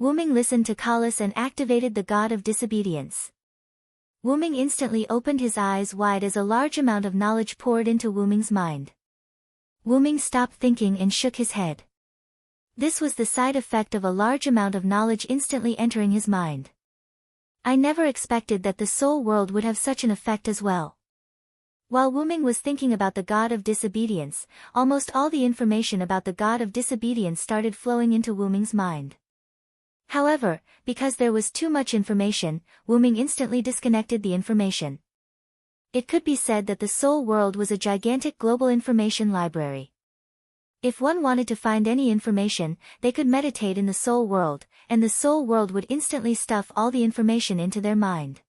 Wyrm listened to Kalas and activated the god of disobedience. Wyrm instantly opened his eyes wide as a large amount of knowledge poured into Wyrm's mind. Wyrm stopped thinking and shook his head. This was the side effect of a large amount of knowledge instantly entering his mind. I never expected that the soul world would have such an effect as well. While Wyrm was thinking about the god of disobedience, almost all the information about the god of disobedience started flowing into Wyrm's mind. However, because there was too much information, Wyrm instantly disconnected the information. It could be said that the soul world was a gigantic global information library. If one wanted to find any information, they could meditate in the soul world, and the soul world would instantly stuff all the information into their mind.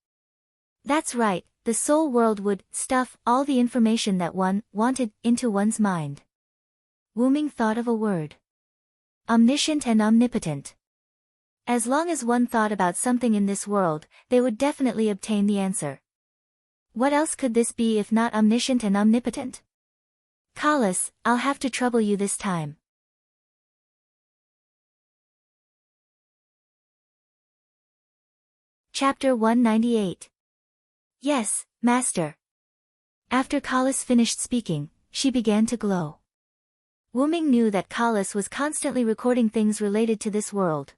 That's right, the soul world would stuff all the information that one wanted into one's mind. Wyrm thought of a word. Omniscient and omnipotent. As long as one thought about something in this world, they would definitely obtain the answer. What else could this be if not omniscient and omnipotent? Kalas, I'll have to trouble you this time. Chapter 198. Yes, Master. After Kalis finished speaking, she began to glow. Wuming knew that Kalis was constantly recording things related to this world.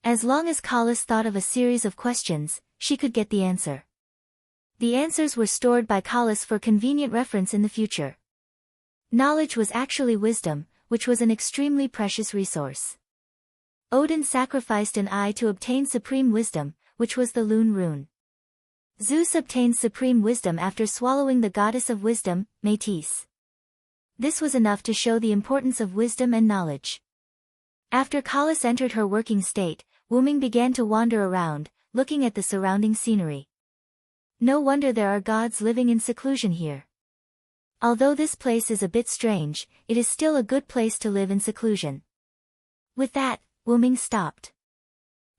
As long as Kalis thought of a series of questions, she could get the answer. The answers were stored by Kalis for convenient reference in the future. Knowledge was actually wisdom, which was an extremely precious resource. Odin sacrificed an eye to obtain supreme wisdom, which was the Lune rune. Zeus obtained supreme wisdom after swallowing the goddess of wisdom, Métis. This was enough to show the importance of wisdom and knowledge. After Kalis entered her working state, Wuming began to wander around, looking at the surrounding scenery. No wonder there are gods living in seclusion here. Although this place is a bit strange, it is still a good place to live in seclusion. With that, Wuming stopped.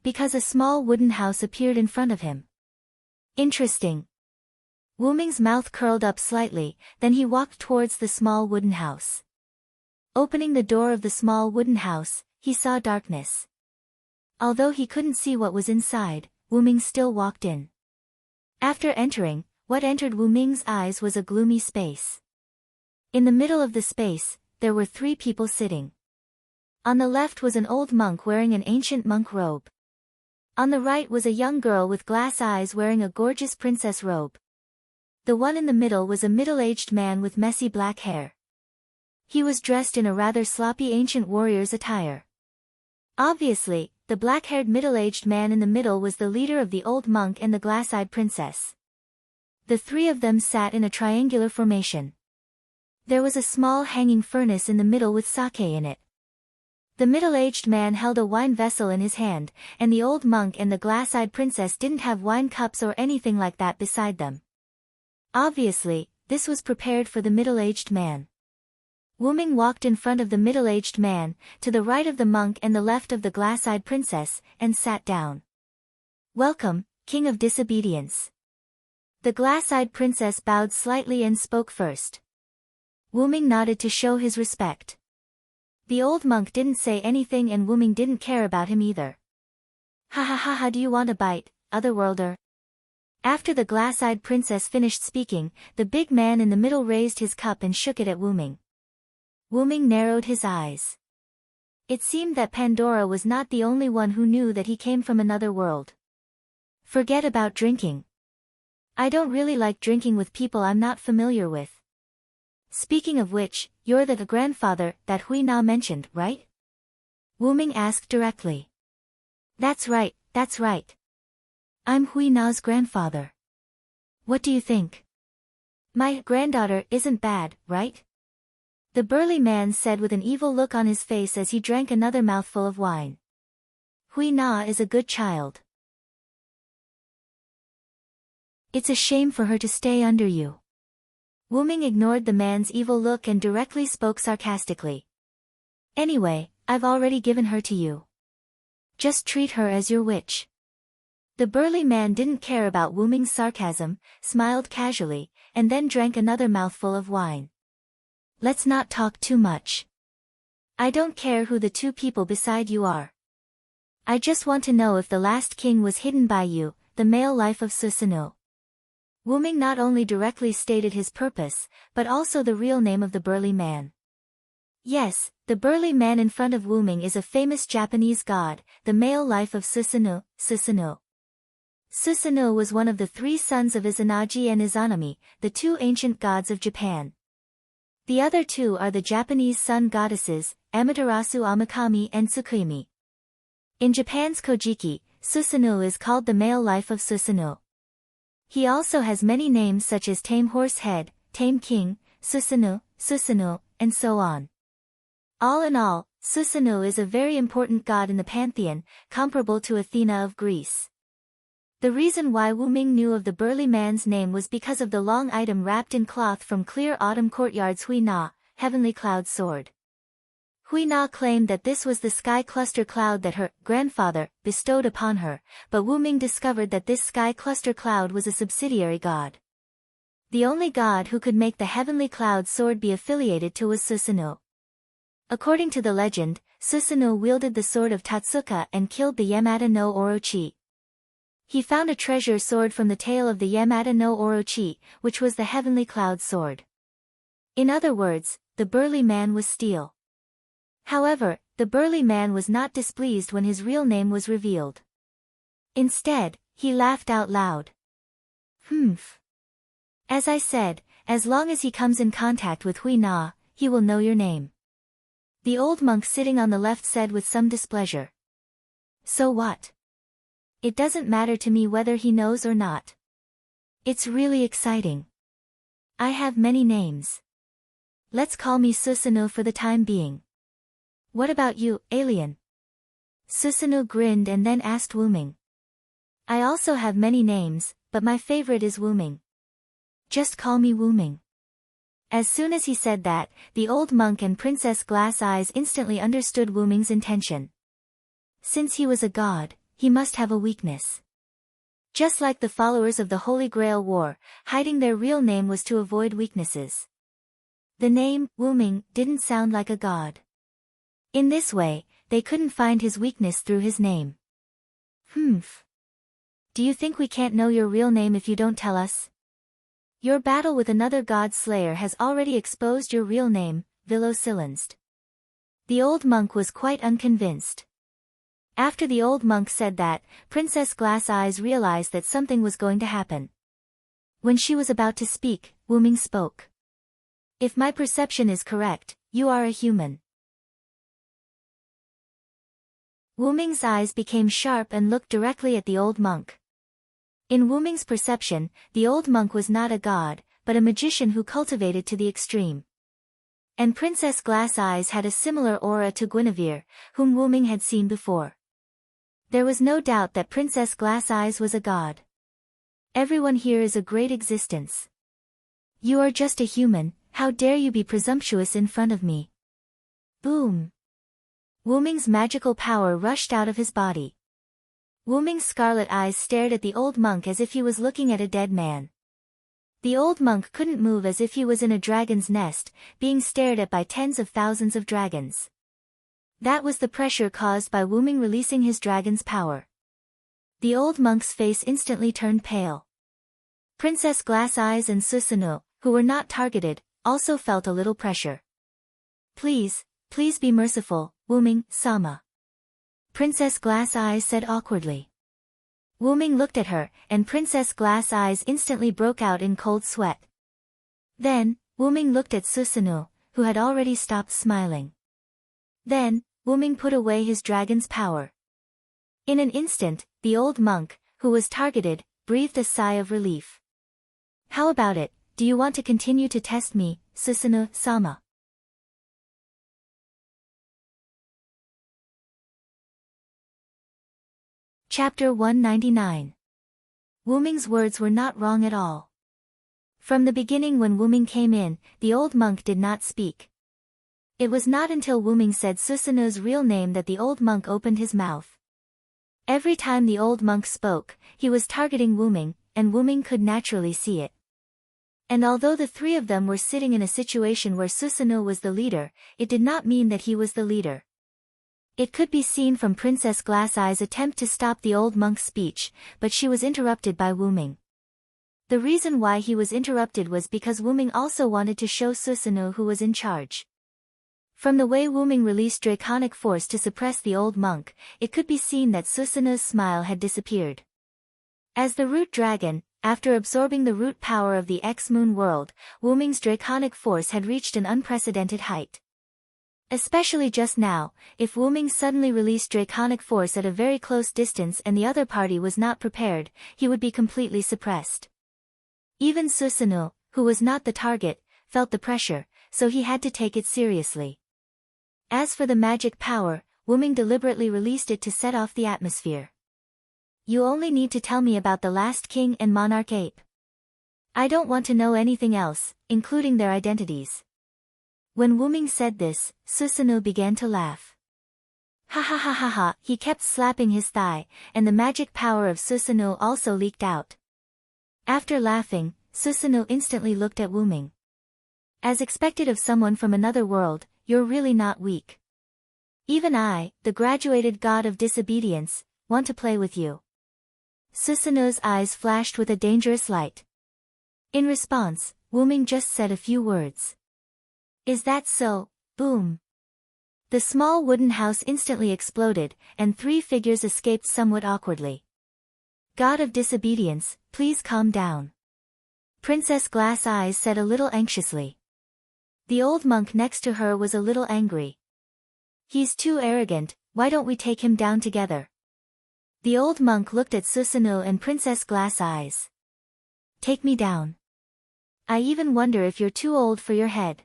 Because a small wooden house appeared in front of him. Interesting. Wuming's mouth curled up slightly, then he walked towards the small wooden house. Opening the door of the small wooden house, he saw darkness. Although he couldn't see what was inside, Wuming still walked in. After entering, what entered Wuming's eyes was a gloomy space. In the middle of the space, there were 3 people sitting. On the left was an old monk wearing an ancient monk robe. On the right was a young girl with glass eyes wearing a gorgeous princess robe. The one in the middle was a middle-aged man with messy black hair. He was dressed in a rather sloppy ancient warrior's attire. Obviously, the black-haired middle-aged man in the middle was the leader of the old monk and the glass-eyed princess. The 3 of them sat in a triangular formation. There was a small hanging furnace in the middle with sake in it. The middle-aged man held a wine vessel in his hand, and the old monk and the glass-eyed princess didn't have wine cups or anything like that beside them. Obviously, this was prepared for the middle-aged man. Wuming walked in front of the middle-aged man, to the right of the monk and the left of the glass-eyed princess, and sat down. "Welcome, King of Disobedience." The glass-eyed princess bowed slightly and spoke first. Wuming nodded to show his respect. The old monk didn't say anything and Wuming didn't care about him either. "Ha ha ha ha, do you want a bite, otherworlder?" After the glass-eyed princess finished speaking, the big man in the middle raised his cup and shook it at Wuming. Wuming narrowed his eyes. It seemed that Pandora was not the only one who knew that he came from another world. "Forget about drinking. I don't really like drinking with people I'm not familiar with. Speaking of which, you're the grandfather that Hui Na mentioned, right?" Wuming asked directly. That's right, that's right. I'm Hui Na's grandfather. What do you think? My granddaughter isn't bad, right?" The burly man said with an evil look on his face as he drank another mouthful of wine. "Hui Na is a good child. It's a shame for her to stay under you." Wuming ignored the man's evil look and directly spoke sarcastically. "Anyway, I've already given her to you. Just treat her as your witch." The burly man didn't care about Wuming's sarcasm, smiled casually, and then drank another mouthful of wine. "Let's not talk too much. I don't care who the 2 people beside you are. I just want to know if the last king was hidden by you, the male life of Susanoo." Wuming not only directly stated his purpose, but also the real name of the burly man. Yes, the burly man in front of Wuming is a famous Japanese god, the male life of Susanoo, Susanoo. Susanoo was one of the 3 sons of Izanagi and Izanami, the 2 ancient gods of Japan. The other 2 are the Japanese sun goddesses, Amaterasu Amakami and Tsukuyomi. In Japan's Kojiki, Susanoo is called the male life of Susanoo. He also has many names such as Tame Horse Head, Tame King, Susanoo, Susanoo, and so on. All in all, Susanoo is a very important god in the pantheon, comparable to Athena of Greece. The reason why Wuming knew of the burly man's name was because of the long item wrapped in cloth from Clear Autumn Courtyard's Hui Na, Heavenly Cloud Sword. Hui Na claimed that this was the sky cluster cloud that her grandfather bestowed upon her, but Wuming discovered that this sky cluster cloud was a subsidiary god. The only god who could make the Heavenly Cloud Sword be affiliated to was Susanoo. According to the legend, Susanoo wielded the sword of Tatsuka and killed the Yamata no Orochi. He found a treasure sword from the tail of the Yamata no Orochi, which was the heavenly cloud sword. In other words, the burly man was steel. However, the burly man was not displeased when his real name was revealed. Instead, he laughed out loud. Humph. As I said, as long as he comes in contact with Hui Na, he will know your name. The old monk sitting on the left said with some displeasure. So what? It doesn't matter to me whether he knows or not. It's really exciting. I have many names. Let's call me Susanoo for the time being. What about you, alien? Susanoo grinned and then asked Wuming. I also have many names, but my favorite is Wuming. Just call me Wuming. As soon as he said that, the old monk and Princess Glass Eyes instantly understood Wuming's intention. Since he was a god, he must have a weakness. Just like the followers of the Holy Grail War, hiding their real name was to avoid weaknesses. The name, Wuming, didn't sound like a god. In this way, they couldn't find his weakness through his name. Humph. Do you think we can't know your real name if you don't tell us? Your battle with another god slayer has already exposed your real name, Villosilenst. The old monk was quite unconvinced. After the old monk said that, Princess Glass Eyes realized that something was going to happen. When she was about to speak, Wuming spoke. If my perception is correct, you are a human. Wuming's eyes became sharp and looked directly at the old monk. In Wuming's perception, the old monk was not a god, but a magician who cultivated to the extreme. And Princess Glass Eyes had a similar aura to Guinevere, whom Wuming had seen before. There was no doubt that Princess Glass Eyes was a god. Everyone here is a great existence. You are just a human, how dare you be presumptuous in front of me? Boom! Wuming's magical power rushed out of his body. Wuming's scarlet eyes stared at the old monk as if he was looking at a dead man. The old monk couldn't move as if he was in a dragon's nest, being stared at by tens of thousands of dragons. That was the pressure caused by Wuming releasing his dragon's power. The old monk's face instantly turned pale. Princess Glass Eyes and Susanoo, who were not targeted, also felt a little pressure. Please be merciful, Wuming-sama. Princess Glass Eyes said awkwardly. Wuming looked at her, and Princess Glass Eyes instantly broke out in cold sweat. Then, Wuming looked at Susanoo, who had already stopped smiling. Then, Wuming put away his dragon's power. In an instant, the old monk, who was targeted, breathed a sigh of relief. How about it, do you want to continue to test me, Susanoo-sama? Chapter 199. Wuming's words were not wrong at all. From the beginning when Wuming came in, the old monk did not speak. It was not until Wuming said Susanoo's real name that the old monk opened his mouth. Every time the old monk spoke, he was targeting Wuming, and Wuming could naturally see it. And although the three of them were sitting in a situation where Susanoo was the leader, it did not mean that he was the leader. It could be seen from Princess Glass Eyes' attempt to stop the old monk's speech, but she was interrupted by Wuming. The reason why he was interrupted was because Wuming also wanted to show Susanoo who was in charge. From the way Wuming released draconic force to suppress the old monk, it could be seen that Susanoo's smile had disappeared. As the root dragon, after absorbing the root power of the X-Moon world, Wuming's draconic force had reached an unprecedented height. Especially just now, if Wuming suddenly released draconic force at a very close distance and the other party was not prepared, he would be completely suppressed. Even Susanoo, who was not the target, felt the pressure, so he had to take it seriously. As for the magic power, Wuming deliberately released it to set off the atmosphere. You only need to tell me about the last king and monarch ape. I don't want to know anything else, including their identities. When Wuming said this, Susanoo began to laugh. Ha ha ha ha ha, he kept slapping his thigh, and the magic power of Susanoo also leaked out. After laughing, Susanoo instantly looked at Wuming. As expected of someone from another world, you're really not weak. Even I, the graduated god of disobedience, want to play with you. Susanoo's eyes flashed with a dangerous light. In response, Wuming just said a few words. Is that so? Boom. The small wooden house instantly exploded, and 3 figures escaped somewhat awkwardly. God of disobedience, please calm down. Princess Glass Eyes said a little anxiously. The old monk next to her was a little angry. He's too arrogant, why don't we take him down together? The old monk looked at Susanoo and Princess Glass Eyes. Take me down. I even wonder if you're too old for your head.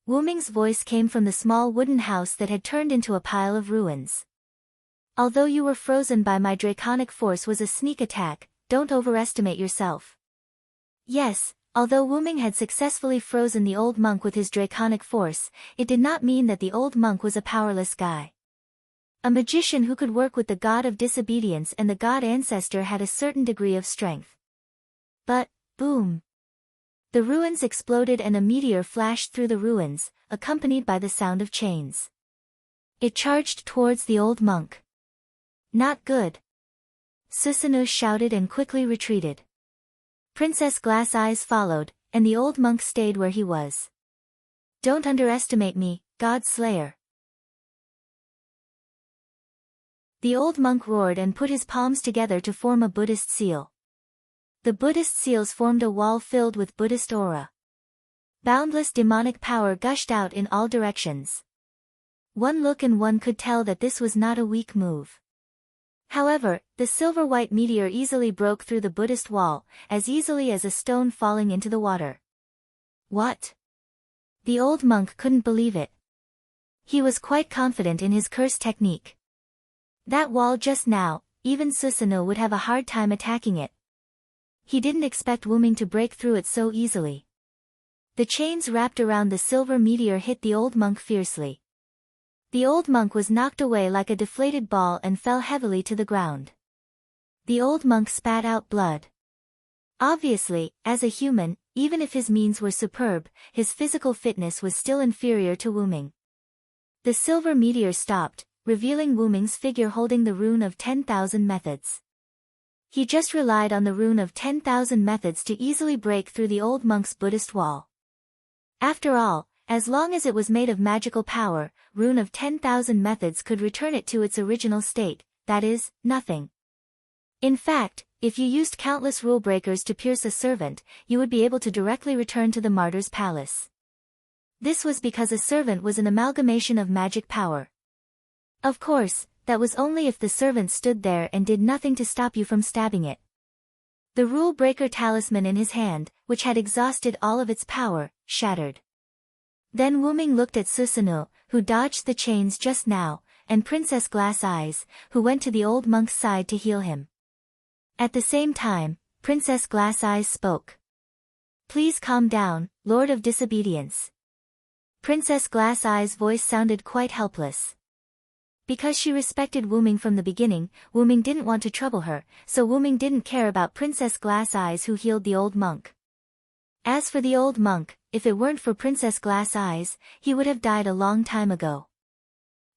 Wuming's voice came from the small wooden house that had turned into a pile of ruins. Although you were frozen by my draconic force was a sneak attack, don't overestimate yourself. Yes, although Wuming had successfully frozen the old monk with his draconic force, it did not mean that the old monk was a powerless guy. A magician who could work with the god of disobedience and the god ancestor had a certain degree of strength. But, boom. The ruins exploded and a meteor flashed through the ruins, accompanied by the sound of chains. It charged towards the old monk. Not good. Susanoo shouted and quickly retreated. Princess Glass Eyes followed, and the old monk stayed where he was. Don't underestimate me, God Slayer. The old monk roared and put his palms together to form a Buddhist seal. The Buddhist seals formed a wall filled with Buddhist aura. Boundless demonic power gushed out in all directions. One look and one could tell that this was not a weak move. However, the silver-white meteor easily broke through the Buddhist wall, as easily as a stone falling into the water. What? The old monk couldn't believe it. He was quite confident in his curse technique. That wall just now, even Susanoo would have a hard time attacking it. He didn't expect Wuming to break through it so easily. The chains wrapped around the silver meteor hit the old monk fiercely. The old monk was knocked away like a deflated ball and fell heavily to the ground. The old monk spat out blood. Obviously, as a human, even if his means were superb, his physical fitness was still inferior to Wuming. The silver meteor stopped, revealing Wuming's figure holding the rune of 10,000 methods. He just relied on the rune of 10,000 methods to easily break through the old monk's Buddhist wall. After all, as long as it was made of magical power, rune of 10,000 methods could return it to its original state, that is, nothing. In fact, if you used countless rule breakers to pierce a servant, you would be able to directly return to the martyr's palace. This was because a servant was an amalgamation of magic power. Of course, that was only if the servant stood there and did nothing to stop you from stabbing it. The rule breaker talisman in his hand, which had exhausted all of its power, shattered. Then Wuming looked at Susanoo, who dodged the chains just now, and Princess Glass Eyes, who went to the old monk's side to heal him. At the same time, Princess Glass Eyes spoke. Please calm down, Lord of Disobedience. Princess Glass Eyes' voice sounded quite helpless. Because she respected Wuming from the beginning, Wuming didn't want to trouble her, so Wuming didn't care about Princess Glass Eyes who healed the old monk. As for the old monk, if it weren't for Princess Glass Eyes, he would have died a long time ago.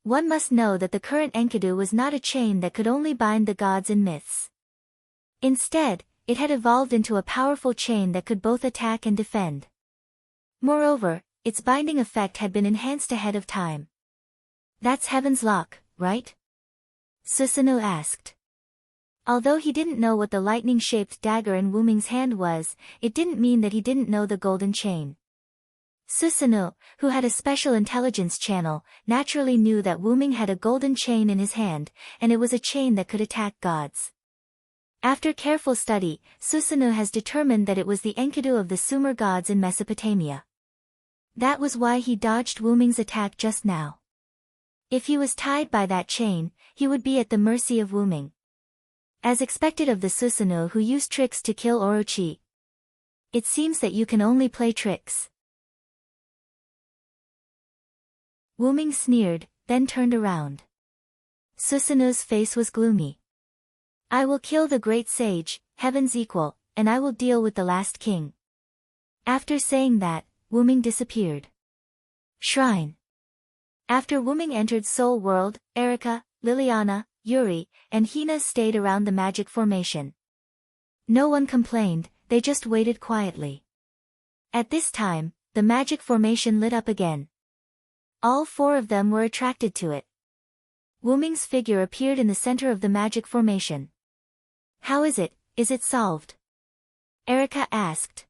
One must know that the current Enkidu was not a chain that could only bind the gods in myths. Instead, it had evolved into a powerful chain that could both attack and defend. Moreover, its binding effect had been enhanced ahead of time. That's Heaven's Lock, right? Susanoo asked. Although he didn't know what the lightning-shaped dagger in Wuming's hand was, it didn't mean that he didn't know the golden chain. Susanoo, who had a special intelligence channel, naturally knew that Wuming had a golden chain in his hand, and it was a chain that could attack gods. After careful study, Susanoo has determined that it was the Enkidu of the Sumer gods in Mesopotamia. That was why he dodged Wuming's attack just now. If he was tied by that chain, he would be at the mercy of Wuming. As expected of the Susanoo who used tricks to kill Orochi. It seems that you can only play tricks. Wuming sneered, then turned around. Susanoo's face was gloomy. I will kill the great sage, heaven's equal, and I will deal with the last king. After saying that, Wuming disappeared. Shrine. After Wuming entered Soul World, Erika, Liliana, Yuri, and Hina stayed around the magic formation. No one complained, they just waited quietly. At this time, the magic formation lit up again. All four of them were attracted to it. Wuming's figure appeared in the center of the magic formation. "How is it? Is it solved?" Erica asked.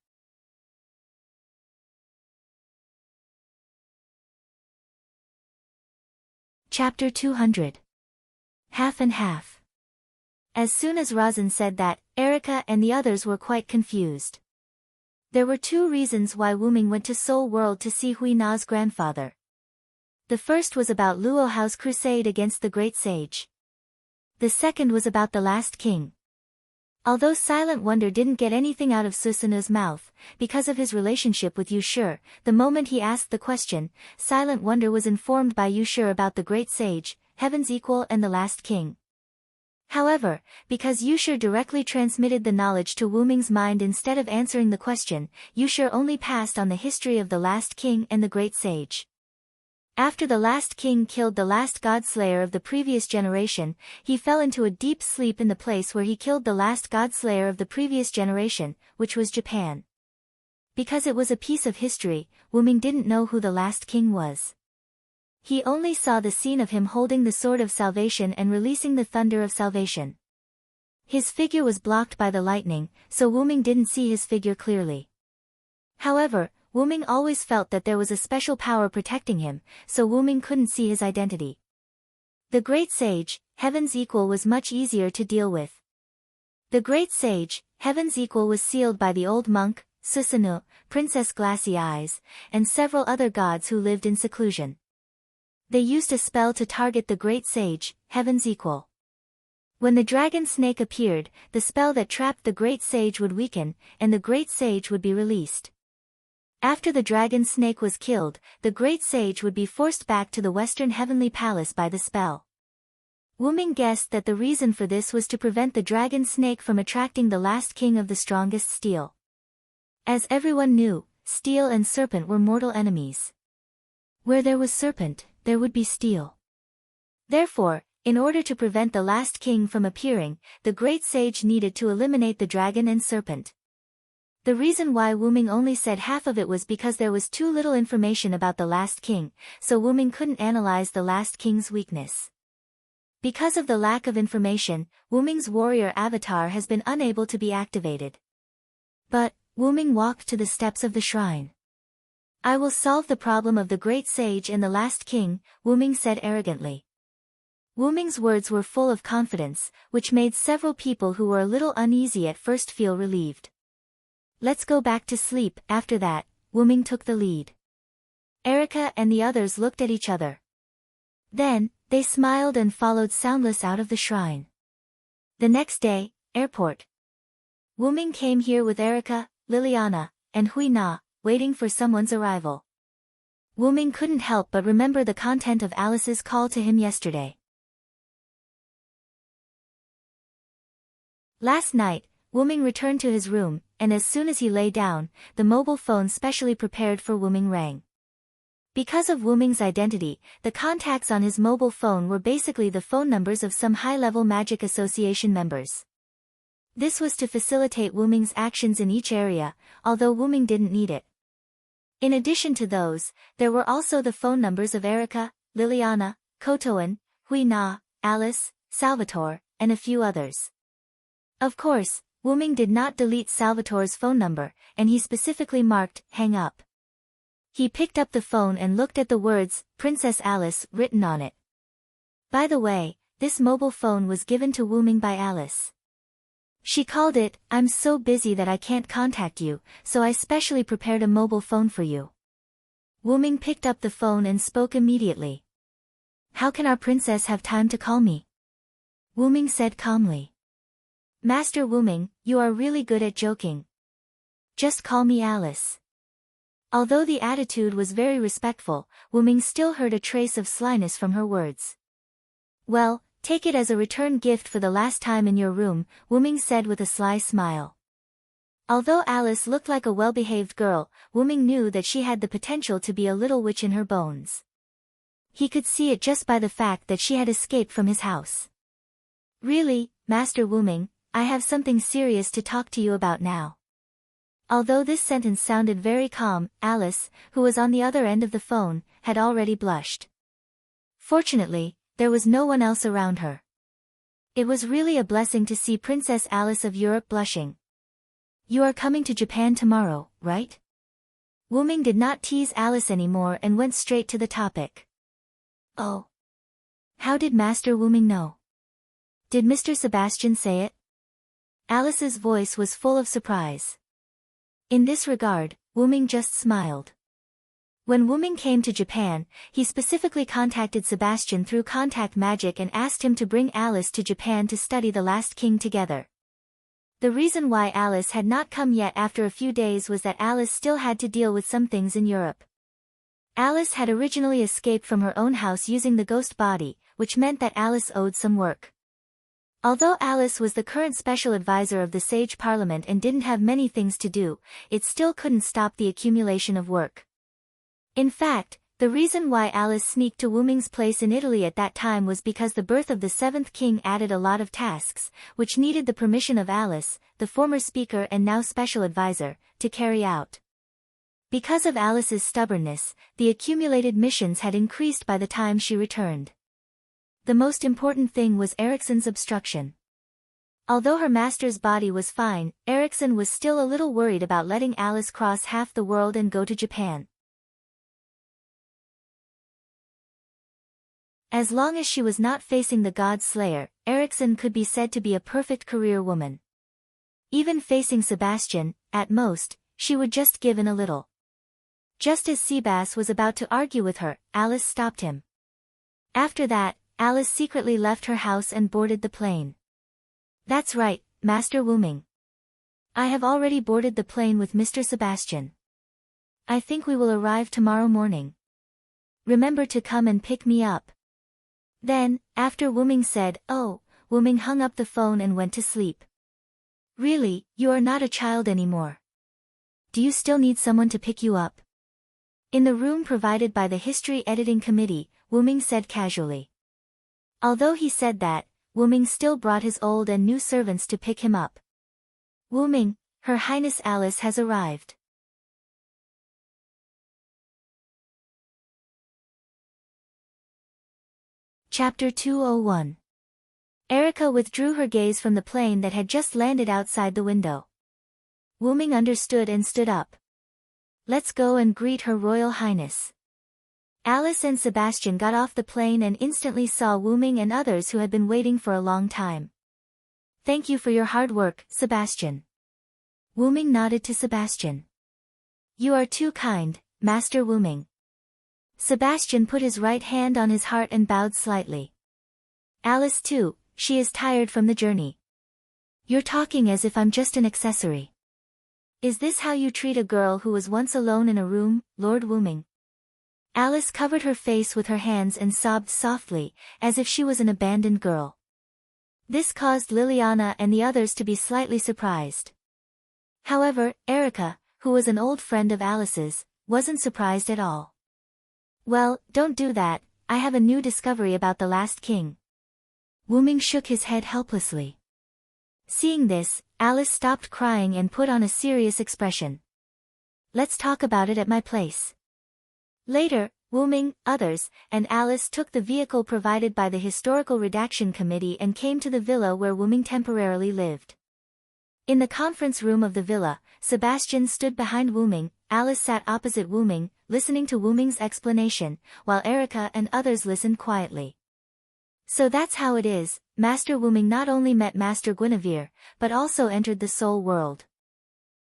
Chapter 200. Half and half. As soon as Razan said that, Erica and the others were quite confused. There were two reasons why Wuming went to Seoul World to see Hui Na's grandfather. The first was about Luo Hao's crusade against the Great Sage. The second was about the Last King. Although Silent Wonder didn't get anything out of Susanu's mouth, because of his relationship with Yushur, the moment he asked the question, Silent Wonder was informed by Yushur about the Great Sage, Heaven's Equal and the Last King. However, because Yushur directly transmitted the knowledge to Wuming's mind instead of answering the question, Yushur only passed on the history of the Last King and the Great Sage. After the last king killed the last godslayer of the previous generation, he fell into a deep sleep in the place where he killed the last godslayer of the previous generation, which was Japan. Because it was a piece of history, Wuming didn't know who the last king was. He only saw the scene of him holding the sword of salvation and releasing the thunder of salvation. His figure was blocked by the lightning, so Wuming didn't see his figure clearly. However, Wuming always felt that there was a special power protecting him, so Wuming couldn't see his identity. The Great Sage, Heaven's Equal, was much easier to deal with. The Great Sage, Heaven's Equal, was sealed by the old monk, Susanu, Princess Glassy Eyes, and several other gods who lived in seclusion. They used a spell to target the Great Sage, Heaven's Equal. When the dragon snake appeared, the spell that trapped the Great Sage would weaken, and the Great Sage would be released. After the dragon snake was killed, the Great Sage would be forced back to the Western Heavenly Palace by the spell. Wuming guessed that the reason for this was to prevent the dragon snake from attracting the last king of the strongest steel. As everyone knew, steel and serpent were mortal enemies. Where there was serpent, there would be steel. Therefore, in order to prevent the last king from appearing, the Great Sage needed to eliminate the dragon and serpent. The reason why Wuming only said half of it was because there was too little information about the last king, so Wuming couldn't analyze the last king's weakness. Because of the lack of information, Wuming's warrior avatar has been unable to be activated. But, Wuming walked to the steps of the shrine. "I will solve the problem of the Great Sage and the last king," Wuming said arrogantly. Wuming's words were full of confidence, which made several people who were a little uneasy at first feel relieved. "Let's go back to sleep." After that, Wuming took the lead. Erica and the others looked at each other. Then, they smiled and followed soundless out of the shrine. The next day, airport. Wuming came here with Erica, Liliana, and Hui Na, waiting for someone's arrival. Wuming couldn't help but remember the content of Alice's call to him yesterday. Last night, Wuming returned to his room, and as soon as he lay down, the mobile phone specially prepared for Wuming rang. Because of Wuming's identity, the contacts on his mobile phone were basically the phone numbers of some high-level Magic Association members. This was to facilitate Wuming's actions in each area, although Wuming didn't need it. In addition to those, there were also the phone numbers of Erica, Liliana, Kotoan, Hui Na, Alice, Salvatore, and a few others. Of course, Wuming did not delete Salvatore's phone number, and he specifically marked, "Hang up." He picked up the phone and looked at the words, "Princess Alice," written on it. By the way, this mobile phone was given to Wuming by Alice. She called it, "I'm so busy that I can't contact you, so I specially prepared a mobile phone for you." Wuming picked up the phone and spoke immediately. "How can our princess have time to call me?" Wuming said calmly. "Master Wuming, you are really good at joking. Just call me Alice." Although the attitude was very respectful, Wuming still heard a trace of slyness from her words. "Well, take it as a return gift for the last time in your room," Wuming said with a sly smile. Although Alice looked like a well-behaved girl, Wuming knew that she had the potential to be a little witch in her bones. He could see it just by the fact that she had escaped from his house. Really, Master Wuming, I have something serious to talk to you about now. Although this sentence sounded very calm, Alice, who was on the other end of the phone, had already blushed. Fortunately, there was no one else around her. It was really a blessing to see Princess Alice of Europe blushing. You are coming to Japan tomorrow, right? Wuming did not tease Alice anymore and went straight to the topic. Oh. How did Master Wuming know? Did Mr. Sebastian say it? Alice's voice was full of surprise. In this regard, Wuming just smiled. When Wuming came to Japan, he specifically contacted Sebastian through contact magic and asked him to bring Alice to Japan to study The Last King together. The reason why Alice had not come yet after a few days was that Alice still had to deal with some things in Europe. Alice had originally escaped from her own house using the ghost body, which meant that Alice owed some work. Although Alice was the current special advisor of the Sage Parliament and didn't have many things to do, it still couldn't stop the accumulation of work. In fact, the reason why Alice sneaked to Wuming's place in Italy at that time was because the birth of the seventh king added a lot of tasks, which needed the permission of Alice, the former speaker and now special advisor, to carry out. Because of Alice's stubbornness, the accumulated missions had increased by the time she returned. The most important thing was Ericsson's obstruction. Although her master's body was fine, Ericsson was still a little worried about letting Alice cross half the world and go to Japan. As long as she was not facing the God Slayer, Ericsson could be said to be a perfect career woman. Even facing Sebastian, at most, she would just give in a little. Just as Seabass was about to argue with her, Alice stopped him. After that, Alice secretly left her house and boarded the plane. That's right, Master Wuming. I have already boarded the plane with Mr. Sebastian. I think we will arrive tomorrow morning. Remember to come and pick me up. Then, after Wuming said, "Oh," Wuming hung up the phone and went to sleep. Really, you are not a child anymore. Do you still need someone to pick you up? In the room provided by the History Editing Committee, Wuming said casually. Although he said that, Wuming still brought his old and new servants to pick him up. Wuming, Her Highness Alice has arrived. Chapter 201. Erica withdrew her gaze from the plane that had just landed outside the window. Wuming understood and stood up. Let's go and greet Her Royal Highness. Alice and Sebastian got off the plane and instantly saw Wuming and others who had been waiting for a long time. Thank you for your hard work, Sebastian. Wuming nodded to Sebastian. You are too kind, Master Wuming. Sebastian put his right hand on his heart and bowed slightly. Alice too, she is tired from the journey. You're talking as if I'm just an accessory. Is this how you treat a girl who was once alone in a room, Lord Wuming? Alice covered her face with her hands and sobbed softly, as if she was an abandoned girl. This caused Liliana and the others to be slightly surprised. However, Erica, who was an old friend of Alice's, wasn't surprised at all. Well, don't do that, I have a new discovery about the last king. Wuming shook his head helplessly. Seeing this, Alice stopped crying and put on a serious expression. Let's talk about it at my place. Later, Wuming, others, and Alice took the vehicle provided by the Historical Redaction Committee and came to the villa where Wuming temporarily lived. In the conference room of the villa, Sebastian stood behind Wuming, Alice sat opposite Wuming, listening to Wuming's explanation, while Erica and others listened quietly. So that's how it is, Master Wuming not only met Master Guinevere, but also entered the soul world.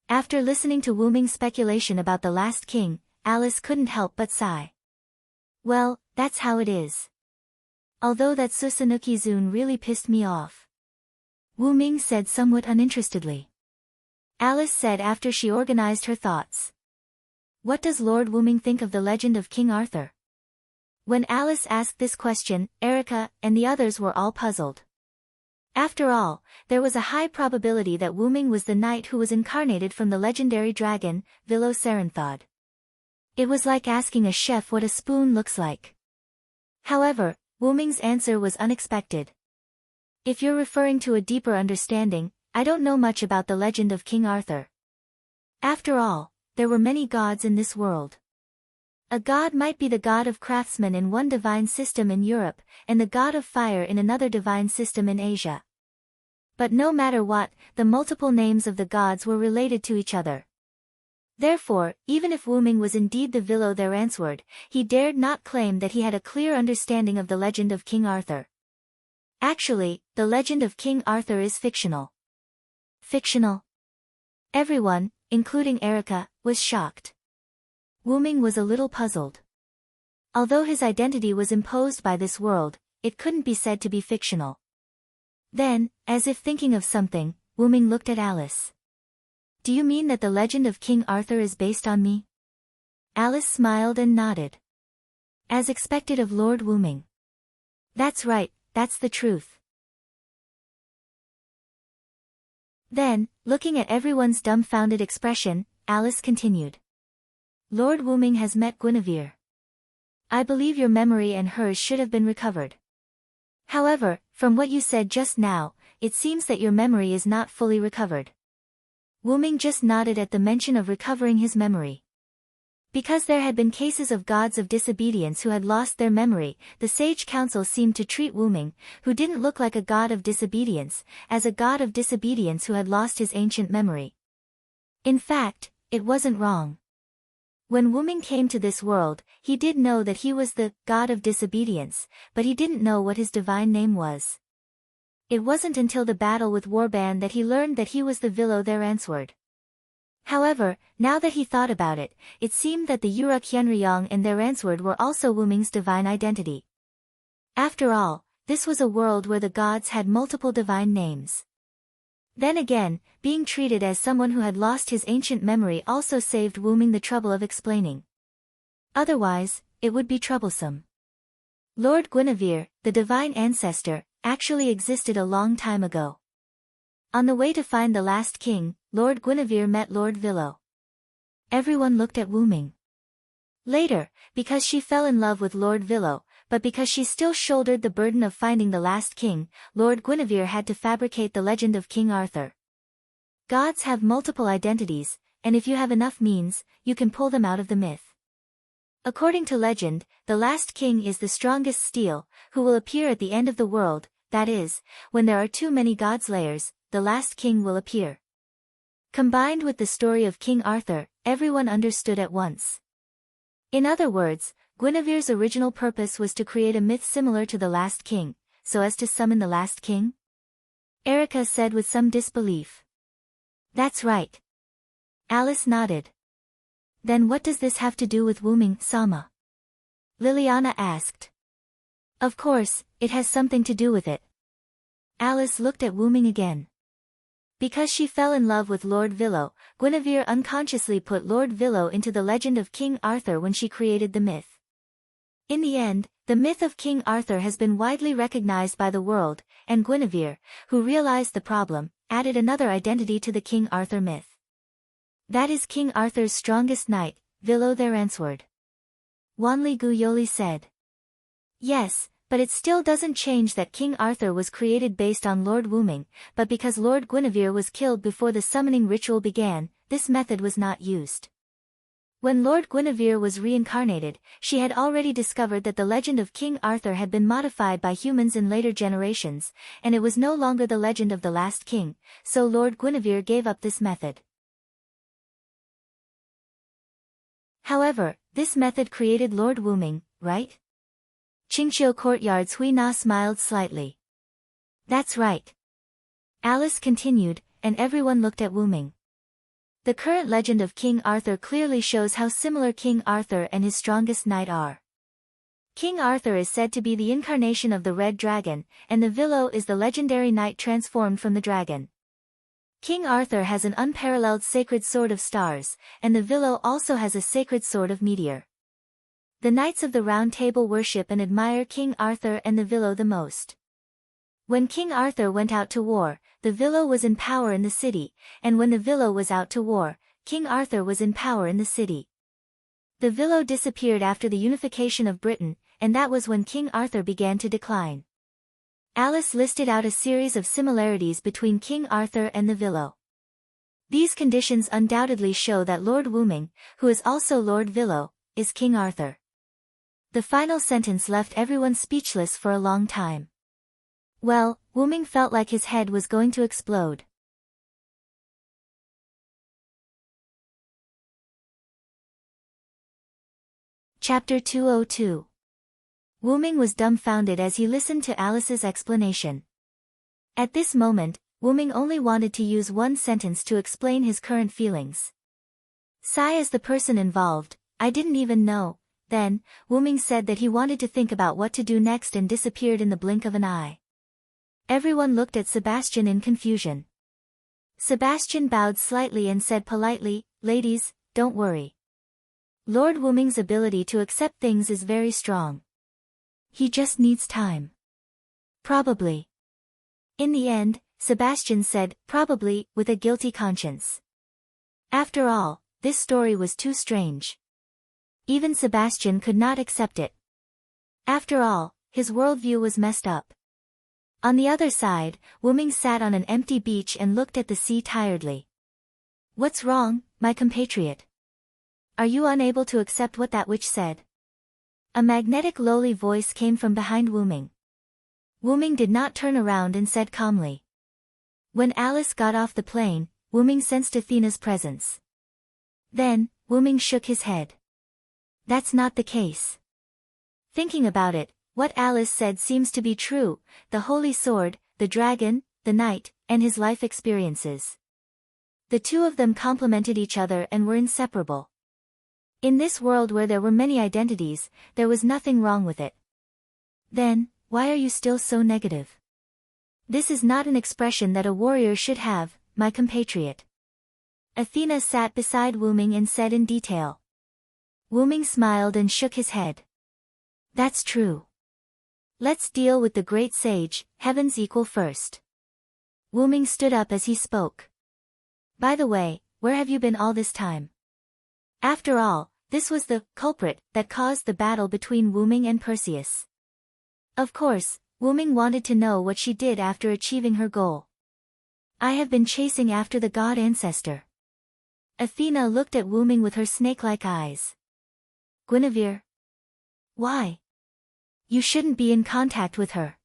After listening to Wuming's speculation about the last king, Alice couldn't help but sigh. Well, that's how it is. Although that Susanuki-zun really pissed me off. Wuming said somewhat uninterestedly. Alice said after she organized her thoughts. What does Lord Wuming think of the legend of King Arthur? When Alice asked this question, Erica and the others were all puzzled. After all, there was a high probability that Wuming was the knight who was incarnated from the legendary dragon, Vilo Saranthod. It was like asking a chef what a spoon looks like. However, Wuming's answer was unexpected. If you're referring to a deeper understanding, I don't know much about the legend of King Arthur. After all, there were many gods in this world. A god might be the god of craftsmen in one divine system in Europe, and the god of fire in another divine system in Asia. But no matter what, the multiple names of the gods were related to each other. Therefore, even if Wyrm was indeed the Vilo their answered, he dared not claim that he had a clear understanding of the legend of King Arthur. Actually, the legend of King Arthur is fictional. Fictional? Everyone, including Erica, was shocked. Wyrm was a little puzzled. Although his identity was imposed by this world, it couldn't be said to be fictional. Then, as if thinking of something, Wyrm looked at Alice. Do you mean that the legend of King Arthur is based on me? Alice smiled and nodded. As expected of Lord Wyrm. That's right, that's the truth. Then, looking at everyone's dumbfounded expression, Alice continued. Lord Wyrm has met Guinevere. I believe your memory and hers should have been recovered. However, from what you said just now, it seems that your memory is not fully recovered. Wyrm just nodded at the mention of recovering his memory. Because there had been cases of gods of disobedience who had lost their memory, the sage council seemed to treat Wyrm, who didn't look like a god of disobedience, as a god of disobedience who had lost his ancient memory. In fact, it wasn't wrong. When Wyrm came to this world, he did know that he was the god of disobedience, but he didn't know what his divine name was. It wasn't until the battle with Wyrm that he learned that he was the Vilo their answered. However, now that he thought about it, it seemed that the Uruk Hyunryong and their answered were also Wyrm's divine identity. After all, this was a world where the gods had multiple divine names. Then again, being treated as someone who had lost his ancient memory also saved Wyrm the trouble of explaining. Otherwise, it would be troublesome. Lord Guinevere, the divine ancestor, actually existed a long time ago. On the way to find the last king, Lord Guinevere met Lord Vilo. Everyone looked at Wyrm. Later, because she fell in love with Lord Vilo, but because she still shouldered the burden of finding the last king, Lord Guinevere had to fabricate the legend of King Arthur. Gods have multiple identities, and if you have enough means, you can pull them out of the myth. According to legend, the last king is the strongest steel, who will appear at the end of the world, that is, when there are too many godslayers, the last king will appear. Combined with the story of King Arthur, everyone understood at once. In other words, Guinevere's original purpose was to create a myth similar to the last king, so as to summon the last king? Erica said with some disbelief. That's right. Alice nodded. Then what does this have to do with Wyrm-sama? Liliana asked. Of course, it has something to do with it. Alice looked at Wyrm again. Because she fell in love with Lord Vilo, Guinevere unconsciously put Lord Vilo into the legend of King Arthur when she created the myth. In the end, the myth of King Arthur has been widely recognized by the world, and Guinevere, who realized the problem, added another identity to the King Arthur myth. That is King Arthur's strongest knight, Vilo their answered. Wanli Guyoli said. Yes, but it still doesn't change that King Arthur was created based on Lord Wyrm, but because Lord Guinevere was killed before the summoning ritual began, this method was not used. When Lord Guinevere was reincarnated, she had already discovered that the legend of King Arthur had been modified by humans in later generations, and it was no longer the legend of the last king, so Lord Guinevere gave up this method. However, this method created Lord Wyrm, right? Qingqiu Courtyard's Hui Na smiled slightly. That's right. Alice continued, and everyone looked at Wyrm. The current legend of King Arthur clearly shows how similar King Arthur and his strongest knight are. King Arthur is said to be the incarnation of the Red Dragon, and the Vilo is the legendary knight transformed from the dragon. King Arthur has an unparalleled sacred sword of stars, and the Vilo also has a sacred sword of meteor. The Knights of the Round Table worship and admire King Arthur and the Vilo the most. When King Arthur went out to war, the Vilo was in power in the city, and when the Vilo was out to war, King Arthur was in power in the city. The Vilo disappeared after the unification of Britain, and that was when King Arthur began to decline. Alice listed out a series of similarities between King Arthur and the Villo. These conditions undoubtedly show that Lord Wyrm, who is also Lord Villo, is King Arthur. The final sentence left everyone speechless for a long time. Well, Wyrm felt like his head was going to explode. Chapter 202. Wyrm was dumbfounded as he listened to Alice's explanation. At this moment, Wyrm only wanted to use one sentence to explain his current feelings. Sigh as the person involved, I didn't even know. Then, Wyrm said that he wanted to think about what to do next and disappeared in the blink of an eye. Everyone looked at Sebastian in confusion. Sebastian bowed slightly and said politely, Ladies, don't worry. Lord Wyrm's ability to accept things is very strong. He just needs time. Probably. In the end, Sebastian said, probably, with a guilty conscience. After all, this story was too strange. Even Sebastian could not accept it. After all, his worldview was messed up. On the other side, Wyrm sat on an empty beach and looked at the sea tiredly. What's wrong, my compatriot? Are you unable to accept what that witch said? A magnetic lowly voice came from behind Wyrm. Wyrm did not turn around and said calmly. When Alice got off the plane, Wyrm sensed Athena's presence. Then, Wyrm shook his head. That's not the case. Thinking about it, what Alice said seems to be true, the holy sword, the dragon, the knight, and his life experiences. The two of them complemented each other and were inseparable. In this world where there were many identities, there was nothing wrong with it. Then, why are you still so negative? This is not an expression that a warrior should have, my compatriot. Athena sat beside Wyrm and said in detail. Wyrm smiled and shook his head. That's true. Let's deal with the great sage, heaven's equal first. Wyrm stood up as he spoke. By the way, where have you been all this time? After all, this was the culprit that caused the battle between Wyrm and Perseus. Of course, Wyrm wanted to know what she did after achieving her goal. I have been chasing after the god ancestor. Athena looked at Wyrm with her snake-like eyes. Guinevere? Why? You shouldn't be in contact with her.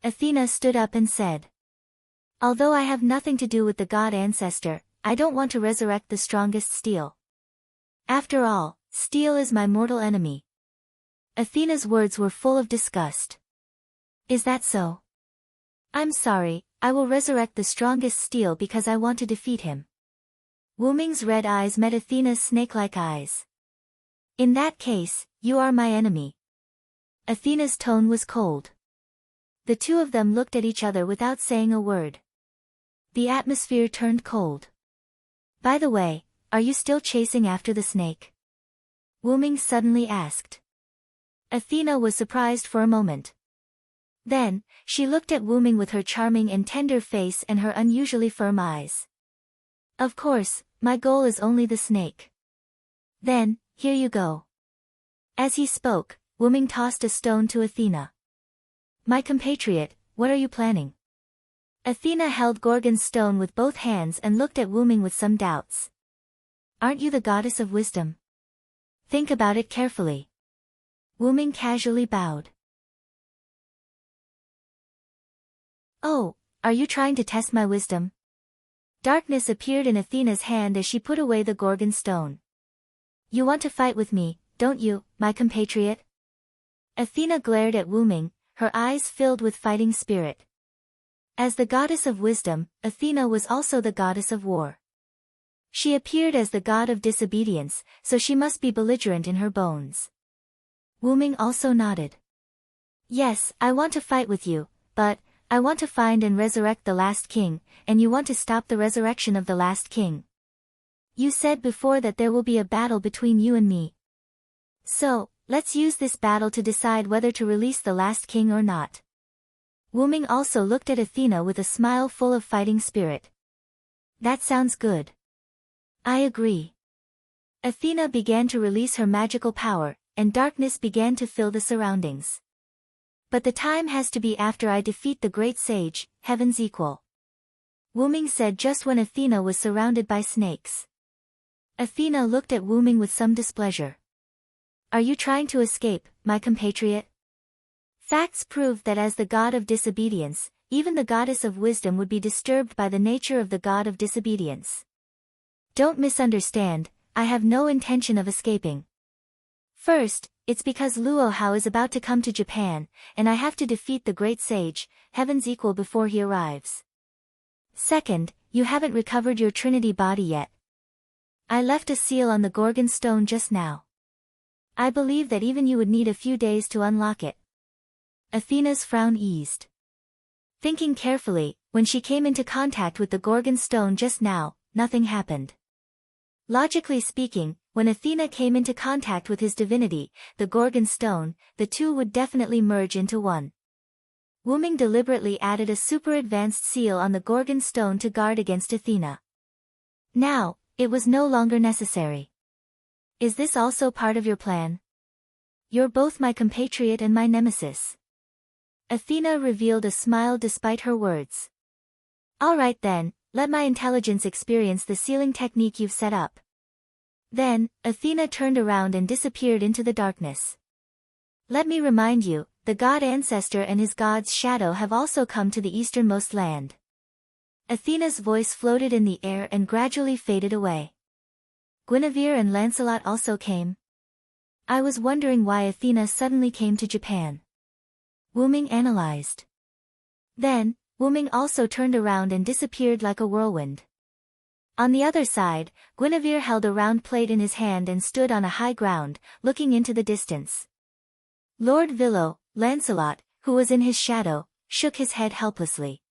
Athena stood up and said. Although I have nothing to do with the god ancestor, I don't want to resurrect the strongest steel. After all, steel is my mortal enemy. Athena's words were full of disgust. Is that so? I'm sorry, I will resurrect the strongest steel because I want to defeat him. Wyrm's red eyes met Athena's snake-like eyes. In that case, you are my enemy. Athena's tone was cold. The two of them looked at each other without saying a word. The atmosphere turned cold. By the way, are you still chasing after the snake? Wyrm suddenly asked. Athena was surprised for a moment. Then, she looked at Wyrm with her charming and tender face and her unusually firm eyes. Of course, my goal is only the snake. Then, here you go. As he spoke, Wyrm tossed a stone to Athena. My compatriot, what are you planning? Athena held Gorgon's stone with both hands and looked at Wyrm with some doubts. Aren't you the goddess of wisdom? Think about it carefully. Wyrm casually bowed. Oh, are you trying to test my wisdom? Darkness appeared in Athena's hand as she put away the Gorgon stone. You want to fight with me, don't you, my compatriot? Athena glared at Wyrm, her eyes filled with fighting spirit. As the goddess of wisdom, Athena was also the goddess of war. She appeared as the god of disobedience, so she must be belligerent in her bones. Wyrm also nodded. Yes, I want to fight with you, but I want to find and resurrect the last king, and you want to stop the resurrection of the last king. You said before that there will be a battle between you and me. So, let's use this battle to decide whether to release the last king or not. Wyrm also looked at Athena with a smile full of fighting spirit. That sounds good. I agree. Athena began to release her magical power, and darkness began to fill the surroundings. But the time has to be after I defeat the great sage, heaven's equal. Wu Ming said just when Athena was surrounded by snakes. Athena looked at Wu Ming with some displeasure. Are you trying to escape, my compatriot? Facts proved that as the god of disobedience, even the goddess of wisdom would be disturbed by the nature of the god of disobedience. Don't misunderstand, I have no intention of escaping. First, it's because Luo Hao is about to come to Japan, and I have to defeat the great sage, heaven's equal before he arrives. Second, you haven't recovered your Trinity body yet. I left a seal on the Gorgon stone just now. I believe that even you would need a few days to unlock it. Athena's frown eased. Thinking carefully, when she came into contact with the Gorgon stone just now, nothing happened. Logically speaking, when Athena came into contact with his divinity, the Gorgon stone, the two would definitely merge into one. Wu Ming deliberately added a super-advanced seal on the Gorgon stone to guard against Athena. Now, it was no longer necessary. Is this also part of your plan? You're both my compatriot and my nemesis. Athena revealed a smile despite her words. All right then, let my intelligence experience the sealing technique you've set up. Then, Athena turned around and disappeared into the darkness. Let me remind you, the god ancestor and his god's shadow have also come to the easternmost land. Athena's voice floated in the air and gradually faded away. Guinevere and Lancelot also came. I was wondering why Athena suddenly came to Japan. Wu Ming analyzed. Then, Wu Ming also turned around and disappeared like a whirlwind. On the other side, Guinevere held a round plate in his hand and stood on a high ground, looking into the distance. Lord Villo, Lancelot, who was in his shadow, shook his head helplessly.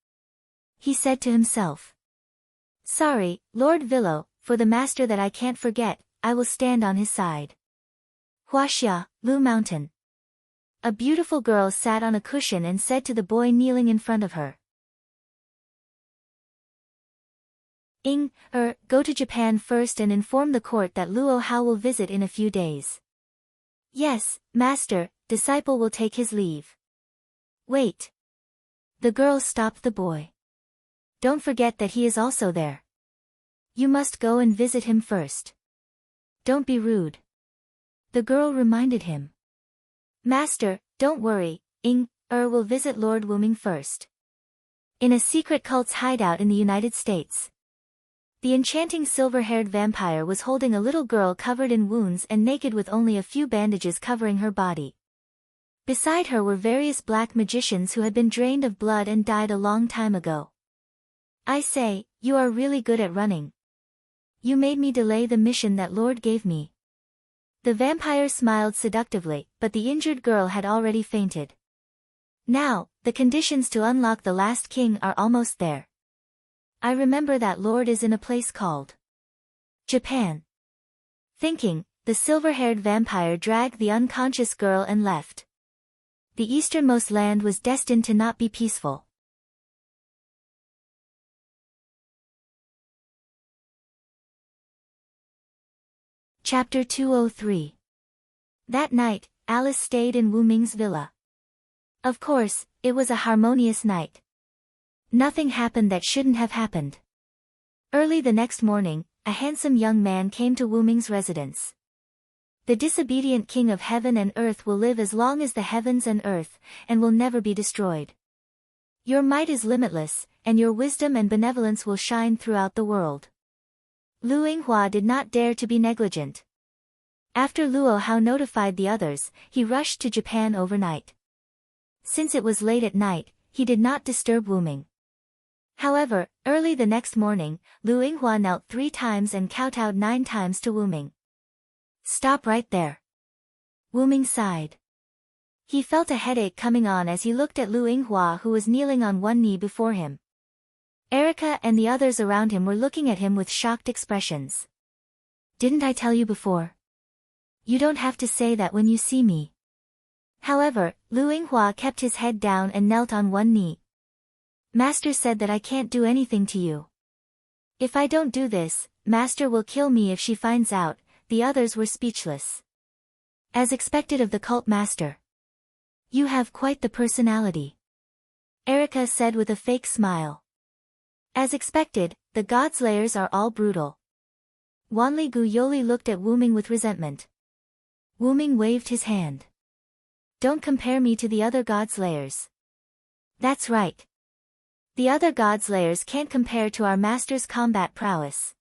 He said to himself. Sorry, Lord Villo, for the master that I can't forget, I will stand on his side. Huaxia, Lu Mountain. A beautiful girl sat on a cushion and said to the boy kneeling in front of her. Go to Japan first and inform the court that Luo Hao will visit in a few days. Yes, master, disciple will take his leave. Wait. The girl stopped the boy. Don't forget that he is also there. You must go and visit him first. Don't be rude. The girl reminded him. Master, don't worry, will visit Lord Wu Ming first. In a secret cult's hideout in the United States. The enchanting silver-haired vampire was holding a little girl covered in wounds and naked with only a few bandages covering her body. Beside her were various black magicians who had been drained of blood and died a long time ago. I say, you are really good at running. You made me delay the mission that Lord gave me. The vampire smiled seductively, but the injured girl had already fainted. Now, the conditions to unlock the last king are almost there. I remember that Lord is in a place called Japan. Thinking, the silver-haired vampire dragged the unconscious girl and left. The easternmost land was destined to not be peaceful. Chapter 203. That night, Alice stayed in Wu Ming's villa. Of course, it was a harmonious night. Nothing happened that shouldn't have happened. Early the next morning, a handsome young man came to Wu Ming's residence. The disobedient king of heaven and earth will live as long as the heavens and earth, and will never be destroyed. Your might is limitless, and your wisdom and benevolence will shine throughout the world. Lu Yinghua did not dare to be negligent. After Luo Hao notified the others, he rushed to Japan overnight. Since it was late at night, he did not disturb Wu Ming. However, early the next morning, Lu Yinghua knelt 3 times and kowtowed 9 times to Wu Ming. Stop right there. Wu Ming sighed. He felt a headache coming on as he looked at Lu Yinghua, who was kneeling on one knee before him. Erica and the others around him were looking at him with shocked expressions. Didn't I tell you before? You don't have to say that when you see me. However, Lu Yinghua kept his head down and knelt on one knee. Master said that I can't do anything to you. If I don't do this, Master will kill me if she finds out. The others were speechless. As expected of the cult master. You have quite the personality, Erica said with a fake smile. As expected, the Godslayers are all brutal. Wanli Gu Yoli looked at Wu Ming with resentment. Wu Ming waved his hand. Don't compare me to the other Godslayers. That's right. The other Godslayers can't compare to our master's combat prowess.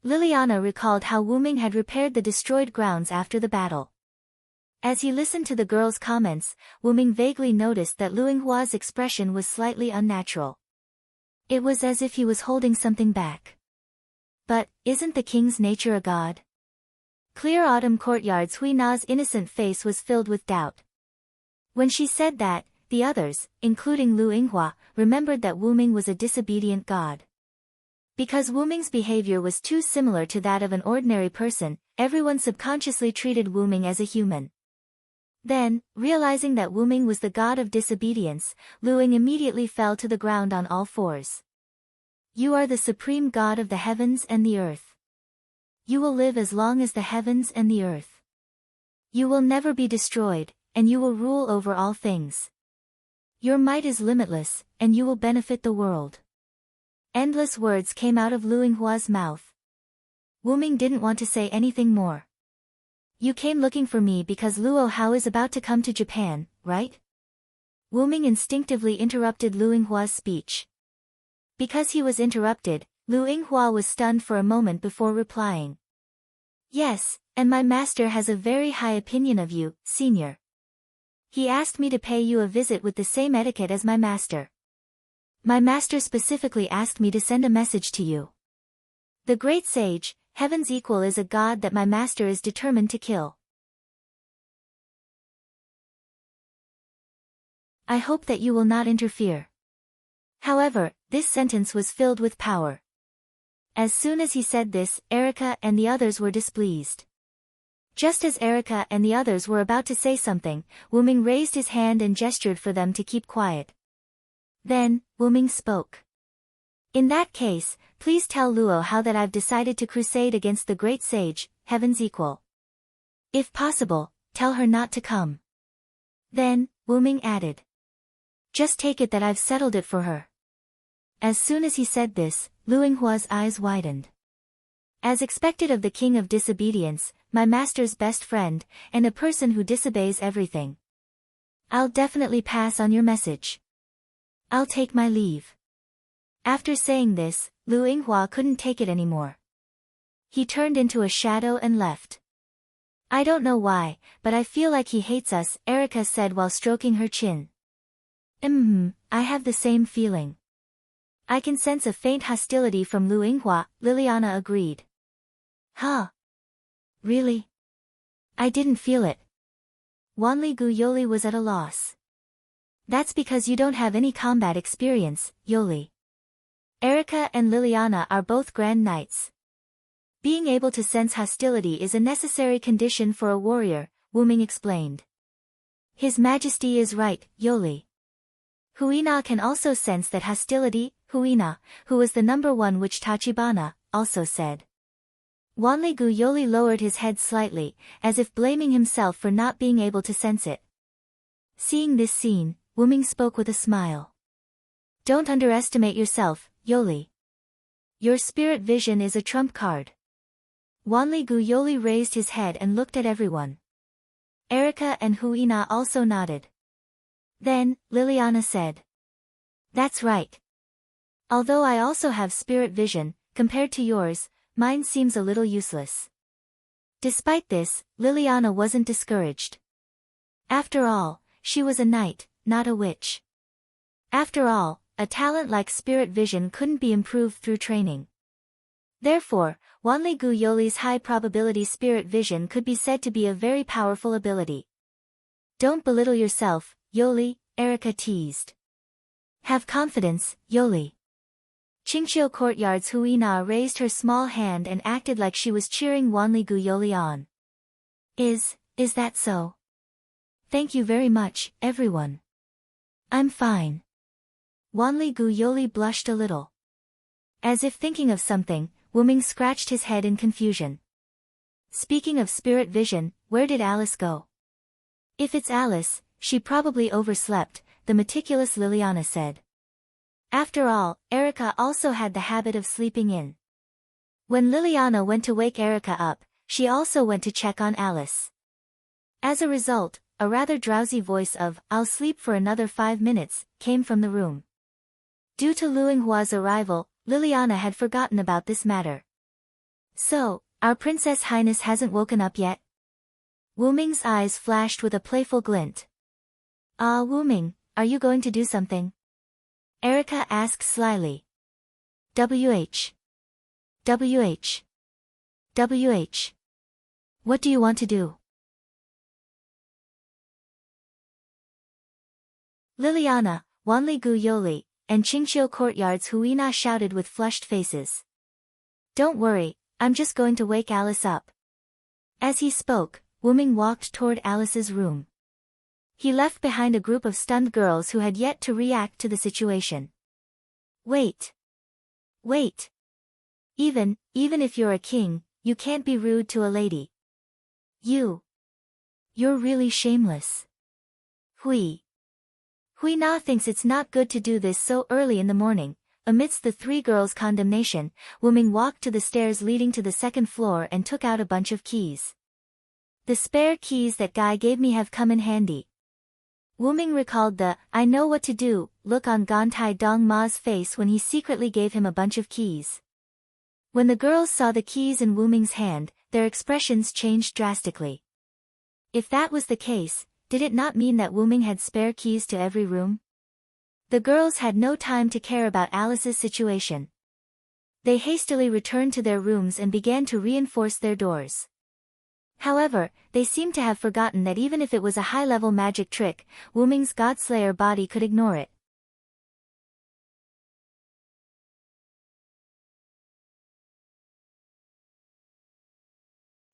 Liliana recalled how Wu Ming had repaired the destroyed grounds after the battle. As he listened to the girl's comments, Wu Ming vaguely noticed that Lu Yinghua's expression was slightly unnatural. It was as if he was holding something back. But, isn't the king's nature a god? Clear autumn courtyard's Hui Na's innocent face was filled with doubt. When she said that, the others, including Lu Yinghua, remembered that Wu Ming was a disobedient god. Because Wu Ming's behavior was too similar to that of an ordinary person, everyone subconsciously treated Wu Ming as a human. Then, realizing that Wu Ming was the god of disobedience, Lu Ying immediately fell to the ground on all fours. You are the supreme god of the heavens and the earth. You will live as long as the heavens and the earth. You will never be destroyed, and you will rule over all things. Your might is limitless, and you will benefit the world. Endless words came out of Lu Yinghua's mouth. Wu Ming didn't want to say anything more. You came looking for me because Luo Hao is about to come to Japan, right? Wu Ming instinctively interrupted Lu Yinghua's speech. Because he was interrupted, Lu Yinghua was stunned for a moment before replying. Yes, and my master has a very high opinion of you, senior. He asked me to pay you a visit with the same etiquette as my master. My master specifically asked me to send a message to you. The great sage, Heaven's equal, is a god that my master is determined to kill. I hope that you will not interfere. However, this sentence was filled with power. As soon as he said this, Erica and the others were displeased. Just as Erica and the others were about to say something, Wu Ming raised his hand and gestured for them to keep quiet. Then, Wu Ming spoke. In that case, please tell Luo Hao that I've decided to crusade against the great sage, Heaven's equal. If possible, tell her not to come. Then, Wu Ming added. Just take it that I've settled it for her. As soon as he said this, Lu Yinghua's eyes widened. As expected of the king of disobedience, my master's best friend, and a person who disobeys everything. I'll definitely pass on your message. I'll take my leave. After saying this, Lu Yinghua couldn't take it anymore. He turned into a shadow and left. I don't know why, but I feel like he hates us, Erica said while stroking her chin. I have the same feeling. I can sense a faint hostility from Lu Yinghua, Liliana agreed. Huh? Really? I didn't feel it. Wanli Gu Yoli was at a loss. That's because you don't have any combat experience, Yoli. Erica and Liliana are both Grand Knights. Being able to sense hostility is a necessary condition for a warrior, Wu Ming explained. His Majesty is right, Yoli. Huina can also sense that hostility, Huina, who was the number one witch Tachibana, also said. Wanli Gu Yoli lowered his head slightly, as if blaming himself for not being able to sense it. Seeing this scene, Wu Ming spoke with a smile. Don't underestimate yourself, Yoli. Your spirit vision is a trump card. Wanli Gu Yoli raised his head and looked at everyone. Erica and Huina also nodded. Then, Liliana said. That's right. Although I also have spirit vision, compared to yours, mine seems a little useless. Despite this, Liliana wasn't discouraged. After all, she was a knight, not a witch. After all, a talent like spirit vision couldn't be improved through training. Therefore, Wanli Gu Yoli's high probability spirit vision could be said to be a very powerful ability. Don't belittle yourself, Yoli, Erica teased. Have confidence, Yoli. Qingqiu Courtyard's Huina raised her small hand and acted like she was cheering Wanli Gu Yoli on. Is that so? Thank you very much, everyone. I'm fine. Wanli Gu Yoli blushed a little. As if thinking of something, Wu Ming scratched his head in confusion. Speaking of spirit vision, where did Alice go? If it's Alice, she probably overslept, the meticulous Liliana said. After all, Erica also had the habit of sleeping in. When Liliana went to wake Erica up, she also went to check on Alice. As a result, a rather drowsy voice of, "I'll sleep for another 5 minutes," came from the room. Due to Lu Yinghua's arrival, Liliana had forgotten about this matter. "So, our Princess Highness hasn't woken up yet?" Wu Ming's eyes flashed with a playful glint. Wu Ming, are you going to do something?" Erica asked slyly. WH. What do you want to do?" Liliana, Wanli Yoli, and Qingqiu Courtyard's Huina shouted with flushed faces. "Don't worry, I'm just going to wake Alice up." As he spoke, Wu Ming walked toward Alice's room. He left behind a group of stunned girls who had yet to react to the situation. Wait. Even if you're a king, you can't be rude to a lady. You're really shameless. Hui Na thinks it's not good to do this so early in the morning. Amidst the three girls' condemnation, Wu Ming walked to the stairs leading to the second floor and took out a bunch of keys. "The spare keys that guy gave me have come in handy." Wu Ming recalled the "I know what to do" look on Gantai Dong Ma's face when he secretly gave him a bunch of keys. When the girls saw the keys in Wu Ming's hand, their expressions changed drastically. If that was the case, did it not mean that Wu Ming had spare keys to every room? The girls had no time to care about Alice's situation. They hastily returned to their rooms and began to reinforce their doors. However, they seemed to have forgotten that even if it was a high-level magic trick, Wu Ming's Godslayer body could ignore it.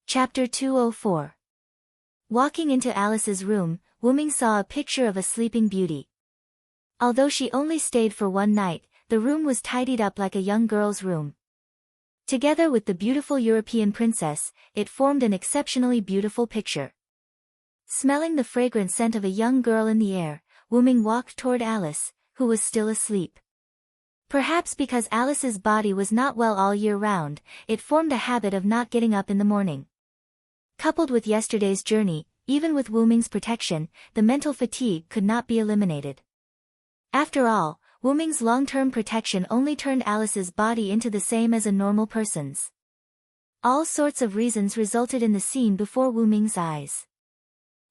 Chapter 204. Walking into Alice's room, Wu Ming saw a picture of a sleeping beauty. Although she only stayed for one night, the room was tidied up like a young girl's room. Together with the beautiful European princess, it formed an exceptionally beautiful picture. Smelling the fragrant scent of a young girl in the air, Wu Ming walked toward Alice, who was still asleep. Perhaps because Alice's body was not well all year round, it formed a habit of not getting up in the morning. Coupled with yesterday's journey, even with Wu Ming's protection, the mental fatigue could not be eliminated. After all, Wu Ming's long-term protection only turned Alice's body into the same as a normal person's. All sorts of reasons resulted in the scene before Wu Ming's eyes.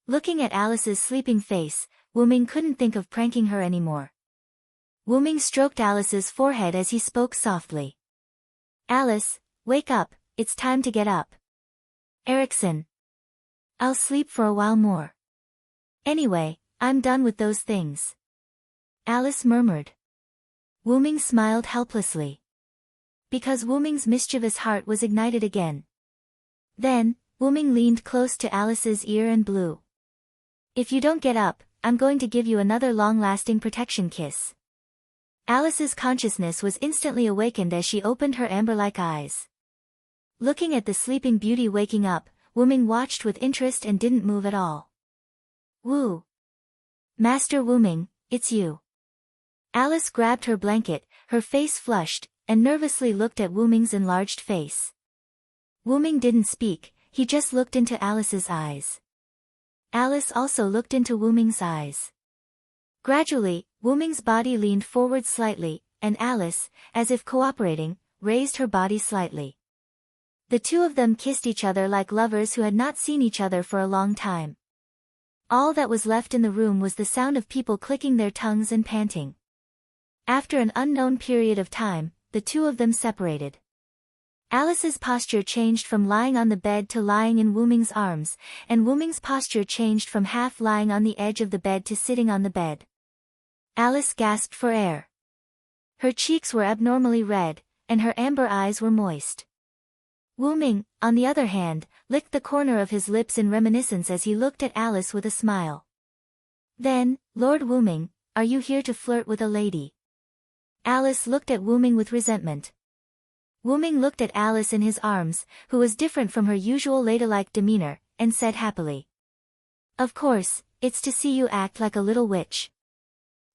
Looking at Alice's sleeping face, Wu Ming couldn't think of pranking her anymore. Wu Ming stroked Alice's forehead as he spoke softly. "Alice, wake up, it's time to get up." "Erickson. I'll sleep for a while more. Anyway, I'm done with those things." Alice murmured. Wu Ming smiled helplessly. Because Wu Ming's mischievous heart was ignited again. Then, Wu Ming leaned close to Alice's ear and blew. "If you don't get up, I'm going to give you another long-lasting protection kiss." Alice's consciousness was instantly awakened as she opened her amber-like eyes. Looking at the sleeping beauty waking up, Wu Ming watched with interest and didn't move at all. Master Wu Ming, it's you." Alice grabbed her blanket, her face flushed, and nervously looked at Wu Ming's enlarged face. Wu Ming didn't speak, he just looked into Alice's eyes. Alice also looked into Wu Ming's eyes. Gradually, Wu Ming's body leaned forward slightly, and Alice, as if cooperating, raised her body slightly. The two of them kissed each other like lovers who had not seen each other for a long time. All that was left in the room was the sound of people clicking their tongues and panting. After an unknown period of time, the two of them separated. Alice's posture changed from lying on the bed to lying in Wu Ming's arms, and Wu Ming's posture changed from half lying on the edge of the bed to sitting on the bed. Alice gasped for air. Her cheeks were abnormally red, and her amber eyes were moist. Wu Ming, on the other hand, licked the corner of his lips in reminiscence as he looked at Alice with a smile. "Then, Lord Wu Ming, are you here to flirt with a lady?" Alice looked at Wu Ming with resentment. Wu Ming looked at Alice in his arms, who was different from her usual ladylike demeanor, and said happily. "Of course, it's to see you act like a little witch.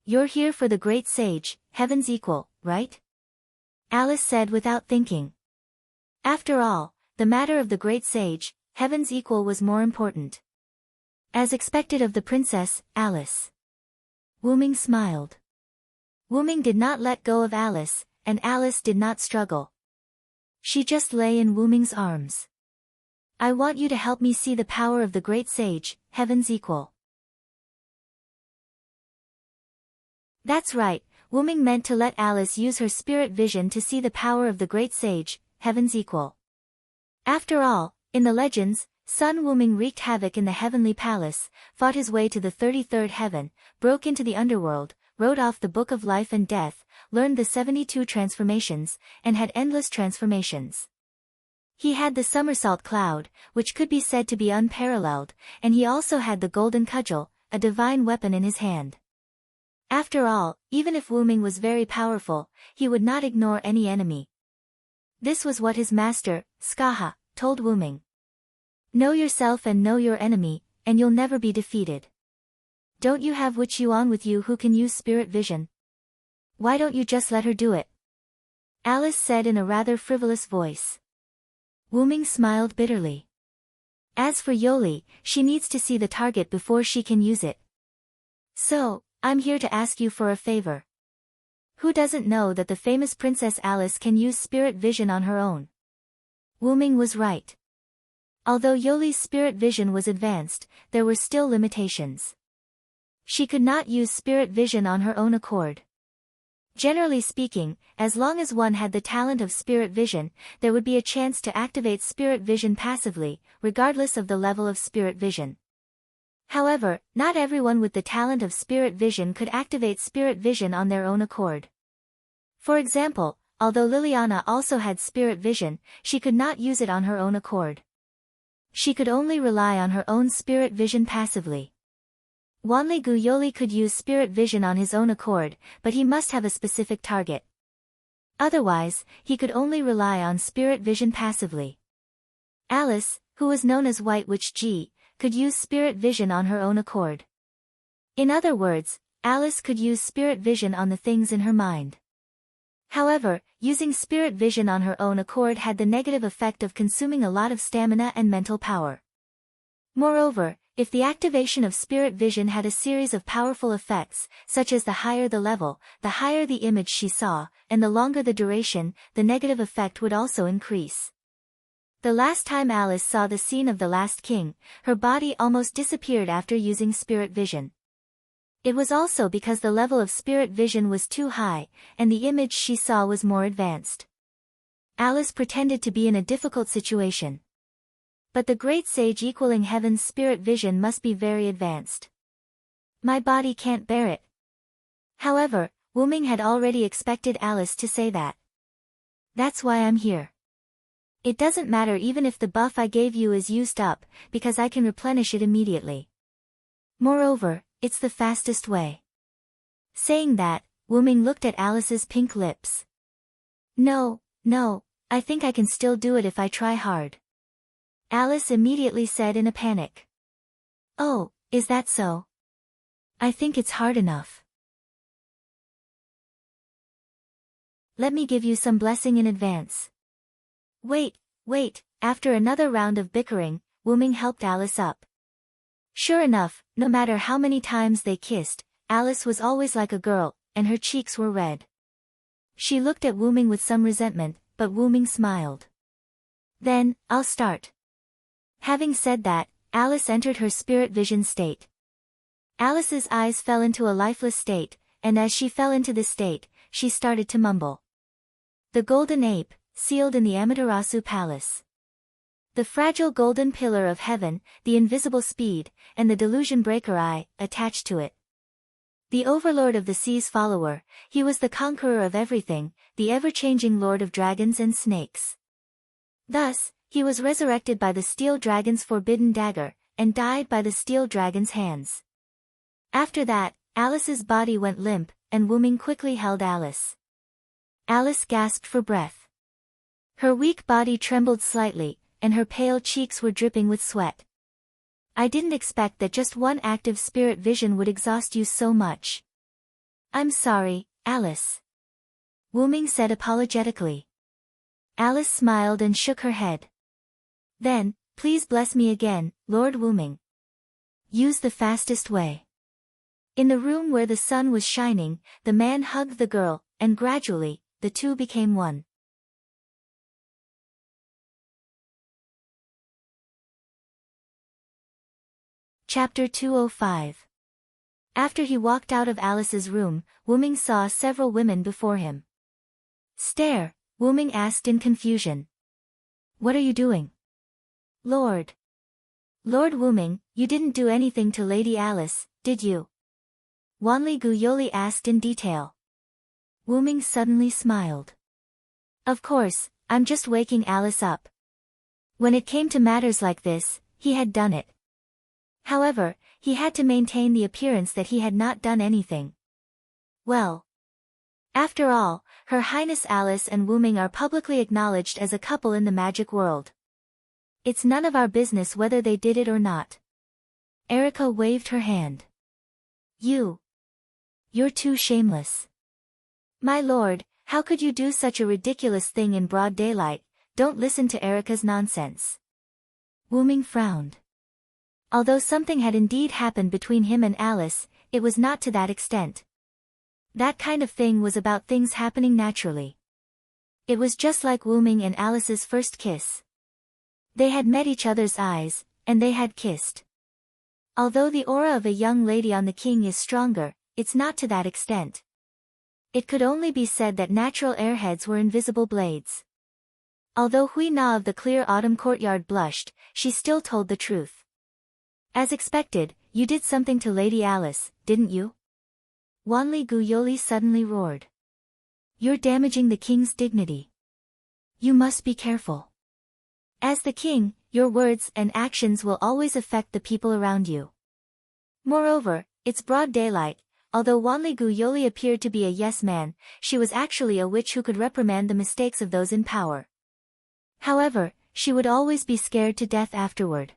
You're here for the great sage, heaven's equal, right? Alice said without thinking. After all, the matter of the great sage, heaven's equal was more important. As expected of the princess, Alice. Wyrm smiled. Wyrm did not let go of Alice, and Alice did not struggle. She just lay in Wyrm's arms. I want you to help me see the power of the great sage, heaven's equal. That's right, Wyrm meant to let Alice use her spirit vision to see the power of the great sage, heaven's equal. After all, in the legends, Sun Wyrm wreaked havoc in the heavenly palace, fought his way to the 33rd heaven, broke into the underworld, wrote off the Book of Life and Death, learned the 72 transformations, and had endless transformations. He had the somersault cloud, which could be said to be unparalleled, and he also had the golden cudgel, a divine weapon in his hand. After all, even if Wyrm was very powerful, he would not ignore any enemy. This was what his master, Skaha, told Wyrm. Know yourself and know your enemy, and you'll never be defeated. Don't you have Witch Yuan with you who can use spirit vision? Why don't you just let her do it? Alice said in a rather frivolous voice. Wyrm smiled bitterly. As for Yoli, she needs to see the target before she can use it. So, I'm here to ask you for a favor. Who doesn't know that the famous Princess Alice can use spirit vision on her own? Wyrm was right. Although Yoli's spirit vision was advanced, there were still limitations. She could not use spirit vision on her own accord. Generally speaking, as long as one had the talent of spirit vision, there would be a chance to activate spirit vision passively, regardless of the level of spirit vision. However, not everyone with the talent of spirit vision could activate spirit vision on their own accord. For example, although Liliana also had spirit vision, she could not use it on her own accord. She could only rely on her own spirit vision passively. Wanligu Yoli could use spirit vision on his own accord, but he must have a specific target. Otherwise, he could only rely on spirit vision passively. Alice, who was known as White Witch G, could use spirit vision on her own accord. In other words, Alice could use spirit vision on the things in her mind. However, using spirit vision on her own accord had the negative effect of consuming a lot of stamina and mental power. Moreover, if the activation of spirit vision had a series of powerful effects, such as the higher the level, the higher the image she saw, and the longer the duration, the negative effect would also increase. The last time Alice saw the scene of the Last King, her body almost disappeared after using spirit vision. It was also because the level of spirit vision was too high, and the image she saw was more advanced. Alice pretended to be in a difficult situation. But the great sage equaling heaven's spirit vision must be very advanced. My body can't bear it. However, Wyrm had already expected Alice to say that. That's why I'm here. It doesn't matter even if the buff I gave you is used up, because I can replenish it immediately. Moreover, it's the fastest way. Saying that, Wyrm looked at Alice's pink lips. No, I think I can still do it if I try hard. Alice immediately said in a panic. Oh, is that so? I think it's hard enough. Let me give you some blessing in advance. Wait, after another round of bickering, Wyrm helped Alice up. Sure enough, no matter how many times they kissed, Alice was always like a girl, and her cheeks were red. She looked at Wyrm with some resentment, but Wyrm smiled. Then, I'll start. Having said that, Alice entered her spirit vision state. Alice's eyes fell into a lifeless state, and as she fell into this state, she started to mumble. The golden ape, sealed in the Amaterasu palace. The fragile golden pillar of heaven, the invisible speed, and the delusion breaker eye, attached to it. The overlord of the sea's follower, he was the conqueror of everything, the ever-changing lord of dragons and snakes. Thus, he was resurrected by the steel dragon's forbidden dagger, and died by the steel dragon's hands. After that, Alice's body went limp, and Wyrm quickly held Alice. Alice gasped for breath. Her weak body trembled slightly, and her pale cheeks were dripping with sweat. I didn't expect that just one active spirit vision would exhaust you so much. I'm sorry, Alice. Wyrm said apologetically. Alice smiled and shook her head. Then, please bless me again, Lord Wyrm. Use the fastest way. In the room where the sun was shining, the man hugged the girl, and gradually, the two became one. Chapter 205. After he walked out of Alice's room, Wyrm saw several women before him. Stare, Wyrm asked in confusion. What are you doing? Lord Wyrm, you didn't do anything to Lady Alice, did you? Wanli Guyoli asked in detail. Wyrm suddenly smiled. Of course, I'm just waking Alice up. When it came to matters like this, he had done it. However, he had to maintain the appearance that he had not done anything. Well, after all, Her Highness Alice and Wyrm are publicly acknowledged as a couple in the magic world. It's none of our business whether they did it or not. Erica waved her hand. You're too shameless. My lord, how could you do such a ridiculous thing in broad daylight? Don't listen to Erica's nonsense. Wyrm frowned. Although something had indeed happened between him and Alice, it was not to that extent. That kind of thing was about things happening naturally. It was just like Wyrm and Alice's first kiss. They had met each other's eyes, and they had kissed. Although the aura of a young lady on the king is stronger, it's not to that extent. It could only be said that natural airheads were invisible blades. Although Hui Na of the clear autumn courtyard blushed, she still told the truth. As expected, you did something to Lady Alice, didn't you? Wanli Guyoli suddenly roared. You're damaging the king's dignity. You must be careful. As the king, your words and actions will always affect the people around you. Moreover, it's broad daylight. Although Wanli Guyoli appeared to be a yes man, she was actually a witch who could reprimand the mistakes of those in power. However, she would always be scared to death afterward.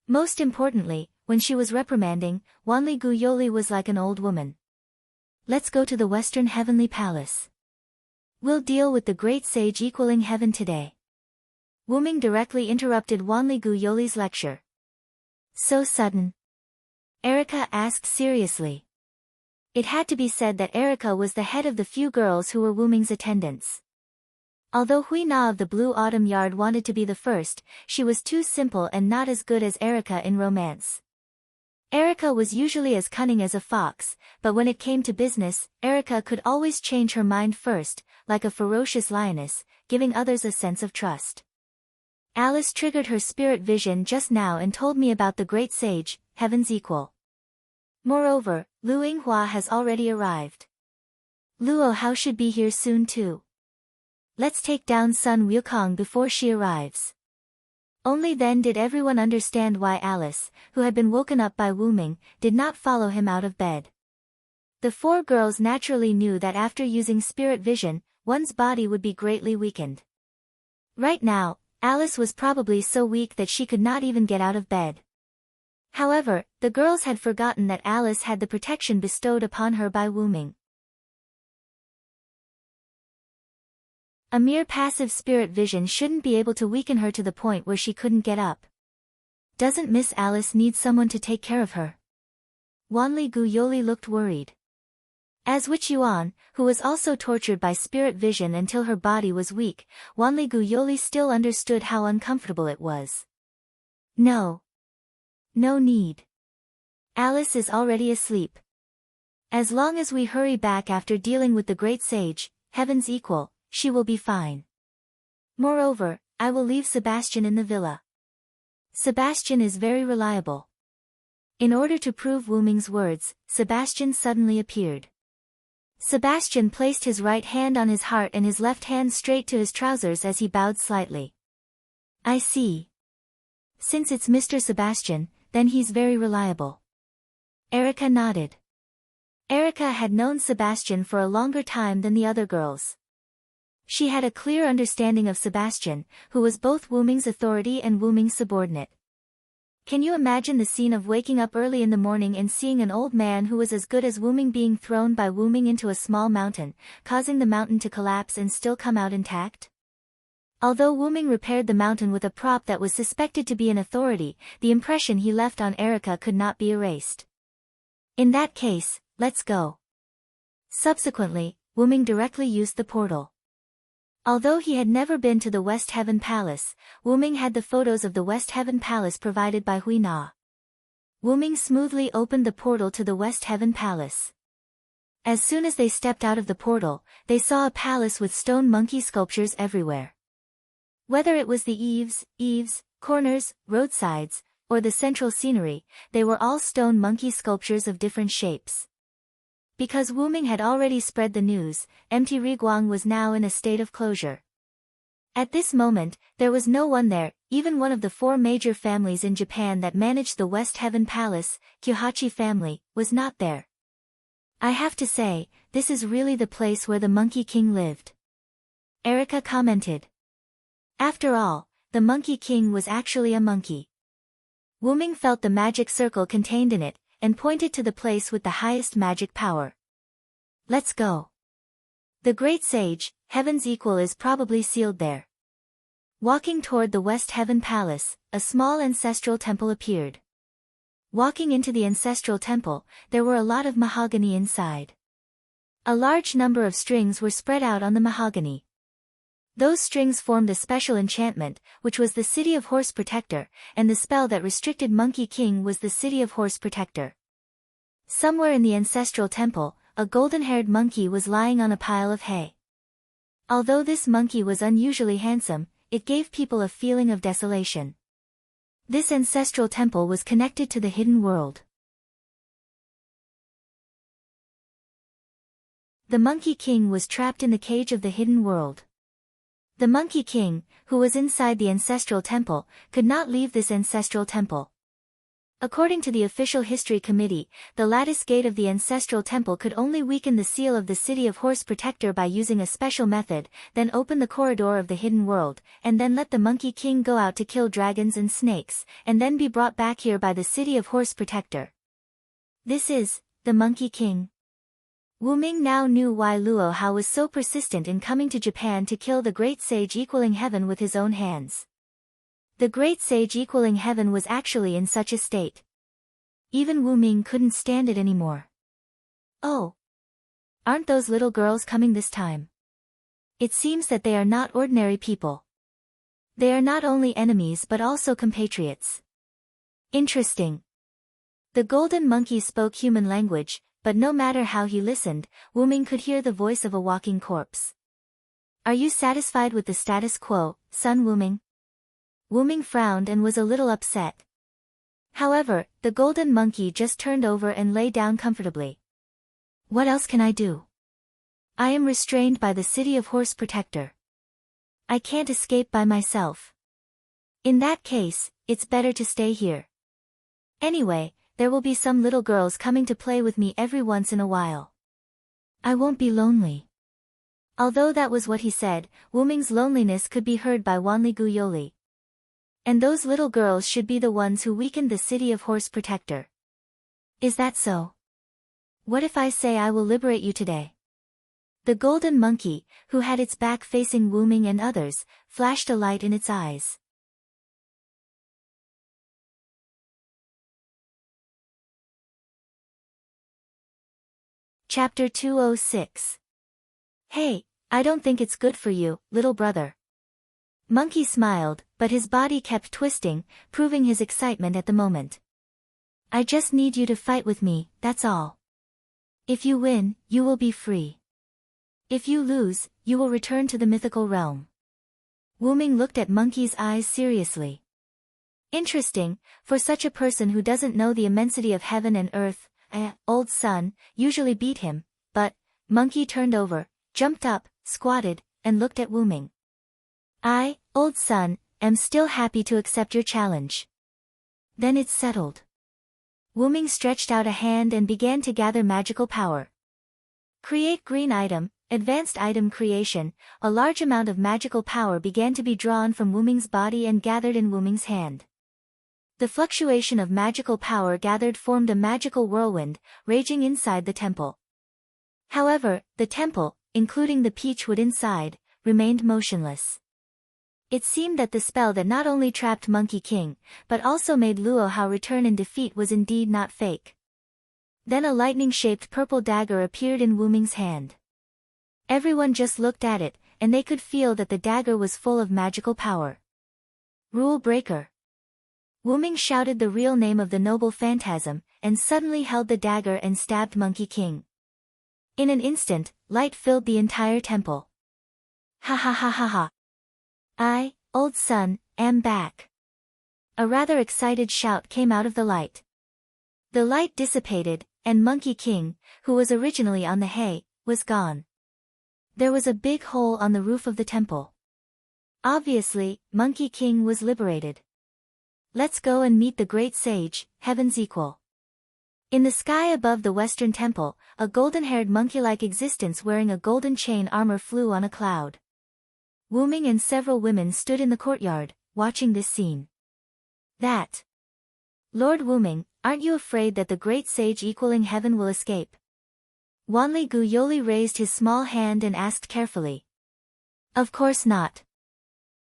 Most importantly, when she was reprimanding, Wanli Guyoli was like an old woman. Let's go to the Western Heavenly Palace. We'll deal with the great sage equaling heaven today. Wyrm directly interrupted Wanli Guyoli's lecture. So sudden? Erica asked seriously. It had to be said that Erica was the head of the few girls who were Wyrm's attendants. Although Hui Na of the Blue Autumn Yard wanted to be the first, she was too simple and not as good as Erica in romance. Erica was usually as cunning as a fox, but when it came to business, Erica could always change her mind first, like a ferocious lioness, giving others a sense of trust. Alice triggered her spirit vision just now and told me about the great sage, heaven's equal. Moreover, Lu Yinghua has already arrived. Luo Hao should be here soon too. Let's take down Sun Wukong before she arrives. Only then did everyone understand why Alice, who had been woken up by Wyrm, did not follow him out of bed. The four girls naturally knew that after using spirit vision, one's body would be greatly weakened. Right now, Alice was probably so weak that she could not even get out of bed. However, the girls had forgotten that Alice had the protection bestowed upon her by Wyrm. A mere passive spirit vision shouldn't be able to weaken her to the point where she couldn't get up. Doesn't Miss Alice need someone to take care of her? Wanli Guyoli looked worried. As Witch Yuan, who was also tortured by spirit vision until her body was weak, Wanli Guyoli still understood how uncomfortable it was. No need. Alice is already asleep. As long as we hurry back after dealing with the great sage, heaven's equal, she will be fine. Moreover, I will leave Sebastian in the villa. Sebastian is very reliable. In order to prove Wyrm's words, Sebastian suddenly appeared. Sebastian placed his right hand on his heart and his left hand straight to his trousers as he bowed slightly. I see. Since it's Mr. Sebastian, then he's very reliable. Erica nodded. Erica had known Sebastian for a longer time than the other girls. She had a clear understanding of Sebastian, who was both Wyrm's authority and Wyrm's subordinate. Can you imagine the scene of waking up early in the morning and seeing an old man who was as good as Wu Ming being thrown by Wu Ming into a small mountain, causing the mountain to collapse and still come out intact? Although Wu Ming repaired the mountain with a prop that was suspected to be an authority, the impression he left on Erica could not be erased. In that case, let's go. Subsequently, Wu Ming directly used the portal. Although he had never been to the West Heaven Palace, Wu Ming had the photos of the West Heaven Palace provided by Hui Na. Wu Ming smoothly opened the portal to the West Heaven Palace. As soon as they stepped out of the portal, they saw a palace with stone monkey sculptures everywhere. Whether it was the eaves, corners, roadsides, or the central scenery, they were all stone monkey sculptures of different shapes. Because Wu Ming had already spread the news, empty Riguang was now in a state of closure. At this moment, there was no one there, even one of the 4 major families in Japan that managed the West Heaven Palace, Kyohachi family, was not there. I have to say, this is really the place where the Monkey King lived. Erica commented. After all, the Monkey King was actually a monkey. Wu Ming felt the magic circle contained in it, and pointed to the place with the highest magic power. Let's go. The great sage, Heaven's equal, is probably sealed there. Walking toward the West Heaven Palace, a small ancestral temple appeared. Walking into the ancestral temple, there were a lot of mahogany inside. A large number of strings were spread out on the mahogany. Those strings formed a special enchantment, which was the City of Horse Protector, and the spell that restricted Monkey King was the City of Horse Protector. Somewhere in the ancestral temple, a golden-haired monkey was lying on a pile of hay. Although this monkey was unusually handsome, it gave people a feeling of desolation. This ancestral temple was connected to the hidden world. The Monkey King was trapped in the cage of the hidden world. The Monkey King, who was inside the ancestral temple, could not leave this ancestral temple. According to the official history committee, the lattice gate of the ancestral temple could only weaken the seal of the City of Horse Protector by using a special method, then open the corridor of the hidden world, and then let the Monkey King go out to kill dragons and snakes, and then be brought back here by the City of Horse Protector. This is the Monkey King. Wu Ming now knew why Luo Hao was so persistent in coming to Japan to kill the great sage equaling heaven with his own hands. The great sage equaling heaven was actually in such a state. Even Wu Ming couldn't stand it anymore. Oh! Aren't those little girls coming this time? It seems that they are not ordinary people. They are not only enemies but also compatriots. Interesting. The golden monkey spoke human language, but no matter how he listened, Wu Ming could hear the voice of a walking corpse. Are you satisfied with the status quo, son Wu Ming? Wu Ming frowned and was a little upset. However, the golden monkey just turned over and lay down comfortably. What else can I do? I am restrained by the City of Horse Protector. I can't escape by myself. In that case, it's better to stay here. Anyway, there will be some little girls coming to play with me every once in a while. I won't be lonely. Although that was what he said, Wu Ming's loneliness could be heard by Wanli Guyoli. And those little girls should be the ones who weakened the City of Horse Protector. Is that so? What if I say I will liberate you today? The golden monkey, who had its back facing Wu Ming and others, flashed a light in its eyes. Chapter 206. Hey, I don't think it's good for you, little brother. Monkey smiled, but his body kept twisting, proving his excitement at the moment. I just need you to fight with me, that's all. If you win, you will be free. If you lose, you will return to the mythical realm. Wu Ming looked at Monkey's eyes seriously. Interesting, for such a person who doesn't know the immensity of heaven and earth, old son, usually beat him, but, Monkey turned over, jumped up, squatted, and looked at Wu Ming. I, old son, am still happy to accept your challenge. Then it's settled. Wu Ming stretched out a hand and began to gather magical power. Create green item, advanced item creation. A large amount of magical power began to be drawn from Wu Ming's body and gathered in Wu Ming's hand. The fluctuation of magical power gathered formed a magical whirlwind, raging inside the temple. However, the temple, including the peach wood inside, remained motionless. It seemed that the spell that not only trapped Monkey King, but also made Luo Hao return in defeat was indeed not fake. Then a lightning-shaped purple dagger appeared in Wu Ming's hand. Everyone just looked at it, and they could feel that the dagger was full of magical power. Rule Breaker. Wu Ming shouted the real name of the noble phantasm, and suddenly held the dagger and stabbed Monkey King. In an instant, light filled the entire temple. Ha ha ha ha ha. I, old son, am back. A rather excited shout came out of the light. The light dissipated, and Monkey King, who was originally on the hay, was gone. There was a big hole on the roof of the temple. Obviously, Monkey King was liberated. Let's go and meet the great sage, heaven's equal. In the sky above the western temple, a golden-haired monkey-like existence wearing a golden chain armor flew on a cloud. Wu Ming and several women stood in the courtyard, watching this scene. That. Lord Wu Ming, aren't you afraid that the great sage equaling heaven will escape? Wanli Gu Yoli raised his small hand and asked carefully. Of course not.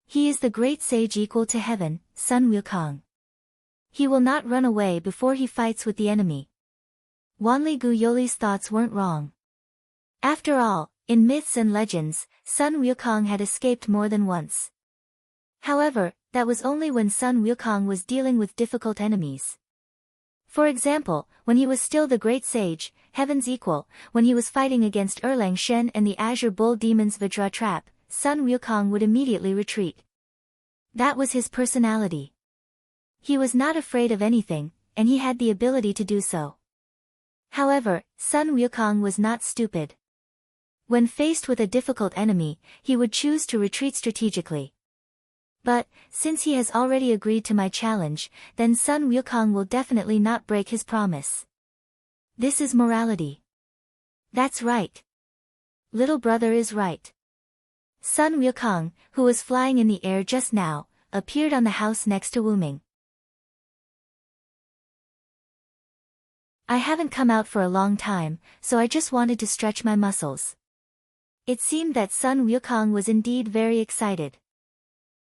He is the great sage equal to heaven, Sun Wukong. He will not run away before he fights with the enemy. Wanli Gu Yoli's thoughts weren't wrong. After all, in myths and legends, Sun Wukong had escaped more than once. However, that was only when Sun Wukong was dealing with difficult enemies. For example, when he was still the great sage, heaven's equal, when he was fighting against Erlang Shen and the Azure Bull Demon's Vajra Trap, Sun Wukong would immediately retreat. That was his personality. He was not afraid of anything, and he had the ability to do so. However, Sun Wukong was not stupid. When faced with a difficult enemy, he would choose to retreat strategically. But, since he has already agreed to my challenge, then Sun Wukong will definitely not break his promise. This is morality. That's right. Little brother is right. Sun Wukong, who was flying in the air just now, appeared on the house next to Wu Ming. I haven't come out for a long time, so I just wanted to stretch my muscles. It seemed that Sun Wukong was indeed very excited.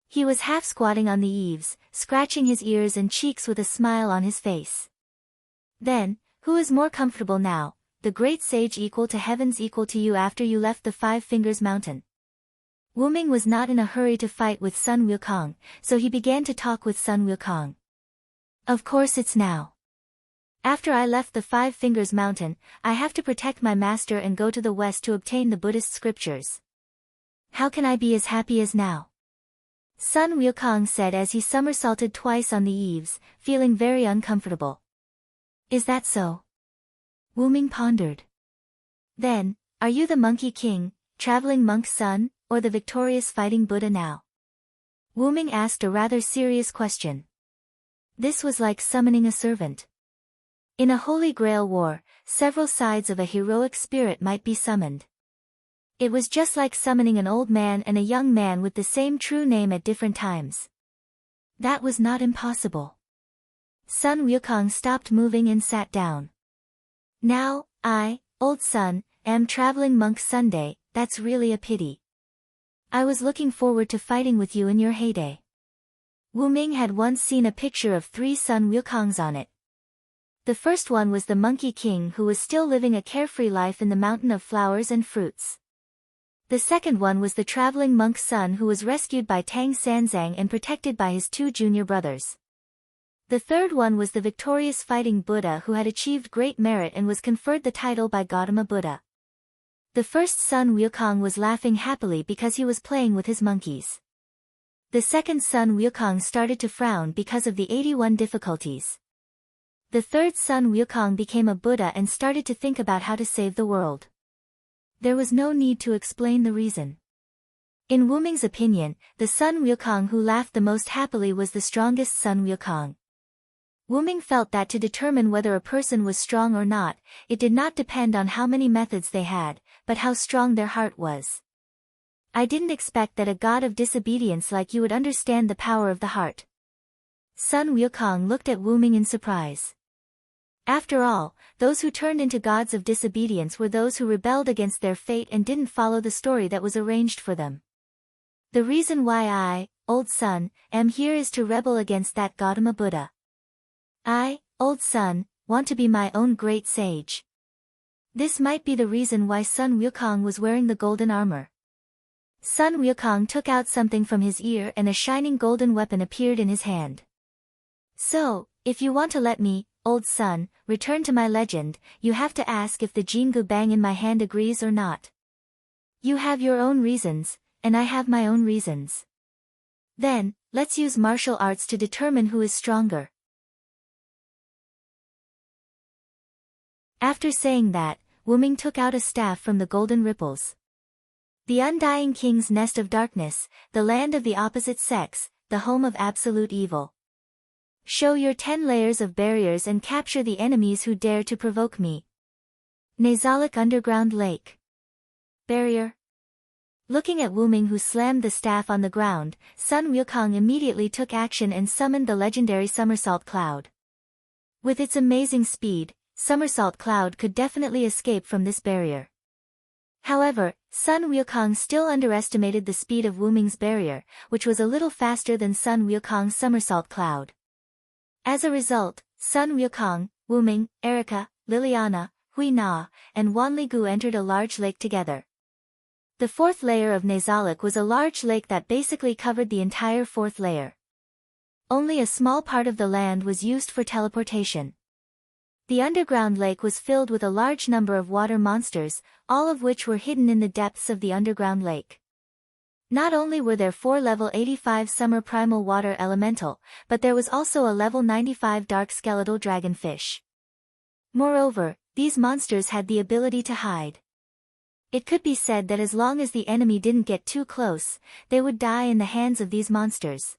He was half squatting on the eaves, scratching his ears and cheeks with a smile on his face. Then, who is more comfortable now, the great sage equal to heavens equal to you after you left the Five Fingers Mountain? Wu Ming was not in a hurry to fight with Sun Wukong, so he began to talk with Sun Wukong. Of course it's now. After I left the Five Fingers Mountain, I have to protect my master and go to the west to obtain the Buddhist scriptures. How can I be as happy as now? Sun Wukong said as he somersaulted twice on the eaves, feeling very uncomfortable. Is that so? Wu Ming pondered. Then, are you the Monkey King, traveling monk's son, or the victorious fighting Buddha now? Wu Ming asked a rather serious question. This was like summoning a servant. In a Holy Grail war, several sides of a heroic spirit might be summoned. It was just like summoning an old man and a young man with the same true name at different times. That was not impossible. Sun Wukong stopped moving and sat down. Now, I, old son, am traveling monk Sunday, that's really a pity. I was looking forward to fighting with you in your heyday. Wu Ming had once seen a picture of 3 Sun Wukongs on it. The first one was the Monkey King who was still living a carefree life in the mountain of flowers and fruits. The second one was the traveling monk's son who was rescued by Tang Sanzang and protected by his 2 junior brothers. The third one was the victorious fighting Buddha who had achieved great merit and was conferred the title by Gautama Buddha. The first Sun Wukong was laughing happily because he was playing with his monkeys. The second Sun Wukong started to frown because of the 81 difficulties. The third Sun Wukong became a Buddha and started to think about how to save the world. There was no need to explain the reason. In Wu Ming's opinion, the Sun Wukong who laughed the most happily was the strongest Sun Wukong. Wu Ming felt that to determine whether a person was strong or not, it did not depend on how many methods they had, but how strong their heart was. I didn't expect that a god of disobedience like you would understand the power of the heart. Sun Wukong looked at Wu Ming in surprise. After all, those who turned into gods of disobedience were those who rebelled against their fate and didn't follow the story that was arranged for them. The reason why I, Old Sun, am here is to rebel against that Gautama Buddha. I, Old Sun, want to be my own great sage. This might be the reason why Sun Wukong was wearing the golden armor. Sun Wukong took out something from his ear and a shining golden weapon appeared in his hand. So, if you want to let me, Old Sun, return to my legend, you have to ask if the Jingu Bang in my hand agrees or not. You have your own reasons, and I have my own reasons. Then, let's use martial arts to determine who is stronger. After saying that, Wu Ming took out a staff from the golden ripples. The Undying King's Nest of Darkness, the land of the opposite sex, the home of absolute evil. Show your 10 layers of barriers and capture the enemies who dare to provoke me. Nazalic Underground Lake. Barrier. Looking at Wu Ming who slammed the staff on the ground, Sun Wukong immediately took action and summoned the legendary Somersault Cloud. With its amazing speed, Somersault Cloud could definitely escape from this barrier. However, Sun Wukong still underestimated the speed of Wu Ming's barrier, which was a little faster than Sun Wukong's Somersault Cloud. As a result, Sun Wukong, Wu Ming, Erica, Liliana, Hui Na, and Wanligu entered a large lake together. The fourth layer of Nazalic was a large lake that basically covered the entire fourth layer. Only a small part of the land was used for teleportation. The underground lake was filled with a large number of water monsters, all of which were hidden in the depths of the underground lake. Not only were there 4 level 85 summer primal water elemental, but there was also a level 95 dark skeletal dragonfish. Moreover, these monsters had the ability to hide. It could be said that as long as the enemy didn't get too close, they would die in the hands of these monsters.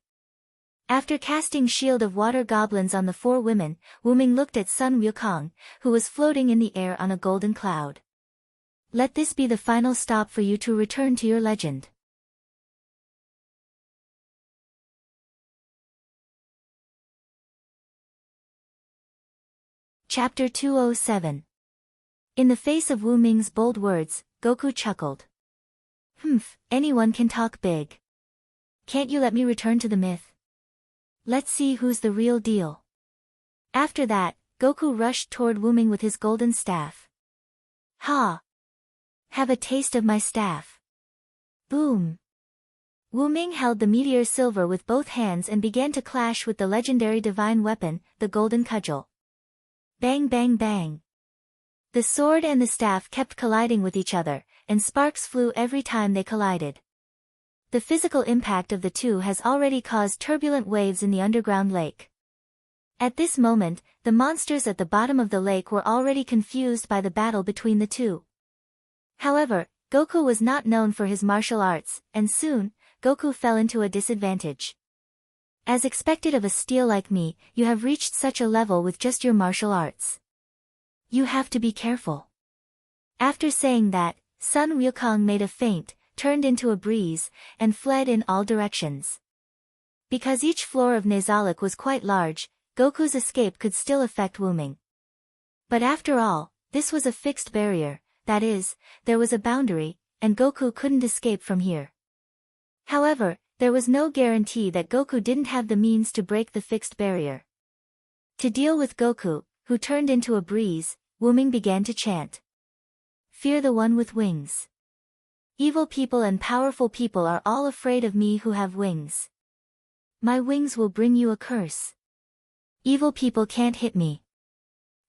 After casting Shield of Water Goblins on the 4 women, Wu Ming looked at Sun Wukong, who was floating in the air on a golden cloud. Let this be the final stop for you to return to your legend. Chapter 207. In the face of Wu Ming's bold words, Goku chuckled. Anyone can talk big. Can't you let me return to the myth? Let's see who's the real deal. After that, Goku rushed toward Wu Ming with his golden staff. Ha! Have a taste of my staff. Boom! Wu Ming held the meteor silver with both hands and began to clash with the legendary divine weapon, the golden cudgel. Bang bang bang. The sword and the staff kept colliding with each other, and sparks flew every time they collided. The physical impact of the two has already caused turbulent waves in the underground lake. At this moment, the monsters at the bottom of the lake were already confused by the battle between the two. However, Goku was not known for his martial arts, and soon, Goku fell into a disadvantage. As expected of a steel like me, you have reached such a level with just your martial arts. You have to be careful. After saying that, Sun Wukong made a feint, turned into a breeze, and fled in all directions. Because each floor of Nazalic was quite large, Goku's escape could still affect Wu Ming. But after all, this was a fixed barrier, that is, there was a boundary, and Goku couldn't escape from here. However, there was no guarantee that Goku didn't have the means to break the fixed barrier. To deal with Goku, who turned into a breeze, Wu Ming began to chant. Fear the one with wings. Evil people and powerful people are all afraid of me who have wings. My wings will bring you a curse. Evil people can't hit me.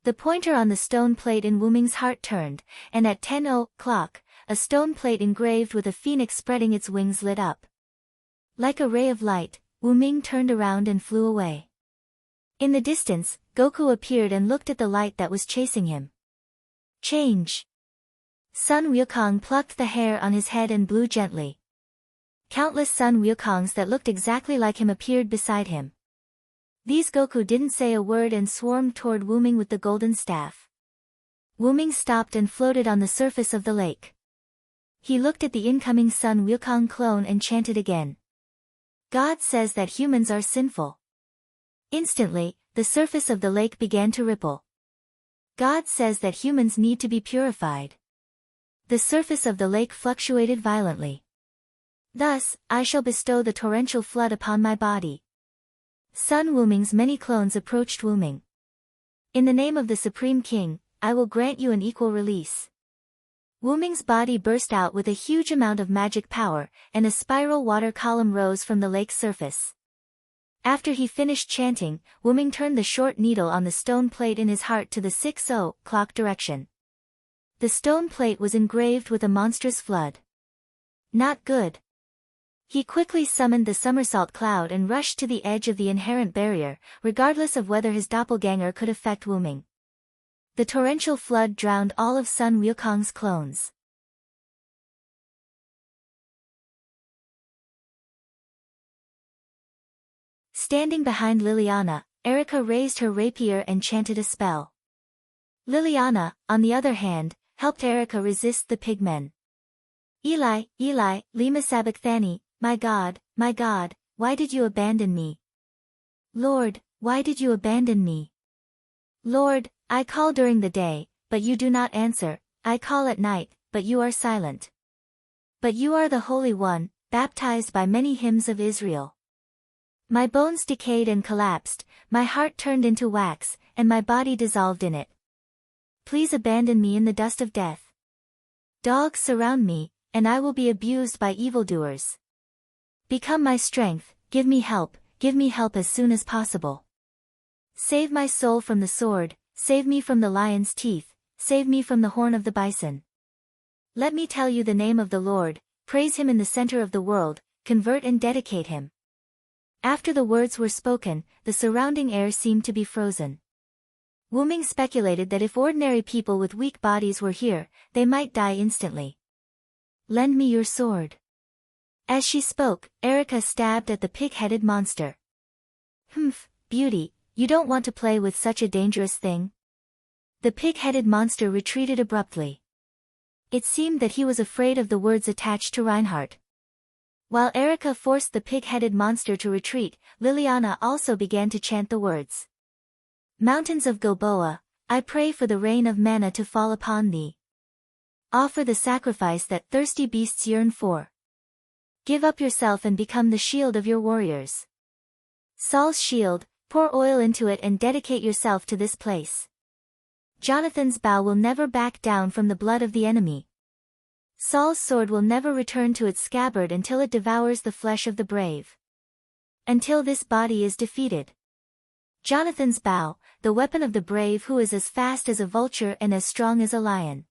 The pointer on the stone plate in Wu Ming's heart turned, and at 10 o'clock, a stone plate engraved with a phoenix spreading its wings lit up. Like a ray of light, Wu Ming turned around and flew away. In the distance, Goku appeared and looked at the light that was chasing him. Change! Sun Wukong plucked the hair on his head and blew gently. Countless Sun Wukongs that looked exactly like him appeared beside him. These Goku didn't say a word and swarmed toward Wu Ming with the golden staff. Wu Ming stopped and floated on the surface of the lake. He looked at the incoming Sun Wukong clone and chanted again. God says that humans are sinful. Instantly, the surface of the lake began to ripple. God says that humans need to be purified. The surface of the lake fluctuated violently. Thus, I shall bestow the torrential flood upon my body. Sun Wuming's many clones approached Wuming. In the name of the Supreme King, I will grant you an equal release. Wuming's body burst out with a huge amount of magic power, and a spiral water column rose from the lake's surface. After he finished chanting, Wuming turned the short needle on the stone plate in his heart to the 6-0 direction. The stone plate was engraved with a monstrous flood. Not good. He quickly summoned the somersault cloud and rushed to the edge of the inherent barrier, regardless of whether his doppelganger could affect Wuming. The torrential flood drowned all of Sun Wukong's clones. Standing behind Liliana, Erica raised her rapier and chanted a spell. Liliana, on the other hand, helped Erica resist the pigmen. Eli, Eli, lima sabachthani, my God, why did you abandon me? Lord, why did you abandon me? Lord, I call during the day, but you do not answer, I call at night, but you are silent. But you are the Holy One, baptized by many hymns of Israel. My bones decayed and collapsed, my heart turned into wax, and my body dissolved in it. Please abandon me in the dust of death. Dogs surround me, and I will be abused by evildoers. Become my strength, give me help as soon as possible. Save my soul from the sword, save me from the lion's teeth, save me from the horn of the bison. Let me tell you the name of the Lord, praise him in the center of the world, convert and dedicate him. After the words were spoken, the surrounding air seemed to be frozen. Wuming speculated that if ordinary people with weak bodies were here, they might die instantly. Lend me your sword. As she spoke, Erica stabbed at the pig-headed monster. Humph, beauty, you don't want to play with such a dangerous thing? The pig-headed monster retreated abruptly. It seemed that he was afraid of the words attached to Reinhardt. While Erica forced the pig-headed monster to retreat, Liliana also began to chant the words. Mountains of Gilboa, I pray for the rain of manna to fall upon thee. Offer the sacrifice that thirsty beasts yearn for. Give up yourself and become the shield of your warriors. Saul's shield, pour oil into it and dedicate yourself to this place. Jonathan's bow will never back down from the blood of the enemy. Saul's sword will never return to its scabbard until it devours the flesh of the brave. Until this body is defeated. Jonathan's bow, the weapon of the brave who is as fast as a vulture and as strong as a lion.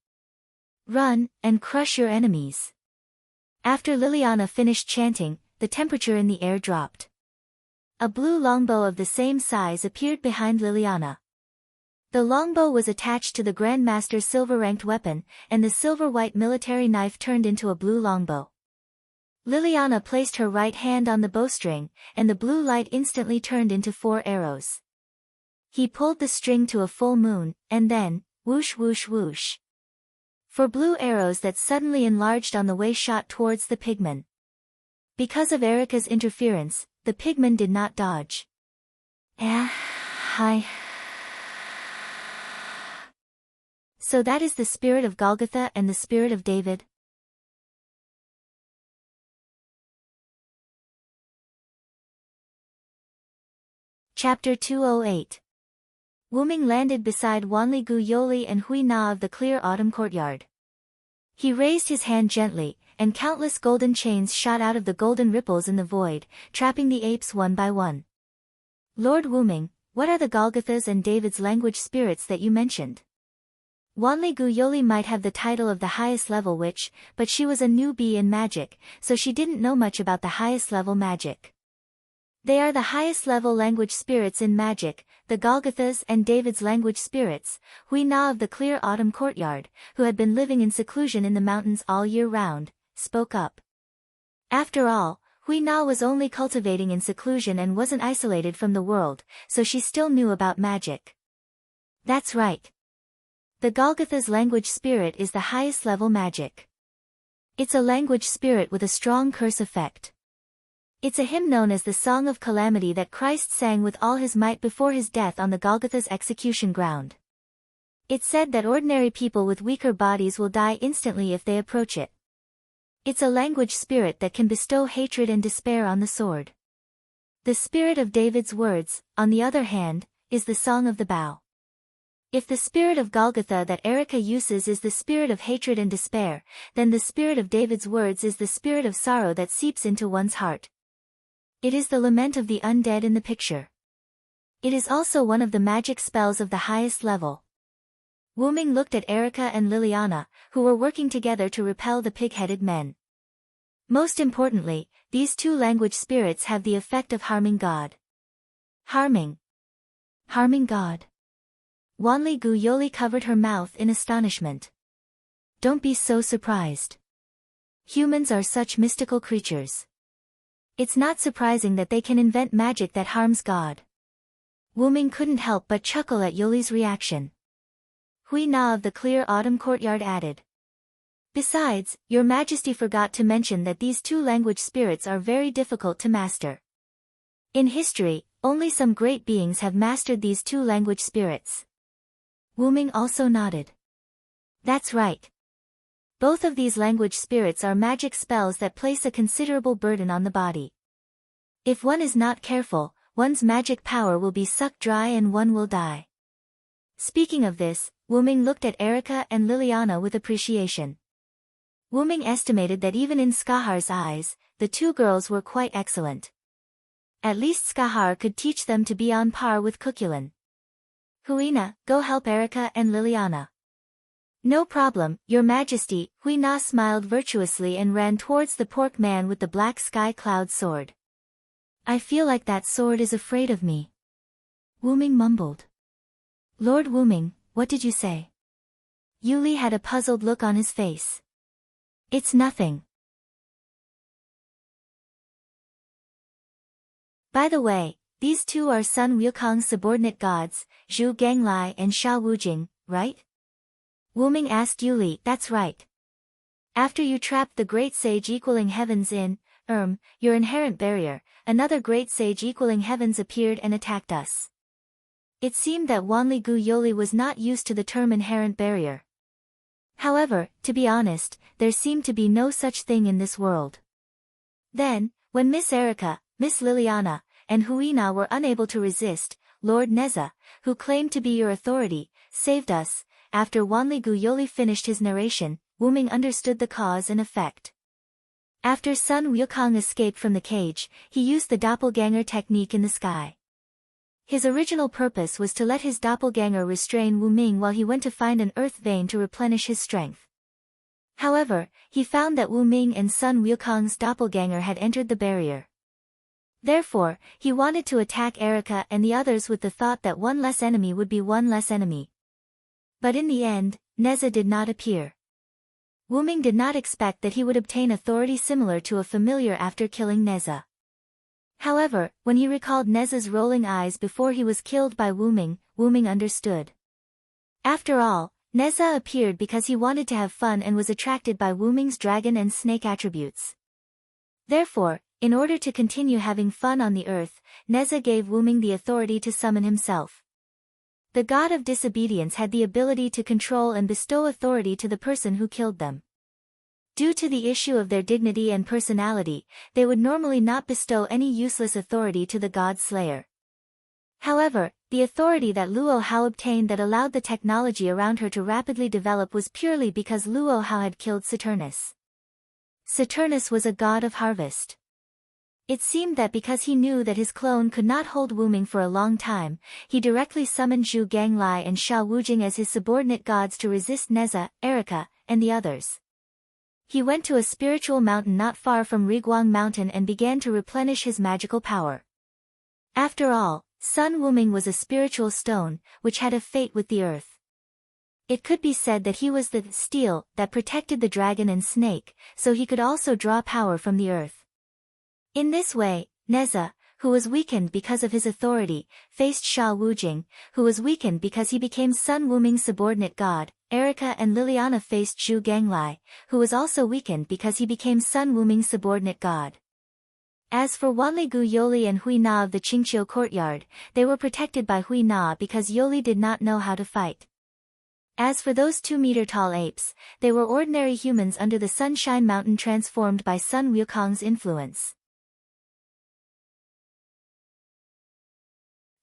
Run, and crush your enemies. After Liliana finished chanting, the temperature in the air dropped. A blue longbow of the same size appeared behind Liliana. The longbow was attached to the Grandmaster's silver-ranked weapon, and the silver-white military knife turned into a blue longbow. Liliana placed her right hand on the bowstring, and the blue light instantly turned into 4 arrows. He pulled the string to a full moon, and then, whoosh whoosh whoosh. 4 blue arrows that suddenly enlarged on the way shot towards the pigmen. Because of Erica's interference, the pigmen did not dodge. So that is the spirit of Golgotha and the spirit of David? Chapter 208. Wuming landed beside Wanli Gu Yoli and Hui Na of the clear autumn courtyard. He raised his hand gently, and countless golden chains shot out of the golden ripples in the void, trapping the apes one by one. Lord Wuming, what are the Golgothas and David's language spirits that you mentioned? Wanli Gu Yoli might have the title of the highest level witch, but she was a newbie in magic, so she didn't know much about the highest level magic. They are the highest level language spirits in magic, the Golgothas and David's language spirits, Hui Na of the clear autumn courtyard, who had been living in seclusion in the mountains all year round, spoke up. After all, Hui Na was only cultivating in seclusion and wasn't isolated from the world, so she still knew about magic. That's right. The Golgotha's language spirit is the highest level magic. It's a language spirit with a strong curse effect. It's a hymn known as the Song of Calamity that Christ sang with all his might before his death on the Golgotha's execution ground. It's said that ordinary people with weaker bodies will die instantly if they approach it. It's a language spirit that can bestow hatred and despair on the sword. The spirit of David's words, on the other hand, is the song of the bow. If the spirit of Golgotha that Erica uses is the spirit of hatred and despair, then the spirit of David's words is the spirit of sorrow that seeps into one's heart. It is the lament of the undead in the picture. It is also one of the magic spells of the highest level. Wyrm looked at Erica and Liliana, who were working together to repel the pig-headed men. Most importantly, these two language spirits have the effect of harming God. Harming God. Wanli Gu Yoli covered her mouth in astonishment. Don't be so surprised. Humans are such mystical creatures. It's not surprising that they can invent magic that harms God. Wyrm couldn't help but chuckle at Yoli's reaction. Hui Na of the clear autumn courtyard added. Besides, your majesty forgot to mention that these two language spirits are very difficult to master. In history, only some great beings have mastered these two language spirits. Wyrm also nodded. That's right. Both of these language spirits are magic spells that place a considerable burden on the body. If one is not careful, one's magic power will be sucked dry and one will die. Speaking of this, Wyrm looked at Erica and Liliana with appreciation. Wyrm estimated that even in Skahar's eyes, the two girls were quite excellent. At least Skahar could teach them to be on par with Cuculin. Huina, go help Erica and Liliana. No problem, your majesty. Hui Na smiled virtuously and ran towards the pork man with the black sky cloud sword. I feel like that sword is afraid of me. Wyrm mumbled. Lord Wyrm, what did you say? Yuli had a puzzled look on his face. It's nothing. By the way, these two are Sun Wukong's subordinate gods, Zhu Ganglai and Sha Wujing, right? Wyrm asked Yuli. That's right. After you trapped the great sage equaling heavens in, your inherent barrier, another great sage equaling heavens appeared and attacked us. It seemed that Wanli Gu Yoli was not used to the term inherent barrier. However, to be honest, there seemed to be no such thing in this world. Then, when Miss Erica, Miss Liliana, and Huina were unable to resist, Lord Neza, who claimed to be your authority, saved us. After Wanli Gu Yoli finished his narration, Wyrm understood the cause and effect. After Sun Wukong escaped from the cage, he used the doppelganger technique in the sky. His original purpose was to let his doppelganger restrain Wyrm while he went to find an earth vein to replenish his strength. However, he found that Wyrm and Sun Wukong's doppelganger had entered the barrier. Therefore, he wanted to attack Erica and the others with the thought that one less enemy would be one less enemy. But in the end, Neza did not appear. Wyrm did not expect that he would obtain authority similar to a familiar after killing Neza. However, when he recalled Neza's rolling eyes before he was killed by Wyrm understood. After all, Neza appeared because he wanted to have fun and was attracted by Wyrm's dragon and snake attributes. Therefore, in order to continue having fun on the earth, Neza gave Wyrm the authority to summon himself. The god of disobedience had the ability to control and bestow authority to the person who killed them. Due to the issue of their dignity and personality, they would normally not bestow any useless authority to the god slayer. However, the authority that Luo Hao obtained that allowed the technology around her to rapidly develop was purely because Luo Hao had killed Saturnus. Saturnus was a god of harvest. It seemed that because he knew that his clone could not hold Wyrm for a long time, he directly summoned Zhu Ganglai and Sha Wujing as his subordinate gods to resist Neza, Erica, and the others. He went to a spiritual mountain not far from Riguang Mountain and began to replenish his magical power. After all, Sun Wuming was a spiritual stone, which had a fate with the earth. It could be said that he was the steel that protected the dragon and snake, so he could also draw power from the earth. In this way, Neza, who was weakened because of his authority, faced Sha Wujing, who was weakened because he became Sun Wuming's subordinate god. Erica and Liliana faced Zhu Ganglai, who was also weakened because he became Sun Wuming's subordinate god. As for Wanli-gu Yoli and Hui Na of the Qingqiu courtyard, they were protected by Hui Na because Yoli did not know how to fight. As for those 2-meter-tall apes, they were ordinary humans under the Sunshine Mountain transformed by Sun Wukong's influence.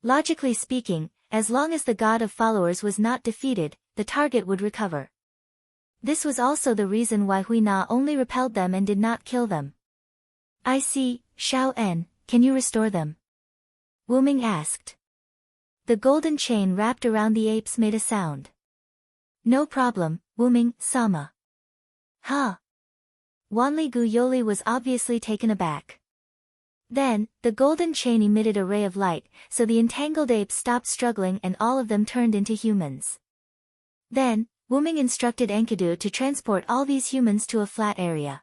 Logically speaking, as long as the god of followers was not defeated, the target would recover. This was also the reason why Hui Na only repelled them and did not kill them. I see, Xiao En, can you restore them? Wu Ming asked. The golden chain wrapped around the apes made a sound. No problem, Wu Ming, Sama. Huh? Wanli-gu Yoli was obviously taken aback. Then, the golden chain emitted a ray of light, so the entangled apes stopped struggling and all of them turned into humans. Then, Wu Ming instructed Enkidu to transport all these humans to a flat area.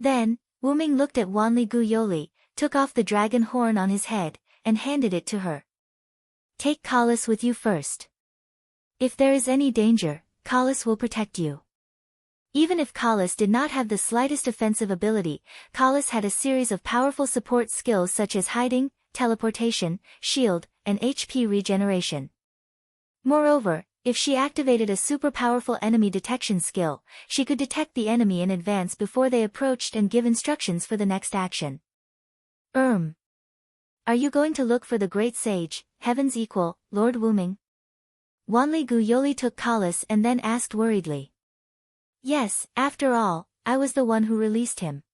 Then, Wu Ming looked at Wanli-gu Yoli, took off the dragon horn on his head, and handed it to her. Take Kalas with you first. If there is any danger, Kalas will protect you. Even if Kalas did not have the slightest offensive ability, Kalas had a series of powerful support skills such as hiding, teleportation, shield, and HP regeneration. Moreover, if she activated a super powerful enemy detection skill, she could detect the enemy in advance before they approached and give instructions for the next action. Are you going to look for the great sage, heaven's equal, Lord Wu Ming? Wanli-gu Yoli took Kalas and then asked worriedly. Yes, after all, I was the one who released him.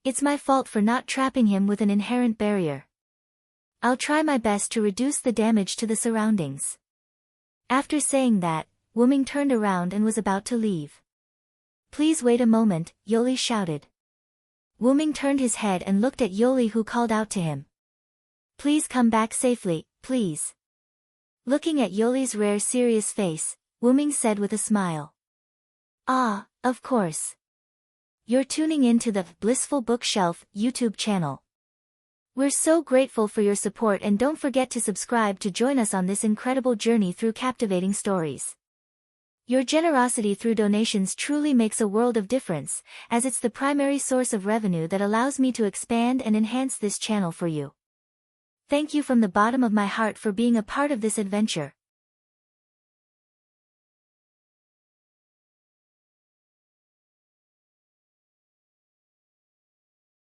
It's my fault for not trapping him with an inherent barrier. I'll try my best to reduce the damage to the surroundings. After saying that, Wu Ming turned around and was about to leave. Please wait a moment, Yoli shouted. Wu Ming turned his head and looked at Yoli, who called out to him. Please come back safely, please. Looking at Yoli's rare serious face, Wu Ming said with a smile. Ah, of course. You're tuning in to the Blissful Bookshelf YouTube channel. We're so grateful for your support, and don't forget to subscribe to join us on this incredible journey through captivating stories. Your generosity through donations truly makes a world of difference, as it's the primary source of revenue that allows me to expand and enhance this channel for you. Thank you from the bottom of my heart for being a part of this adventure.